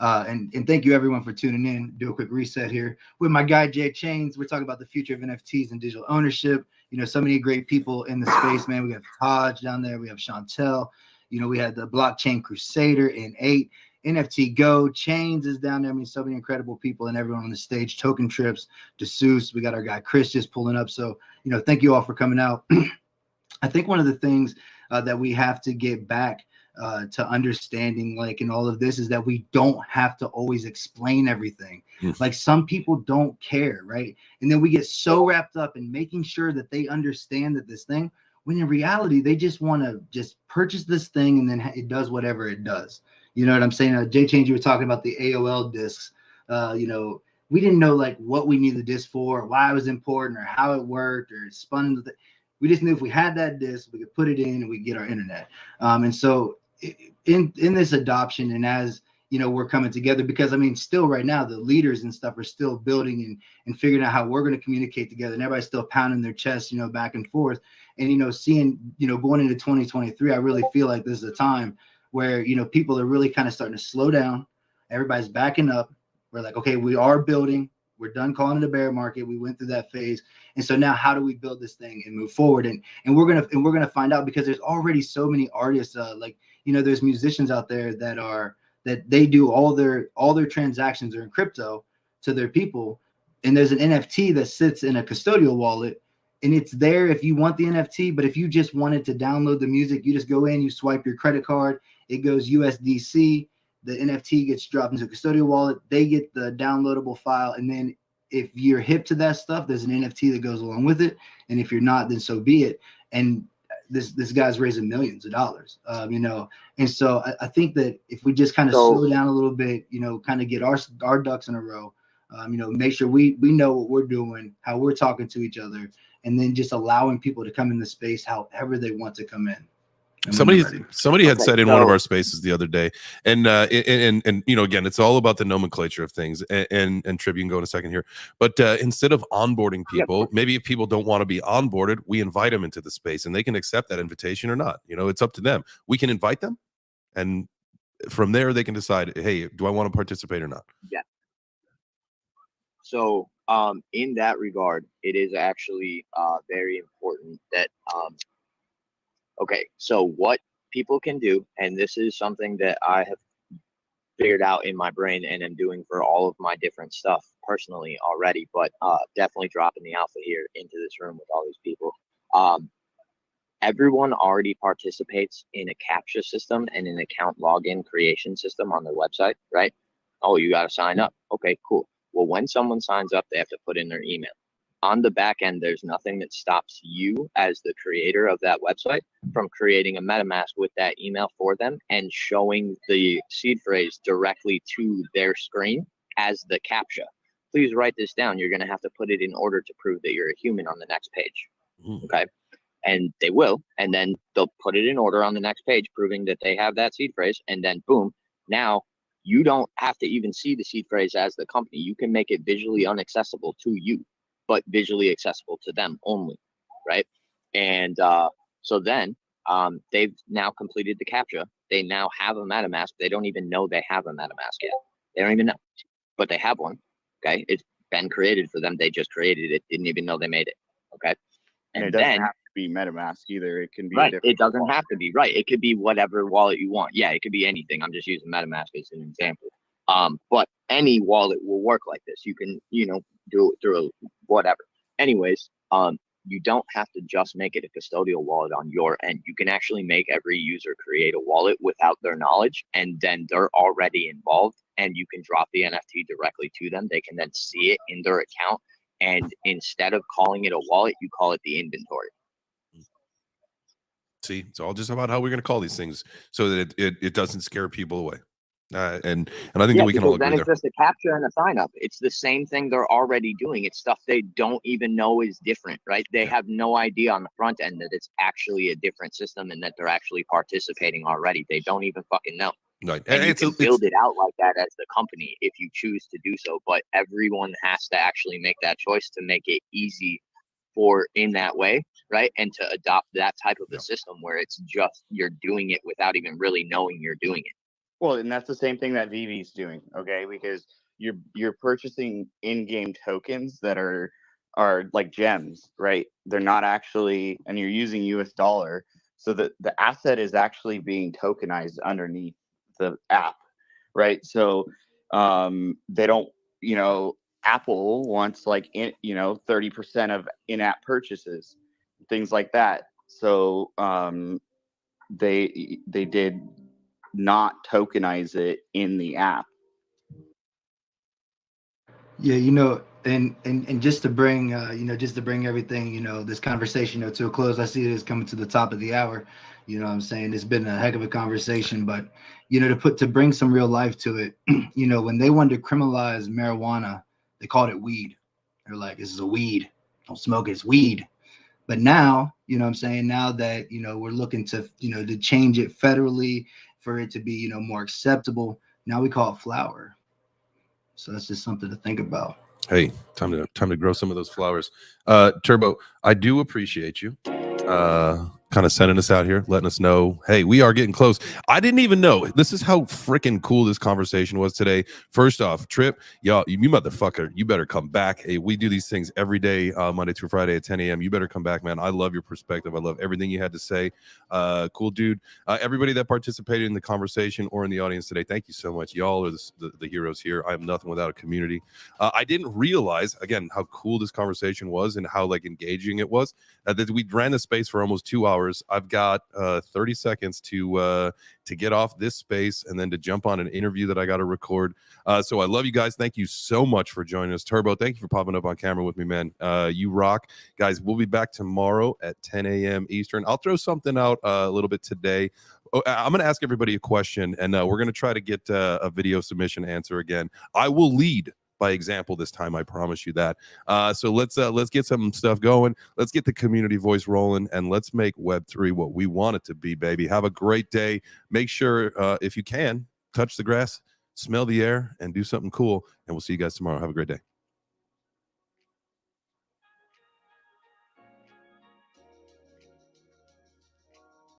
and thank you everyone for tuning in. Do a quick reset here with my guy Jay Chains. We're talking about the future of NFTs and digital ownership. So many great people in the space, man. We have Taj down there. We have Chantel. We had the Blockchain Crusader in 8. NFT Go, Chains is down there. I mean, so many incredible people and everyone on the stage. Token Trips, DeSeuss. We got our guy Chris just pulling up. So, thank you all for coming out. I think one of the things that we have to get back to understanding, like in all of this, is that we don't have to always explain everything. Like some people don't care, right? And then we get so wrapped up in making sure that they understand that this thing, when in reality, they just want to just purchase this thing and then it does whatever it does. You know what I'm saying? Jay Change, you were talking about the AOL discs. We didn't know like what we needed the disc for, or why it was important, or how it worked, or spun into the. We just knew if we had that disc, we could put it in and we get our internet. And so in this adoption, and as we're coming together, because I mean, still right now, the leaders and stuff are still building and figuring out how we're going to communicate together. And everybody's still pounding their chest, back and forth. And, seeing, going into 2023, I really feel like this is a time where, people are really kind of starting to slow down. Everybody's backing up. We're like, okay, we are building. We're done calling it a bear market. We went through that phase. And so now how do we build this thing and move forward? And we're going to find out, because there's already so many artists, there's musicians out there that they do all their transactions are in crypto to their people. And there's an NFT that sits in a custodial wallet, and it's there if you want the NFT. But if you just wanted to download the music, you just go in, you swipe your credit card, it goes USDC, the NFT gets dropped into a custodial wallet, they get the downloadable file. And then if you're hip to that stuff, there's an NFT that goes along with it. And if you're not, then so be it. And this guy's raising millions of dollars, and so I think that if we just kind of slow down a little bit, kind of get our ducks in a row, make sure we know what we're doing, how we're talking to each other, and then just allowing people to come in the space however they want to come in. Somebody had said in one of our spaces the other day, and again, it's all about the nomenclature of things. And Trib, you can go in a second here, but instead of onboarding people, maybe if people don't want to be onboarded, we invite them into the space, and they can accept that invitation or not. It's up to them. We can invite them, and from there they can decide, hey, do I want to participate or not? Yeah. So in that regard, it is actually very important that okay, so what people can do, and this is something that I have figured out in my brain and am doing for all of my different stuff personally already, but definitely dropping the alpha here into this room with all these people. Everyone already participates in a CAPTCHA system and an account login creation system on their website, right? Oh, you got to sign up. Okay, cool. Well, when someone signs up, they have to put in their email. On the back end, there's nothing that stops you as the creator of that website from creating a MetaMask with that email for them and showing the seed phrase directly to their screen as the CAPTCHA. Please write this down. You're going to have to put it in order to prove that you're a human on the next page. Okay. And they will. And then they'll put it in order on the next page, proving that they have that seed phrase. And then boom, now you don't have to even see the seed phrase as the company. You can make it visually inaccessible to you, but visually accessible to them only, right? And so then they've now completed the CAPTCHA. They now have a MetaMask. They don't even know they have a MetaMask yet. They don't even know, but they have one, okay? It's been created for them. They just created it, didn't even know they made it, okay? And it doesn't have to be MetaMask either. It can be right. It doesn't have to be, right. It could be whatever wallet you want. Yeah, it could be anything. I'm just using MetaMask as an example. But any wallet will work like this. You can, do it through whatever. Anyways, you don't have to just make it a custodial wallet on your end. You can actually make every user create a wallet without their knowledge, and then they're already involved, and you can drop the NFT directly to them. They can then see it in their account, and instead of calling it a wallet, you call it the inventory. See, it's all just about how we're going to call these things so that it doesn't scare people away. And I think that we can all agree then it's just a CAPTCHA and a sign up. It's the same thing they're already doing. It's stuff they don't even know is different, right? They have no idea on the front end that it's actually a different system and that they're actually participating already. They don't even fucking know. Right. And you can build it out like that as the company if you choose to do so. But everyone has to actually make that choice to make it easy for in that way, right? And to adopt that type of a system where it's just you're doing it without even really knowing you're doing it. Well, and that's the same thing that VV's doing, okay? Because you're purchasing in-game tokens that are like gems, right? They're not actually, and you're using US dollar, so that the asset is actually being tokenized underneath the app, right? So they don't, Apple wants like 30% of in-app purchases, things like that. So they did not tokenize it in the app. Yeah, and just to bring everything, this conversation to a close. I see it is coming to the top of the hour. What I'm saying, it's been a heck of a conversation, but to bring some real life to it. When they wanted to criminalize marijuana, they called it weed. They're like, this is a weed, don't smoke it, it's weed. But now, now that we're looking to to change it federally for it to be more acceptable, now we call it flower. So that's just something to think about. Hey, time to grow some of those flowers. Turbo, I do appreciate you. kind of sending us out here, letting us know, hey, we are getting close. I didn't even know. This is how freaking cool this conversation was today. First off, Trip, y'all, you motherfucker, you better come back. Hey, we do these things every day, Monday through Friday at 10 a.m. You better come back, man. I love your perspective. I love everything you had to say. Cool dude. Everybody that participated in the conversation or in the audience today, thank you so much. Y'all are the heroes here. I am nothing without a community. I didn't realize, again, how cool this conversation was and how like engaging it was. That we ran the space for almost 2 hours. I've got 30 seconds to get off this space and then to jump on an interview that I got to record. So I love you guys. Thank you so much for joining us. Turbo, thank you for popping up on camera with me, man. You rock. Guys, we'll be back tomorrow at 10 a.m. Eastern. I'll throw something out a little bit today. I'm going to ask everybody a question, and we're going to try to get a video submission answer again. I will lead by example this time, I promise you that. So let's get some stuff going. Let's get the community voice rolling, and let's make Web3 what we want it to be, baby. Have a great day. Make sure, if you can, touch the grass, smell the air, and do something cool. And we'll see you guys tomorrow. Have a great day.